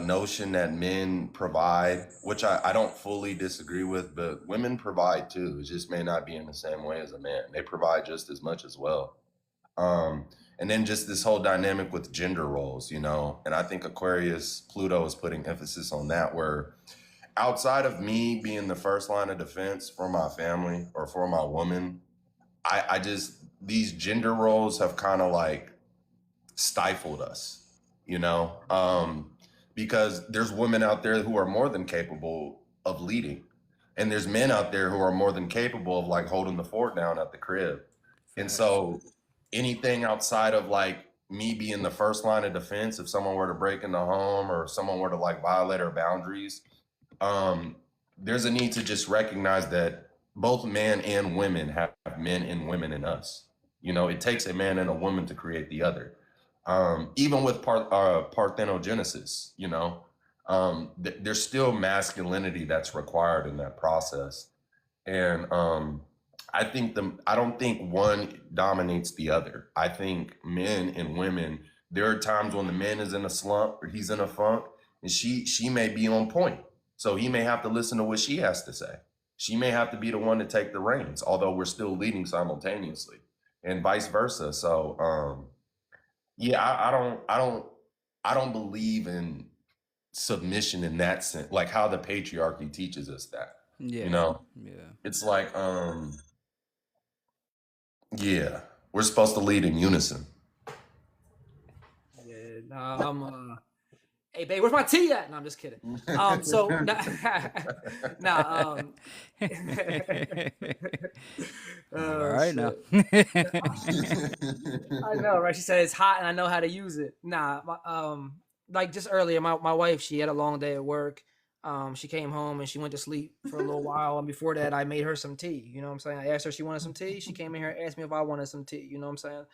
notion that men provide, which I don't fully disagree with, but women provide too. It just may not be in the same way as a man. They provide just as much as well. Um, and then just this whole dynamic with gender roles, and I think Aquarius Pluto is putting emphasis on that, where outside of me being the first line of defense for my family or for my woman, I just, these gender roles have kind of like stifled us, because there's women out there who are more than capable of leading. And there's men out there who are more than capable of like holding the fort down at the crib. And Facts. so anything outside of like me being the first line of defense, if someone were to break in the home or if someone were to like violate our boundaries, um, there's a need to just recognize that both men and women have men and women in us. It takes a man and a woman to create the other. Even with parthenogenesis, there's still masculinity that's required in that process. And I don't think one dominates the other. I think men and women, there are times when the man is in a slump or he's in a funk, and she may be on point. So he may have to listen to what she has to say. She may have to be the one to take the reins, although we're still leading simultaneously, and vice versa. So yeah, I don't believe in submission in that sense, like how the patriarchy teaches us that. You Yeah. know, Yeah. it's like yeah, we're supposed to lead in unison. yeah, nah, hey babe, where's my tea at? No, I'm just kidding. So nah, Like, all oh right now. shit. I know, right? She said it's hot and I know how to use it. Nah, like just earlier, my wife, she had a long day at work. She came home and she went to sleep for a little while. And before that, I made her some tea. You know what I'm saying? I asked her if she wanted some tea. She came in here and asked me if I wanted some tea. You know what I'm saying?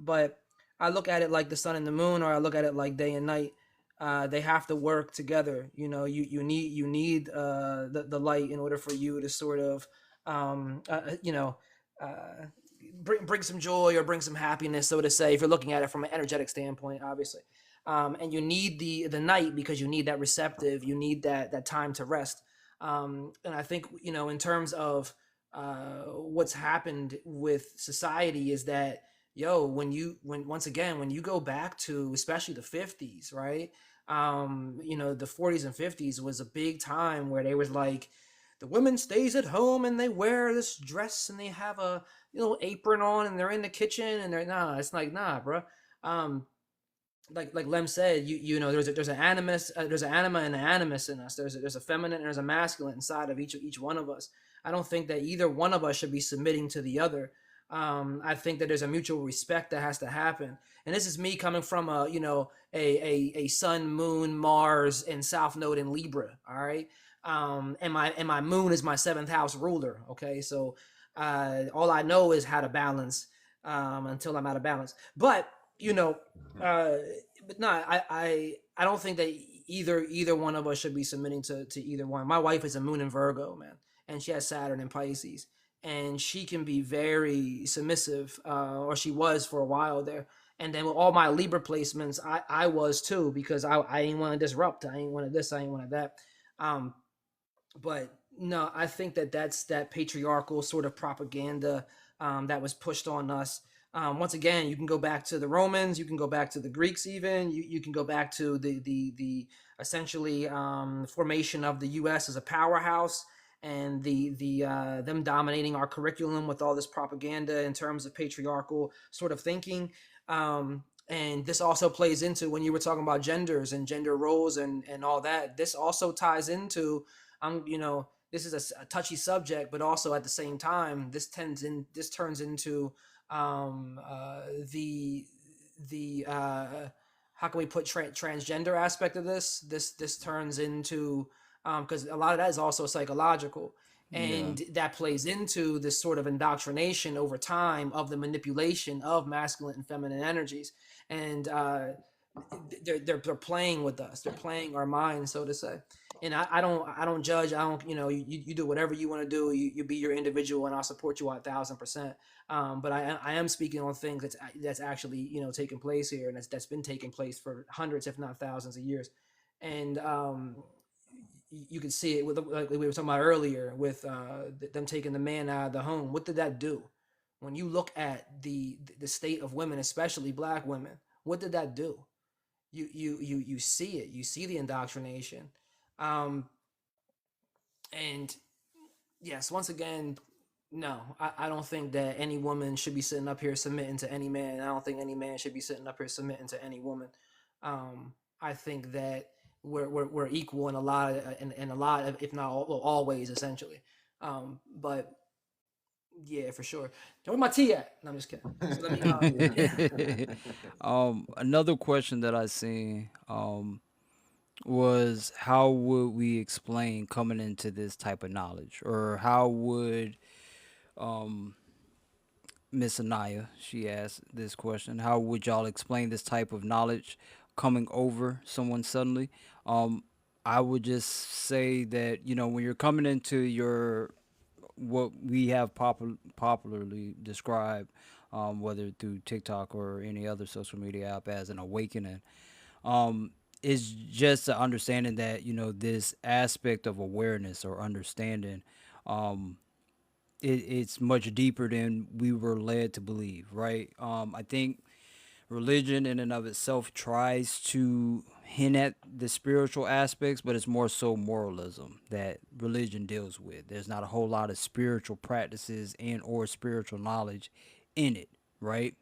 But I look at it like the sun and the moon, or I look at it like day and night. They have to work together. You need the light in order for you to sort of um, uh, uh, you know uh, bring some joy or bring some happiness, so to say, if you're looking at it from an energetic standpoint, obviously. And you need the night because you need that receptive, you need that time to rest. And I think in terms of what's happened with society is that when once again when you go back to especially the 50s, right? The 40s and 50s was a big time where they was like the woman stays at home and they wear this dress and they have a little apron on and they're in the kitchen and they're nah. It's like nah, bro. Um, like Lem said, there's an animus, there's an anima and an animus in us. There's a feminine and there's a masculine inside of each one of us. I don't think that either one of us should be submitting to the other. I think that there's a mutual respect that has to happen. And this is me coming from a Sun, Moon, Mars, and South Node in Libra. All right, and my Moon is my seventh house ruler. Okay, so all I know is how to balance until I'm out of balance. But you know, uh, but no, I don't think that either one of us should be submitting to either one. My wife is a Moon in Virgo, man, and she has Saturn in Pisces, and she can be very submissive, or she was for a while there. And then with all my Libra placements, I was too because I didn't want to disrupt. I ain't wanted this. I ain't wanted that. Um, but no, I think that's that patriarchal sort of propaganda that was pushed on us. Once again, you can go back to the Romans, you can go back to the Greeks, even you can go back to the essentially formation of the U.S. as a powerhouse and the them dominating our curriculum with all this propaganda in terms of patriarchal sort of thinking. And this also plays into when you were talking about genders and gender roles and all that. This also ties into this is a touchy subject, but also at the same time, this turns into the how can we put transgender aspect of this turns into, because a lot of that is also psychological, Yeah. and that plays into this sort of indoctrination over time of the manipulation of masculine and feminine energies. And they're playing with us, they're playing our minds, so to say. And I don't judge. I don't, you do whatever you want to do. You be your individual, and I'll support you 1,000%. But I am speaking on things that's actually taking place here, and that's been taking place for hundreds, if not thousands, of years. And you can see it with, like we were talking about earlier, with them taking the man out of the home. What did that do? When you look at the state of women, especially black women, what did that do? You see it. You see the indoctrination. um and yes, once again, no, I don't think that any woman should be sitting up here submitting to any man. I don't think any man should be sitting up here submitting to any woman. I think that we're equal in a lot of, in a lot of, if not all ways, essentially. But yeah, for sure. Where my tea at? No, I'm just kidding. So let me Another question that I seen was, how would we explain coming into this type of knowledge, or how would Miss Anaya, she asked this question, how would y'all explain this type of knowledge coming over someone suddenly? Um, I would just say that, when you're coming into your, what we have popularly described, whether through TikTok or any other social media app, as an awakening, um, is just the understanding that, this aspect of awareness or understanding, um, it's much deeper than we were led to believe, right? I think religion in and of itself tries to hint at the spiritual aspects, but it's more so moralism that religion deals with. There's not a whole lot of spiritual practices and or spiritual knowledge in it, right?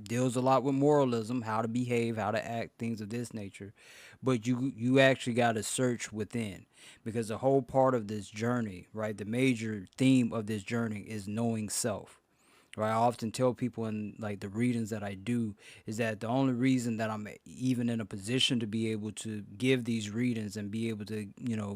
Deals a lot with moralism, how to behave, how to act, things of this nature. But you actually got to search within, because the whole part of this journey, right? The major theme of this journey is knowing self. Right, I often tell people in like the readings that I do is that the only reason that I'm even in a position to be able to give these readings and be able to,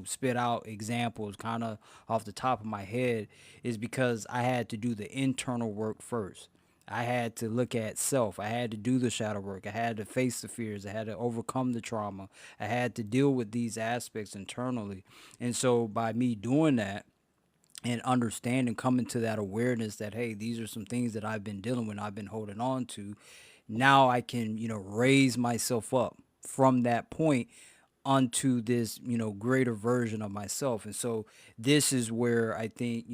spit out examples kind of off the top of my head is because I had to do the internal work first. I had to look at self. I had to do the shadow work. I had to face the fears. I had to overcome the trauma. I had to deal with these aspects internally. And so by me doing that, and understanding, coming to that awareness that, hey, these are some things that I've been dealing with, I've been holding on to. Now I can, raise myself up from that point onto this, greater version of myself. And so this is where I think,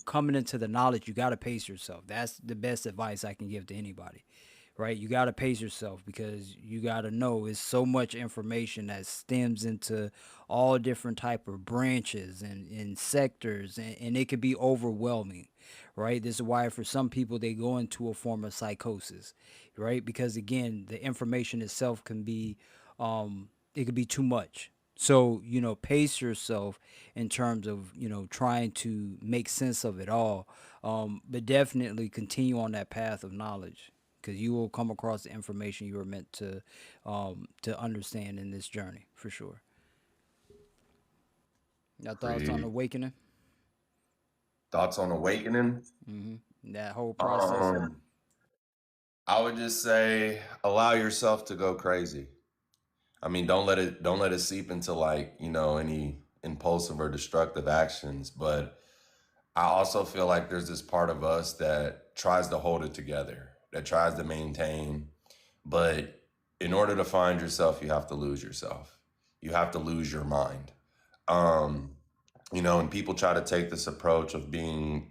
coming into the knowledge, you got to pace yourself. That's the best advice I can give to anybody, right? You got to pace yourself, because you got to know it's so much information that stems into all different type of branches and sectors, and it could be overwhelming, right? This is why for some people they go into a form of psychosis, right? Because again, the information itself can be, it could be too much. So, pace yourself in terms of, trying to make sense of it all. But definitely continue on that path of knowledge, because you will come across the information you were meant to understand in this journey for sure. Your thoughts on Creed. awakening? Thoughts on awakening? That whole process. Um, I would just say allow yourself to go crazy. I mean, don't let it seep into like, any impulsive or destructive actions. But I also feel like there's this part of us that tries to hold it together, that tries to maintain. But in order to find yourself, you have to lose yourself. You have to lose your mind. Um, and people try to take this approach of being,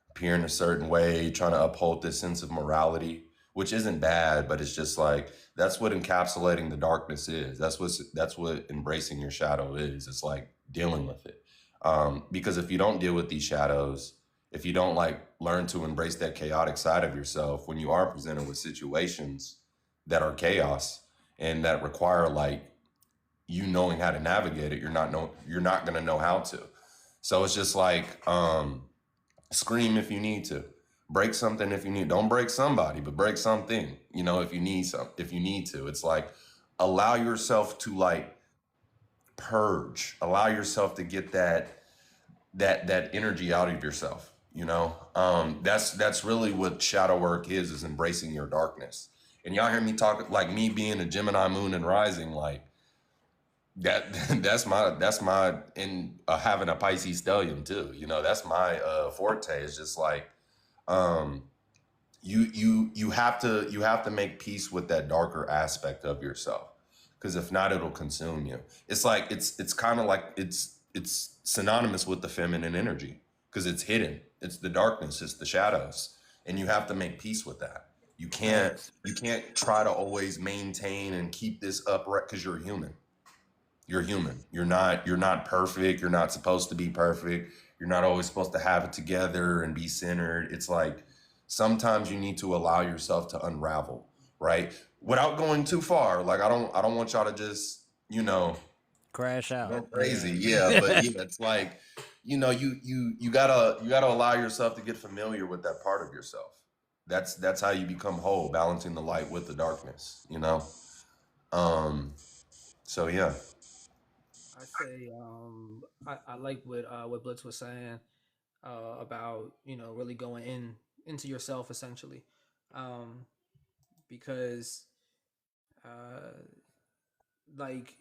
appearing a certain way, trying to uphold this sense of morality, which isn't bad, but it's just like that's what encapsulating the darkness is. That's what embracing your shadow is. It's like dealing with it. Because if you don't deal with these shadows, if you don't like learn to embrace that chaotic side of yourself when you are presented with situations that are chaos and that require like you knowing how to navigate it, you're not going to know how to. So it's just like, scream if you need to, break something if you need. Don't break somebody, but break something. You know, if you need if you need to. It's like allow yourself to like purge. Allow yourself to get that energy out of yourself. You know, that's really what shadow work is embracing your darkness. And y'all hear me talk like me being a Gemini moon and rising, like that that's my and having a Pisces stellium too. You know, that's my forte. Is just like um you have to make peace with that darker aspect of yourself, because if not, it'll consume you. It's like it's kind of like it's synonymous with the feminine energy, because it's hidden, it's the darkness, it's the shadows, and you have to make peace with that. you can't Facts. you can't try to always maintain and keep this upright, because you're human. You're human. You're not perfect. You're not supposed to be perfect. You're not always supposed to have it together and be centered. It's like sometimes you need to allow yourself to unravel, right? Without going too far. Like I don't want y'all to just, Crash go out. crazy. Yeah. Yeah, but yeah, it's like, you gotta allow yourself to get familiar with that part of yourself. That's how you become whole, balancing the light with the darkness. Um, so yeah. I say I like what Blitz was saying about really going into yourself essentially, um, because uh, like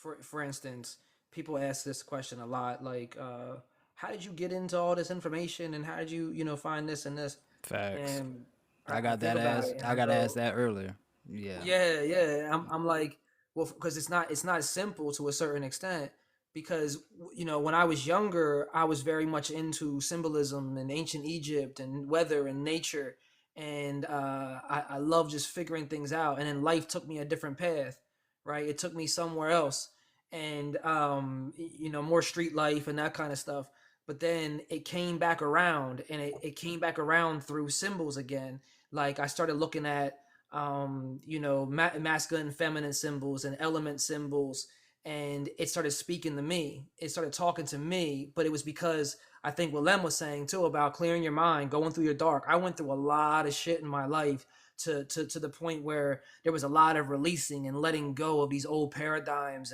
for instance, people ask this question a lot, like how did you get into all this information and how did you find this and this, Facts. and I I got think that about ass. it and I I got asked go, that earlier. Yeah. yeah, yeah. I'm like, well, because it's not simple to a certain extent. Because when I was younger, I was very much into symbolism and ancient Egypt and weather and nature, and I love just figuring things out. And then life took me a different path, right? It took me somewhere else, and more street life and that kind of stuff. But then it came back around, and it came back around through symbols again. Like I started looking at masculine and feminine symbols and element symbols, and it started speaking to me. It started talking to me, but it was because I think what Lem was saying too about clearing your mind, going through your dark. I went through a lot of shit in my life to the point where there was a lot of releasing and letting go of these old paradigms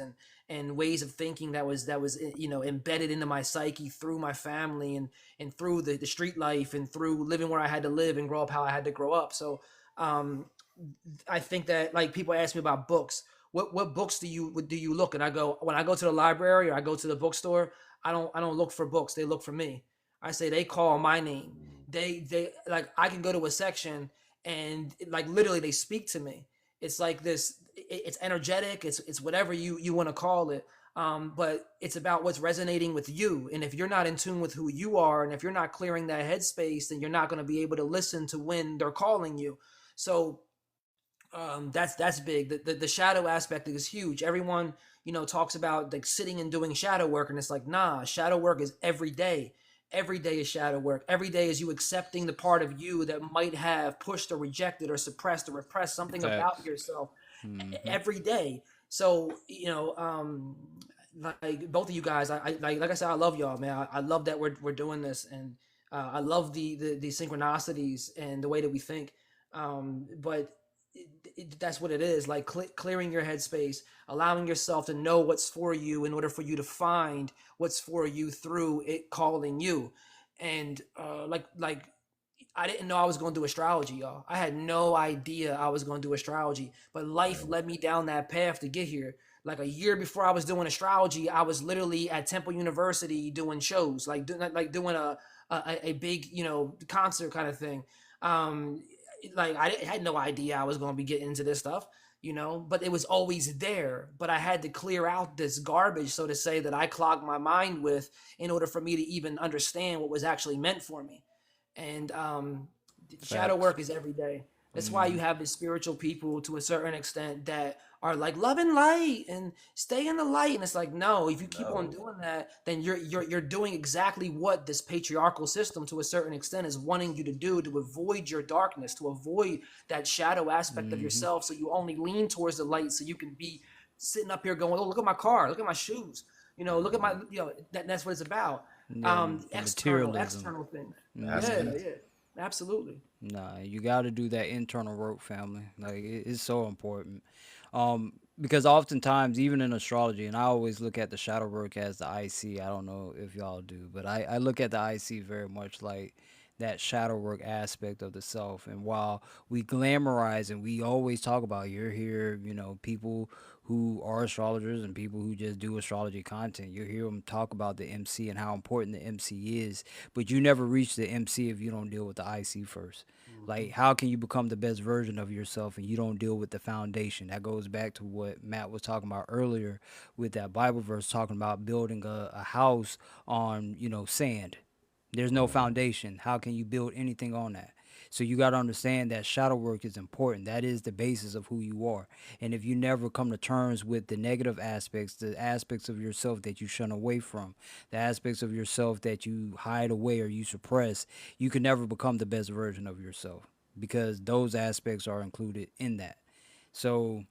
and ways of thinking that was embedded into my psyche through my family and through the street life and through living where I had to live and grow up how I had to grow up. So um, I think that, like, people ask me about books. What books do you look? And I go, when I go to the library or I go to the bookstore, I don't look for books. They look for me. I say they call my name. They like, I can go to a section and like literally they speak to me. It's like this. It's energetic. It's whatever you want to call it. But it's about what's resonating with you. And if you're not in tune with who you are, and if you're not clearing that headspace, then you're not going to be able to listen to when they're calling you. So that's big. The shadow aspect is huge. Everyone talks about like sitting and doing shadow work, and it's like, nah, shadow work is every day. Every day is shadow work. Every day is you accepting the part of you that might have pushed or rejected or suppressed or repressed something about Facts. yourself. Hmm. Every day. So like both of you guys, like I said, I love y'all, man. I love that we're doing this, and I love the synchronicities and the way that we think. But that's what it is, like clearing your headspace, allowing yourself to know what's for you in order for you to find what's for you through it calling you. And like I didn't know I was going to do astrology, y'all. I had no idea I was going to do astrology, but life led me down that path to get here. Like a year before I was doing astrology, I was literally at Temple University doing shows, like doing a big concert kind of thing. Um, like I had no idea I was going to be getting into this stuff, but it was always there. But I had to clear out this garbage, so to say, that I clogged my mind with in order for me to even understand what was actually meant for me. And shadow Facts. work is every day. That's why you Hmm. have the spiritual people to a certain extent that are like love and light and stay in the light. And it's like, no, if you keep on No. doing that, then you're doing exactly what this patriarchal system to a certain extent is wanting you to do, to avoid your darkness, to avoid that shadow aspect of Hmm. yourself. So you only lean towards the light so you can be sitting up here going, "Oh, look at my car, look at my shoes, look at my, that's what it's about." Yeah, the materialism. External things. Hmm. Yeah, Aspect. yeah, absolutely. Nah, you got to do that internal work, family. Like it's so important. Because oftentimes, even in astrology, and I always look at the shadow work as the IC. I don't know if y'all do, but I look at the IC very much like that shadow work aspect of the self. And while we glamorize and we always talk about you're here, people who are astrologers and people who just do astrology content, you hear them talk about the MC and how important the MC is, but you never reach the MC if you don't deal with the IC first. Like, Hmm. how can you become the best version of yourself and you don't deal with the foundation? That goes back to what Matt was talking about earlier with that Bible verse talking about building a house on, sand. There's no foundation. How can you build anything on that? So you got to understand that shadow work is important. That is the basis of who you are. And if you never come to terms with the negative aspects, the aspects of yourself that you shun away from, the aspects of yourself that you hide away or you suppress, you can never become the best version of yourself because those aspects are included in that. So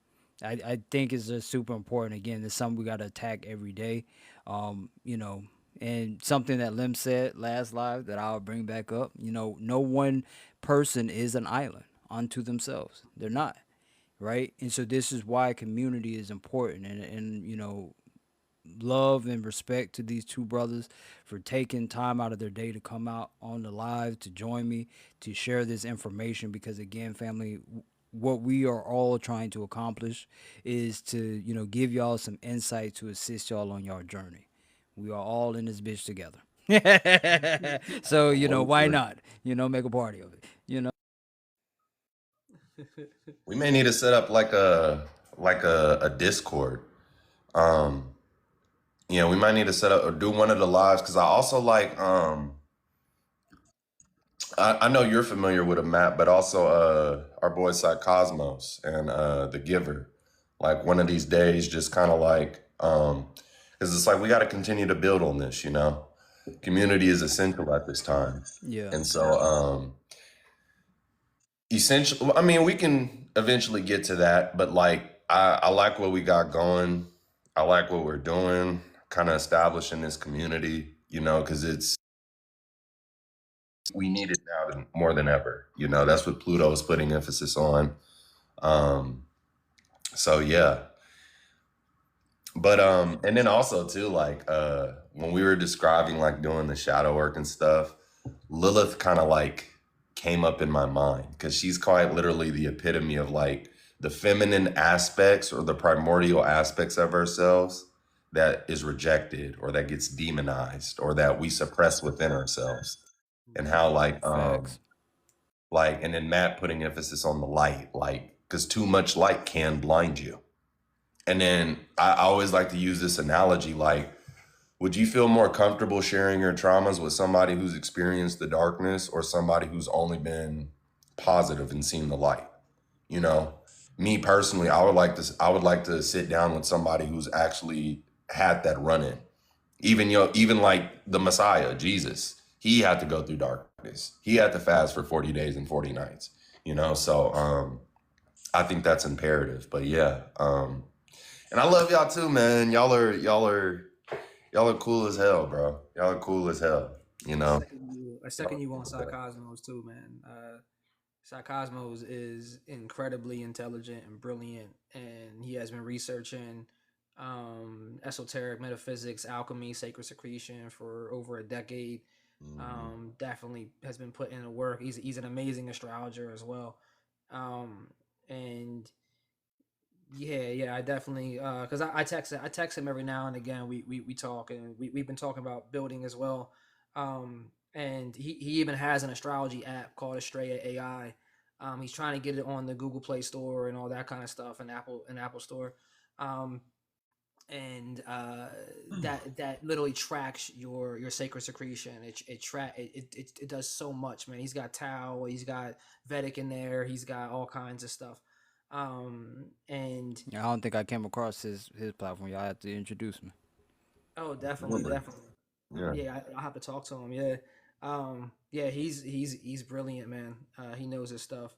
I think it's just super important. Again, it's something we got to attack every day. Um, you know, and something that Lim said last live that I'll bring back up, no one person is an island unto themselves. They're not, right? And so this is why community is important and love and respect to these two brothers for taking time out of their day to come out on the live to join me to share this information because again family, what we are all trying to accomplish is to give y'all some insight to assist y'all on your journey. We are all in this bitch together. So why Absolutely. not make a party of it. We may need to set up like a Discord. Um, we might need to set up or do one of the lives because I also like I know you're familiar with a map, but also our boy Side Cosmos and the Giver. Like one of these days, just kind of like because it's like we got to continue to build on this. Community is essential at this time, Yeah. and so essential. I mean, we can eventually get to that, but like I like what we got going. I like what we're doing, kind of establishing this community. Because it's we need it now more than ever. That's what Pluto is putting emphasis on. Um, so yeah, but and then also too, like when we were describing like doing the shadow work and stuff, Lilith kind of like came up in my mind because she's quite literally the epitome of like the feminine aspects or the primordial aspects of ourselves that is rejected or that gets demonized or that we suppress within ourselves and how Facts. and then Matt putting emphasis on the light, like, because too much light can blind you. And then I always like to use this analogy, like, would you feel more comfortable sharing your traumas with somebody who's experienced the darkness or somebody who's only been positive and seen the light? You know, Me personally, I would like to sit down with somebody who's actually had that run in. Even like the Messiah, Jesus, he had to go through darkness. He had to fast for 40 days and 40 nights. So I think that's imperative. But yeah, and I love y'all too, man. Y'all are cool as hell, bro. Y'all are cool as hell. You know. I second you on Psychosmos too, man. Psychosmos is incredibly intelligent and brilliant, and he has been researching esoteric metaphysics, alchemy, sacred secretion for over a decade. Mhm. Definitely has been put into work. He's an amazing astrologer as well. Um, and yeah, I definitely because I text him every now and again. We talk and we've been talking about building as well. And he even has an astrology app called Estrella AI. He's trying to get it on the Google Play Store and all that kind of stuff and Apple Store. Um, and that literally tracks your sacred secretion. It does so much, man. He's got Tao, he's got Vedic in there, he's got all kinds of stuff. And Yeah, I don't think I came across his platform. Y'all have to introduce me. oh, definitely, Absolutely. definitely, Yeah. yeah. I have to talk to him. Yeah, yeah. He's brilliant, man. He knows his stuff.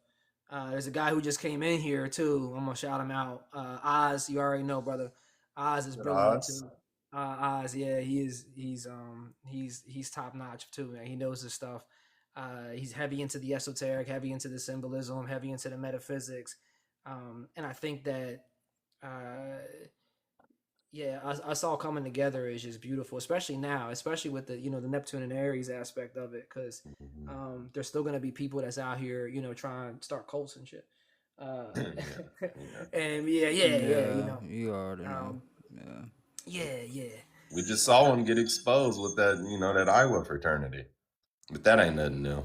There's a guy who just came in here too. I'm gonna shout him out. Oz, you already know, brother. Oz is Good brilliant odds. too. Oz, yeah, he is. He's top notch too, man. He knows his stuff. He's heavy into the esoteric, heavy into the symbolism, heavy into the metaphysics, and I think that uh, yeah, us all coming together is just beautiful, especially now, especially with the the Neptune and Aries aspect of it, because Mhm. there's still gonna be people that's out here, trying to start cults and shit. Uh, Yeah, yeah. and yeah, Yeah, you already know. um, Yeah. yeah. We just saw one get exposed with that, that Iowa fraternity. But that ain't nothing new.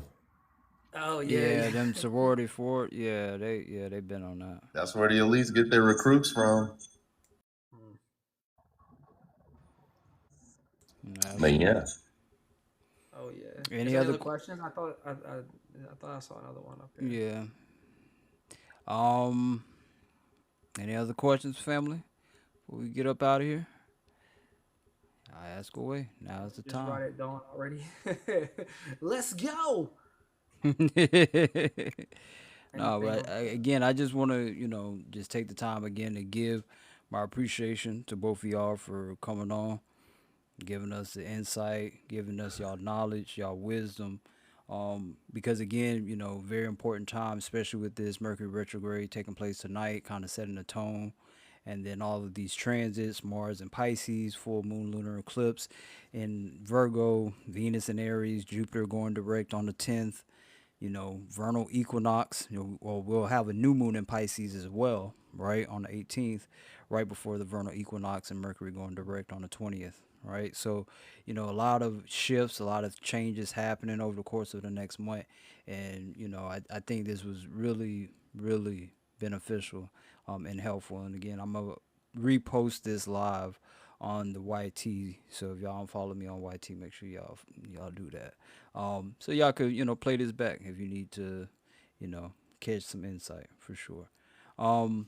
Oh Yeah, yeah. them sorority fort. Yeah, they been on that. That's where the elites get their recruits from. Mm. But Absolutely. yeah. Oh yeah. Is Any there any other? other questions? I thought I saw another one up there. Yeah. Um. Any other questions, family? Before we get up out of here, I ask away. Now's the Just time. write it down already. Let's go. No, Anything but else? again, I just want to, just take the time again to give my appreciation to both of y'all for coming on, giving us the insight, giving us y'all knowledge, y'all wisdom. Because again, very important time, especially with this Mercury retrograde taking place tonight, kind of setting the tone. And then all of these transits, Mars and Pisces, full moon lunar eclipse in Virgo, Venus and Aries, Jupiter going direct on the 10th, vernal equinox. Well, we'll have a new moon in Pisces as well, right, on the 18th, right before the vernal equinox, and Mercury going direct on the 20th, right? So, a lot of shifts, a lot of changes happening over the course of the next month. And, I think this was really, really beneficial and helpful. And again, I'm going to repost this live on the YT. So if y'all don't follow me on YT, make sure y'all do that. So y'all could play this back if you need to, catch some insight for sure. Um,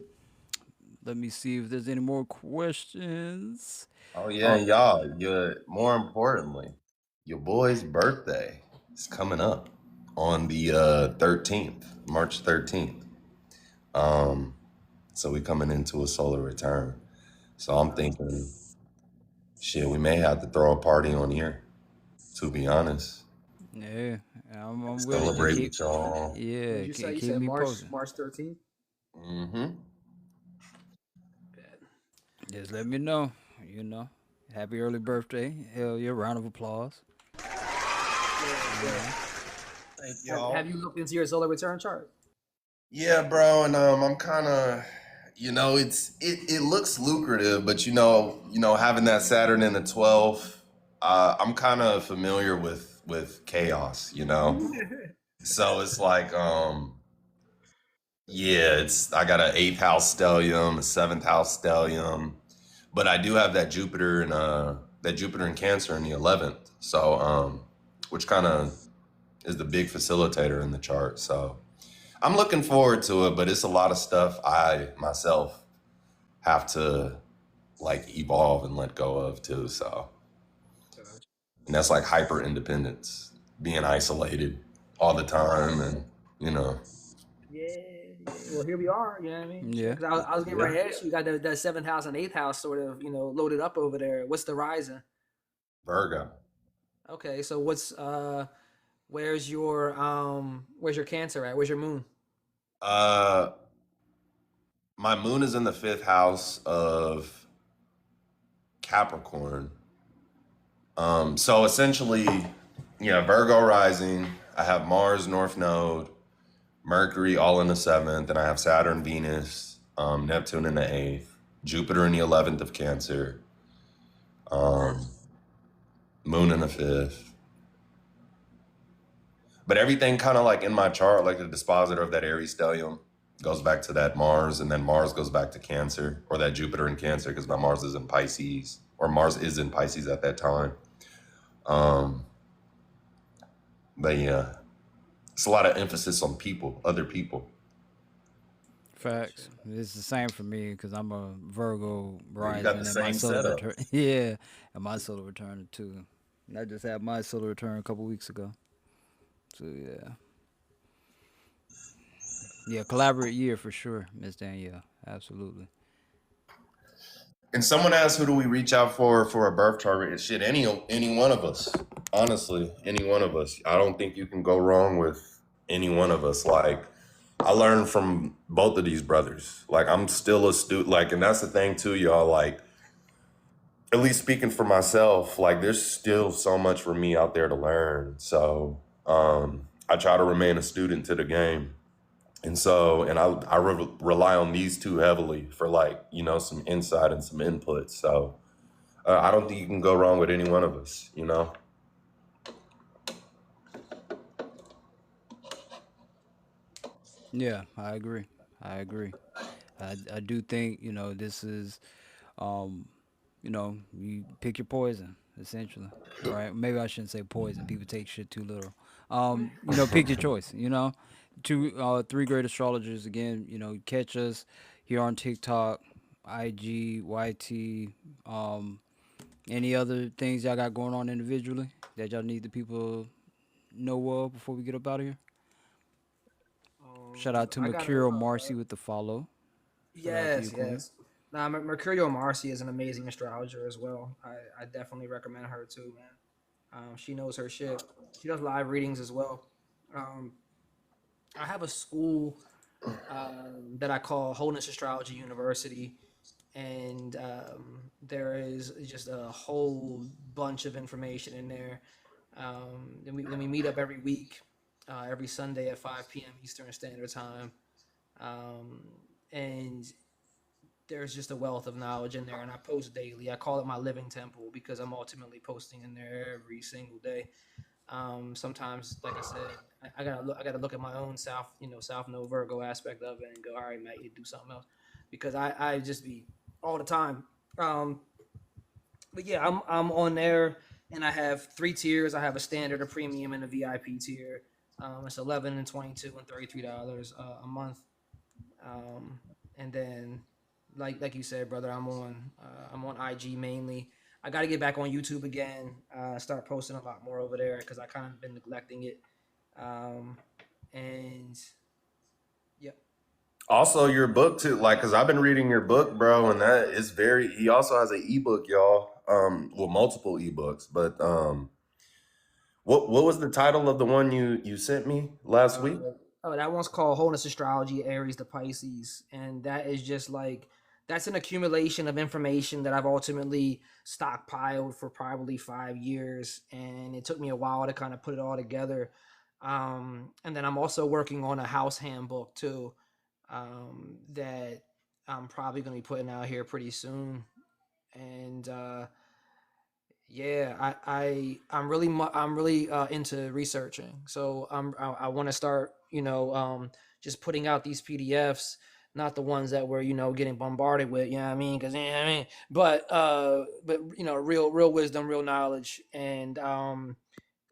Let me see if there's any more questions. Oh yeah, Uh, and y'all, more importantly, your boy's birthday is coming up on the 13th, March 13th. Um, so we coming into a solar return. So I'm thinking, shit, we may have to throw a party on here, to be honest. yeah, I'm with it. Just Celebrate keep, with y'all. What did yeah, you say? You keep said me March posted. March 13th. Mm-hmm. Just let me know. You know, happy early birthday. Hell yeah, round of applause. You Yeah. know, Thank Have y'all. you looked into your solar return chart? Yeah, bro, and I'm kind of, it looks lucrative, but having that Saturn in the 12th, I'm kind of familiar with chaos. So it's like, yeah, I got an eighth house stellium, a seventh house stellium, but I do have that Jupiter in Cancer in the 11th, so which kind of is the big facilitator in the chart. So I'm looking forward to it, but it's a lot of stuff I myself have to like evolve and let go of too. So, Gotcha. and that's like hyper independence, being isolated all the time, and you know, Yeah. Well, here we are. You know what I mean? yeah. Because I was getting yeah. ready to ask you. You got the seventh house and eighth house sort of loaded up over there. What's the rising? Virgo. Okay, so where's your Cancer at? Where's your moon? Uh, my moon is in the fifth house of Capricorn. So essentially, yeah, Virgo rising. I have Mars North Node, Mercury all in the seventh, and I have Saturn, Venus, Neptune in the eighth, Jupiter in the 11th of Cancer, um, Moon in the fifth. But everything kind of like in my chart, like the dispositor of that Aries stellium, goes back to that Mars, and then Mars goes back to Cancer, or that Jupiter in Cancer, because my Mars is in Pisces, or Mars is in Pisces at that time. Um, but yeah, it's a lot of emphasis on people, other people. Gotcha. Facts. It's the same for me because I'm a Virgo Yeah, you got the rising and my same solar setup. return. Yeah, and my solar return too. And I just had my solar return a couple weeks ago. So yeah, Yeah, collaborate year for sure, Miss Danielle. Absolutely. And someone asked, who do we reach out for a birth chart? Shit, any one of us. Honestly, any one of us. I don't think you can go wrong with any one of us. Like, I learned from both of these brothers. Like, I'm still a student. Like, and that's the thing too, y'all. Like, at least speaking for myself, like, there's still so much for me out there to learn. So, I try to remain a student to the game. And so, and I rely on these two heavily for, like, some insight and some input. So, I don't think you can go wrong with any one of us, you know? Yeah, I agree. I agree. I do think this is um you pick your poison essentially, right? Maybe I shouldn't say poison. People take shit too literal. Pick your choice. Two, three great astrologers. Again, catch us here on TikTok, IG, YT. Any other things y'all got going on individually that y'all need the people know of before we get up out of here? Shout out to I got Mercurial Marcy with the follow. Shout out to you, yes, Queen. yes. Now, Mercurio Marcy is an amazing astrologer as well. I definitely recommend her too, man. She knows her shit. She does live readings as well. Um, I have a school that I call Wholeness Astrology University, and there is just a whole bunch of information in there. Then we meet up every week, every Sunday at 5 p.m. Eastern Standard Time, um, and there's just a wealth of knowledge in there. And I post daily. I call it my living temple because I'm ultimately posting in there every single day. Sometimes, like I said, I gotta look at my own South Node Virgo aspect of it and go, all right, Matt, you do something else, because I just be all the time. Um, but yeah, I'm on there, and I have three tiers. I have a standard, a premium, and a VIP tier. It's 11 and 22 and $33 a month. Um, and then, like you said, brother, I'm on IG mainly. I got to get back on YouTube again. Start posting a lot more over there because I kind of been neglecting it. Um, and yep. Also, your book too, like, cause I've been reading your book, bro, and that is very. He also has an ebook, y'all. Well, multiple ebooks, but what was the title of the one you sent me last week? That one's called Wholeness Astrology, Aries to Pisces, and that is just like that's an accumulation of information that I've ultimately stockpiled for probably 5 years, and it took me a while to kind of put it all together. And then I'm also working on a house handbook too, that I'm probably going to be putting out here pretty soon, and yeah, I'm really into researching. So I want to start, just putting out these PDFs, not the ones that we're, getting bombarded with. You know what I mean? Because but real wisdom, real knowledge, and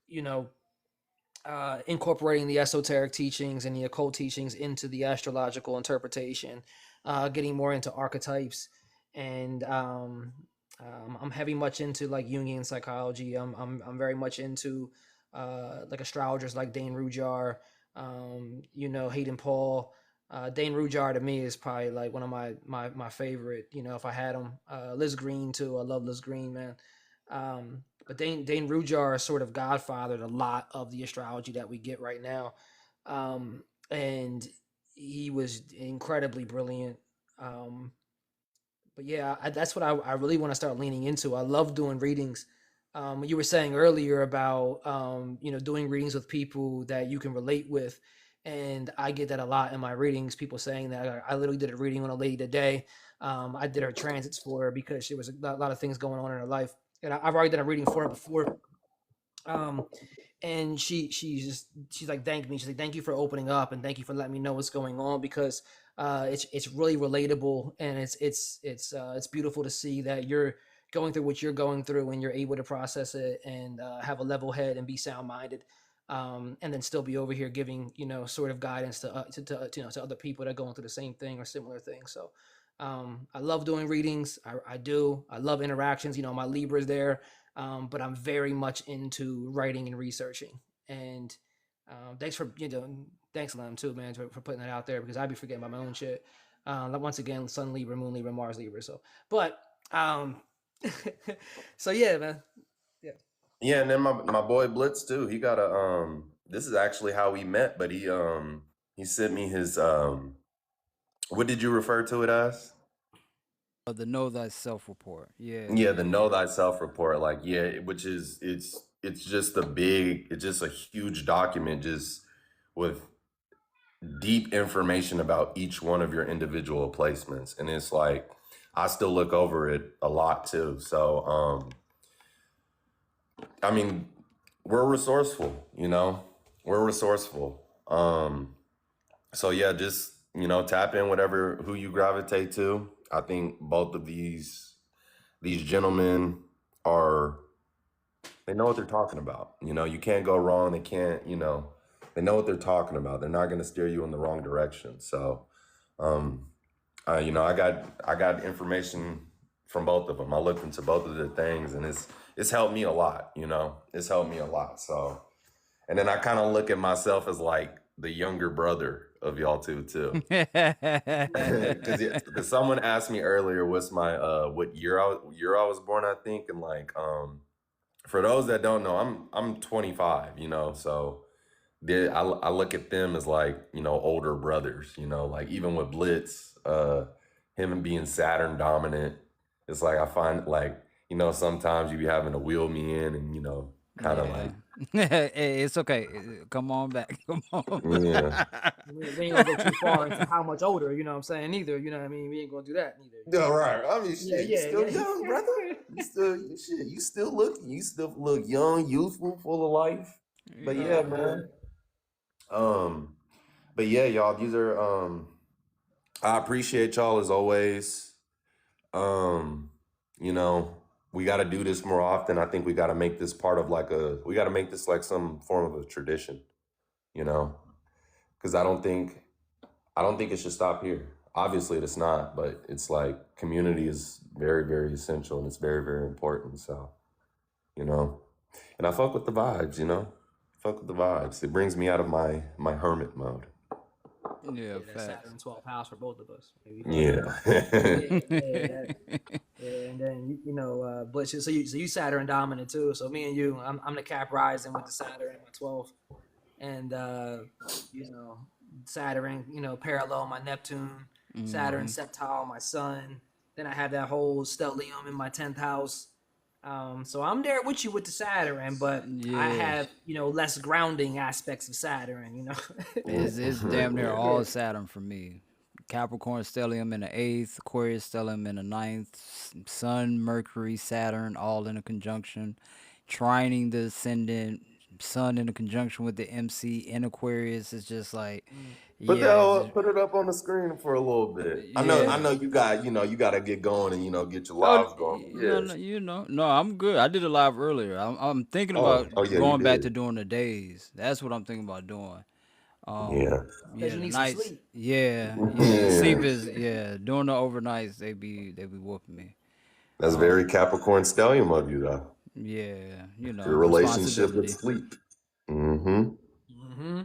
you know, incorporating the esoteric teachings and the occult teachings into the astrological interpretation, getting more into archetypes, and I'm heavy much into like Jungian psychology. I'm very much into like astrologers like Dane Rujar, Hayden Paul. Dane Rujar to me is probably like one of my favorite. If I had him, Liz Green too. I love Liz Green, man. But Dane Rujar sort of godfathered a lot of the astrology that we get right now, and he was incredibly brilliant. Um, but yeah, that's what I really want to start leaning into. I love doing readings. You were saying earlier about doing readings with people that you can relate with, and I get that a lot in my readings. People saying that I literally did a reading on a lady today. I did her transits for her because there was a lot of things going on in her life, and I've already done a reading for her before. Um, and she's like, thank me. She's like, thank you for opening up and thank you for letting me know what's going on, because it's really relatable, and it's beautiful to see that you're going through what you're going through and you're able to process it and have a level head and be sound minded. And then still be over here giving sort of guidance to other people that are going through the same thing or similar things. So I love doing readings. I do. I love interactions. My Libra's there, but I'm very much into writing and researching. And thanks for Thanks, Lem, too, man, for putting that out there because I'd be forgetting about my own shit. Once again, Sun Libra, Moon Libra, Mars Libra. So, but so yeah, man. Yeah. Yeah, and then my boy Blitz too. He got a this is actually how we met, but he sent me his what did you refer to it as? The Know Thyself report. Yeah, Yeah, the yeah, Know Thyself report. Like, yeah, which is it's just it's just a huge document just with deep information about each one of your individual placements. And it's like I still look over it a lot too. So I mean, we're resourceful, you know. We're resourceful. So yeah, just tap in whatever who you gravitate to. I think both of these gentlemen are they know what they're talking about. You can't go wrong. They can't, they know what they're talking about. They're not going to steer you in the wrong direction. So, I got information from both of them. I looked into both of their things, and it's helped me a lot. It's helped me a lot. So, and then I kind of look at myself as like the younger brother of y'all too. Because someone asked me earlier, what's my what year I was born, I think, and like for those that don't know, I'm 25, so I look at them as like, older brothers, like even with Blitz, him being Saturn dominant, it's like I find like, sometimes you be having to wheel me in and, kind of like, Hey, it's okay. Come on back. Come on. yeah. We ain't gonna go too far into how much older, you know what I'm saying? Neither, you know what I mean? We ain't gonna do that neither. Yeah, right. I mean, Yeah, shit, you still yeah. young, brother. You still look young, youthful, full of life. But yeah, man. But yeah, y'all, these are I appreciate y'all as always. Um, you know, we got to do this more often. I think we got to make this part of we got to make this like some form of a tradition, you know, because I don't think it should stop here. Obviously, it's not, but it's like community is very, very essential and it's very, very important. So, you know, and I fuck with the vibes, fuck with the vibes. It brings me out of my hermit mode. Yeah, That's facts. Saturn 12th house for both of us. Yeah. Yeah, and then but so you Saturn dominant too. So me and you, I'm the Cap rising with the Saturn in my 12th, and Saturn, parallel my Neptune, Saturn septile my Sun. Then I have that whole stellium in my 10th house. So I'm there with you with the Saturn, but I have less grounding aspects of Saturn. It's damn near all Saturn for me. Capricorn stellium in the 8th, Aquarius stellium in the 9th, Sun, Mercury, Saturn all in a conjunction, trining the ascendant, Sun in a conjunction with the MC in Aquarius. It's just like, Put yeah, put it up on the screen for a little bit. I yeah. know you got to get going and get your Oh, lives going. Yeah. no, I'm good. I did it live earlier. I'm thinking about Oh yeah, you going back to did. doing the days. That's what I'm thinking about doing. Yeah. Because you The need some nights, sleep. the sleep is doing the overnights. They be whooping me. That's very Capricorn stellium of you, though. Yeah, Your relationship with responsibility. sleep. Mm-hmm.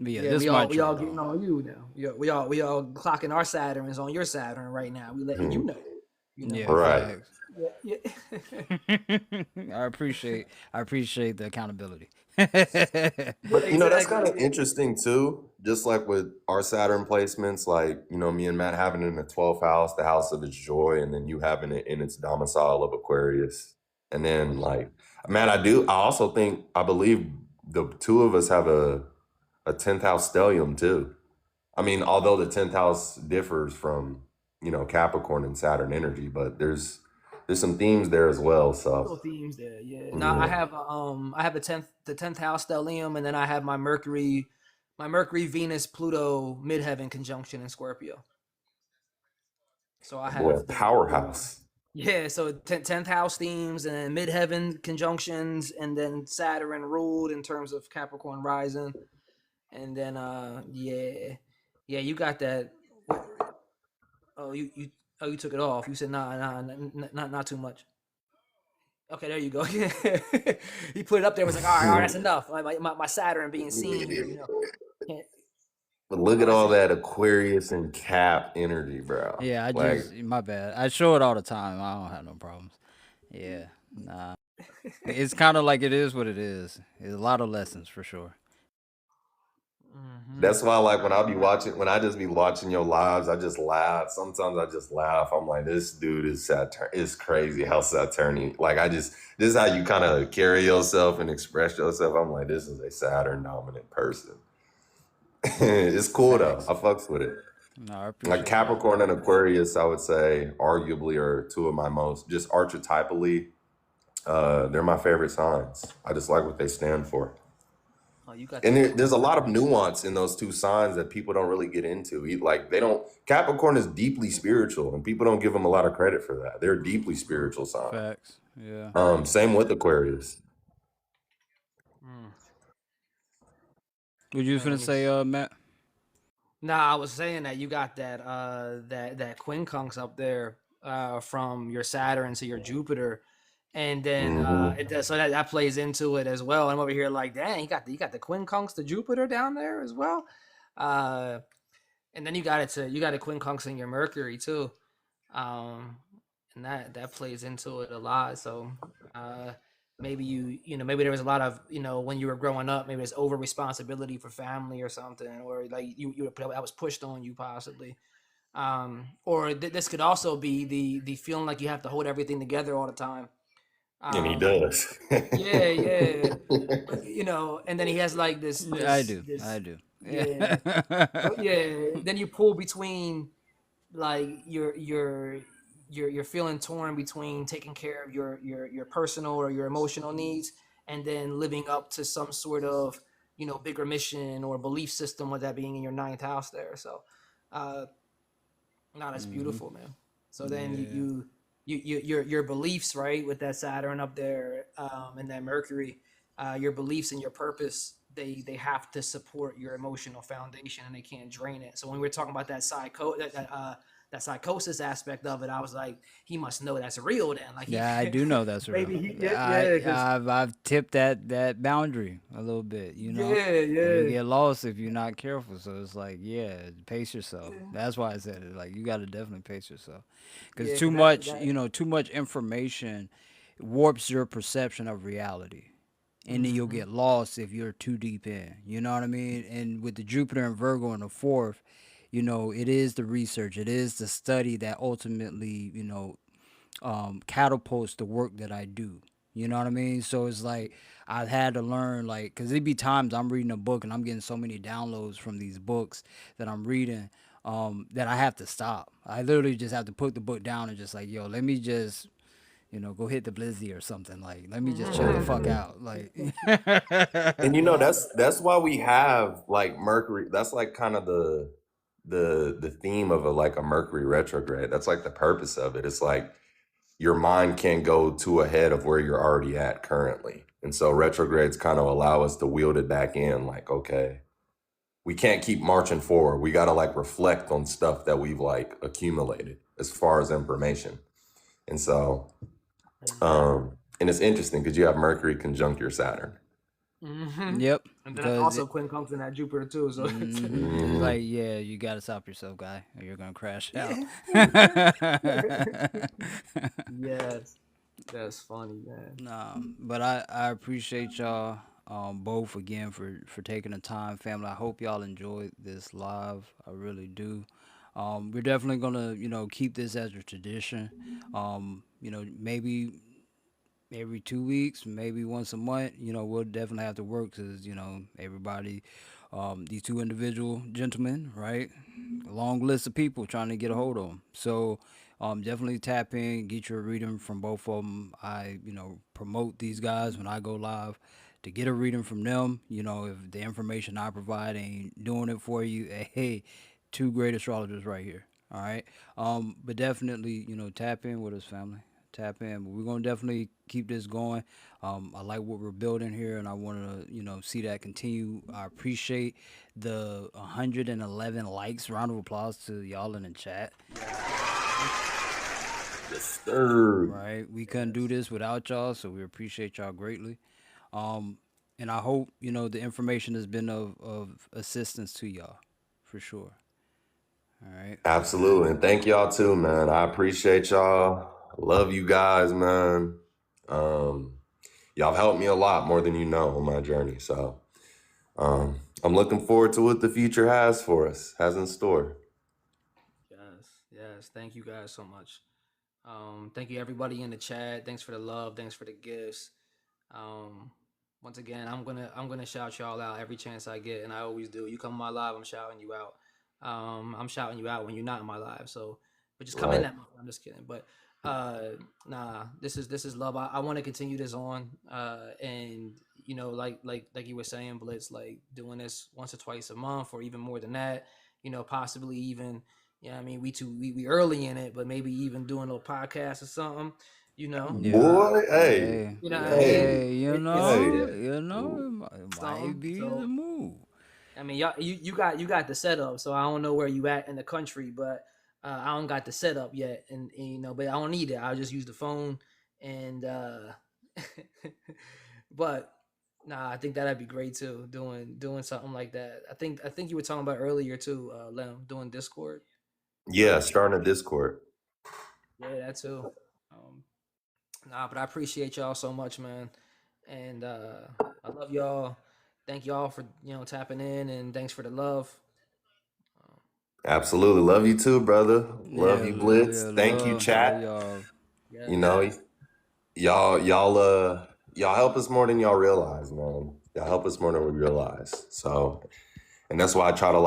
But yeah, Yeah, this we is my all chart getting though. on you now. We all clocking our Saturns on your Saturn right now. We letting you know. Yeah, Right. facts. Yeah. I appreciate the accountability. But that's kind of Exactly. interesting too. Just like with our Saturn placements, like me and Matt having it in the 12th house, the house of its joy, and then you having it in its domicile of Aquarius. And then like Matt, I believe the two of us have a 10th house stellium too. I mean, although the 10th house differs from, Capricorn and Saturn energy, but there's some themes there as well. Little So themes there. Yeah. Now yeah. I have the tenth house stellium, and then I have my Mercury Venus Pluto midheaven conjunction in Scorpio. So I Boy, have powerhouse. yeah, so 10th house themes and then midheaven conjunctions, and then Saturn ruled in terms of Capricorn rising, and then you got that. Oh, you took it off. You said nah, not too much. Okay, there you go. He put it up there. Was like, all right, that's enough. My Saturn being seen here. You know, can't, But look no, at that's all it. that Aquarius and Cap energy, bro. Yeah, I Like, just my bad. I show it all the time. I don't have no problems. Yeah, nah. It's kind of like it is what it is. It's a lot of lessons for sure. Hmm. that's why, like, when I be watching, when I just be watching your lives, I just laugh. Sometimes I just laugh. I'm like, this dude is Saturn. It's crazy how Saturnian. Like, this is how you kind of carry yourself and express yourself. I'm like, this is a Saturn dominant person. It's cool though. Facts. I fucks with it. No, I Like appreciate that. Capricorn and Aquarius, I would say arguably are two of my most, just archetypally, they're my favorite signs. I just like what they stand for. Oh, you got And that there's a Queen. lot of nuance in those two signs that people don't really get into. Like, they don't, Capricorn is deeply spiritual and people don't give them a lot of credit for that. They're a deeply spiritual sign. Facts. Yeah. Same with Aquarius. Mm. What you Man, finna let me. say, Matt? Nah, I was saying that you got that quincunx up there from your Saturn to your Jupiter, and then Hmm. it does, so that plays into it as well. I'm over here like, dang, you got the quincunx to Jupiter down there as well, uh, and then you got a quincunx in your Mercury too, um, and that plays into it a lot. So uh, maybe maybe there was a lot of when you were growing up, maybe there's over responsibility for family or something, or like that was pushed on you possibly. Or this could also be the feeling like you have to hold everything together all the time. And he um does. yeah, yeah. And then he has like Yeah, I do. I do. Yeah. yeah. So yeah, then you pull between, like, you're feeling torn between taking care of your personal or your emotional needs, and then living up to some sort of bigger mission or belief system, with that being in your ninth house there. So uh no, that's Hmm. beautiful, man. So then Yeah. your beliefs, right, with that Saturn up there, and that Mercury, your beliefs and your purpose, they have to support your emotional foundation, and they can't drain it. So when we were talking about that psychosis aspect of it, I was like, he must know that's real then. Like, he Yeah, I do know that's real. maybe he, yeah, I yeah, because I've tipped that boundary a little bit, yeah, and you'll yeah, get lost if you're not careful. So it's like, yeah, pace yourself. That's why I said it. Like, you got to definitely pace yourself, because yeah, too because much, that too much information warps your perception of reality, and then you'll mm-hmm, get lost if you're too deep in. You know what I mean? And with the Jupiter and Virgo in the fourth, it is the research, it is the study that ultimately, catapults the work that I do. You know what I mean? So it's like I've had to learn, like, because it be times I'm reading a book and I'm getting so many downloads from these books that I'm reading, that I have to stop. I literally just have to put the book down and just like, yo, let me just, go hit the blizzy or something. Like, let me just chill the fuck mm-hmm. out. Like, And that's why we have like Mercury. That's like kind of the theme of a Mercury retrograde. That's like the purpose of it. It's like your mind can't go too ahead of where you're already at currently. And so retrogrades kind of allow us to wield it back in, like, okay, we can't keep marching forward. We got to like reflect on stuff that we've like accumulated as far as information. And so, Exactly. and it's interesting because you have Mercury conjunct your Saturn. Mm-hmm. yep, And then because also quincunx in that Jupiter too. So it's it's Hmm. like, yeah, you gotta stop yourself, guy, or you're gonna crash out. yeah. Yes, that's funny, man. But I appreciate y'all, both again for taking the time, family. I hope y'all enjoyed this live. I really do. We're definitely gonna keep this as a tradition. Maybe every 2 weeks, maybe once a month. We'll definitely have to work because everybody, these two individual gentlemen, right? A long list of people trying to get a hold of them. So definitely tap in, get your reading from both of them. I promote these guys when I go live to get a reading from them. If the information I provide ain't doing it for you, hey, two great astrologers right here. All right. But definitely, tap in with us, family. Tap in. But we're gonna definitely keep this going. I like what we're building here, and I want to, see that continue. I appreciate the 111 likes. Round of applause to y'all in the chat. Yes, thank you. Yes, Sir. right? We couldn't do Yes. this without y'all, so we appreciate y'all greatly. Um, and I hope the information has been of assistance to y'all, for sure. All right. Absolutely. And thank y'all too, man. I appreciate y'all. Love you guys, man. Um, y'all have helped me a lot more than you know on my journey. So I'm looking forward to what the future has for us, has in store. Yes, yes. Thank you guys so much. Thank you everybody in the chat. Thanks for the love. Thanks for the gifts. Um, Once again, I'm gonna shout y'all out every chance I get, and I always do. You come in my live, I'm shouting you out. I'm shouting you out when you're not in my live. So, but just come in Right. that. I'm just kidding. But nah, this is love. I want to continue this on. And like you were saying, Blitz, like doing this once or twice a month, or even more than that. Possibly even. Yeah, I mean, we early in it, but maybe even doing a little podcast or something. You know, Yeah. uh, Boy, hey, you know what I mean? hey, Hey, hey. it might Something. be the So move. I mean, y'all, you got the setup. So I don't know where you at in the country, but I don't got the setup yet, and but I don't need it. I'll just use the phone, and but nah, I think that'd be great too. Doing something like that. I think you were talking about earlier too, Lem, doing Discord. Yeah, starting a Discord. Yeah, that too. Um, Nah, but I appreciate y'all so much, man. And I love y'all. Thank y'all for tapping in, and thanks for the love. Absolutely. Love you too, brother. Love Yeah, you, Blitz. yeah, Thank you, love chat. y'all. You Yes, know, y'all help us more than y'all realize, man. Y'all help us more than we realize. So, and that's why I try to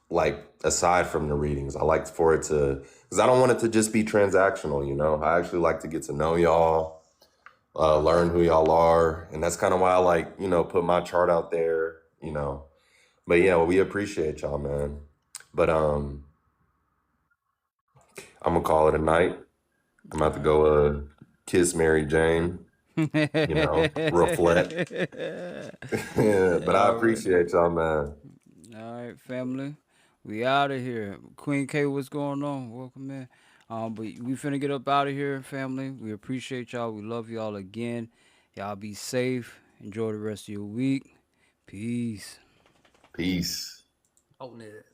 like aside from the readings, I like for it to, because I don't want it to just be transactional. I actually like to get to know y'all, learn who y'all are, and that's kind of why I like put my chart out there. But yeah, we appreciate y'all, man. But I'm gonna call it a night. I'm about to All go kiss Mary Jane. Reflect. right. But I Already. appreciate y'all, man. All right, family. We out of here. Queen K, what's going on? Welcome in. But we finna get up out of here, family. We appreciate y'all. We love y'all again. Y'all be safe. Enjoy the rest of your week. Peace. Peace. holding it.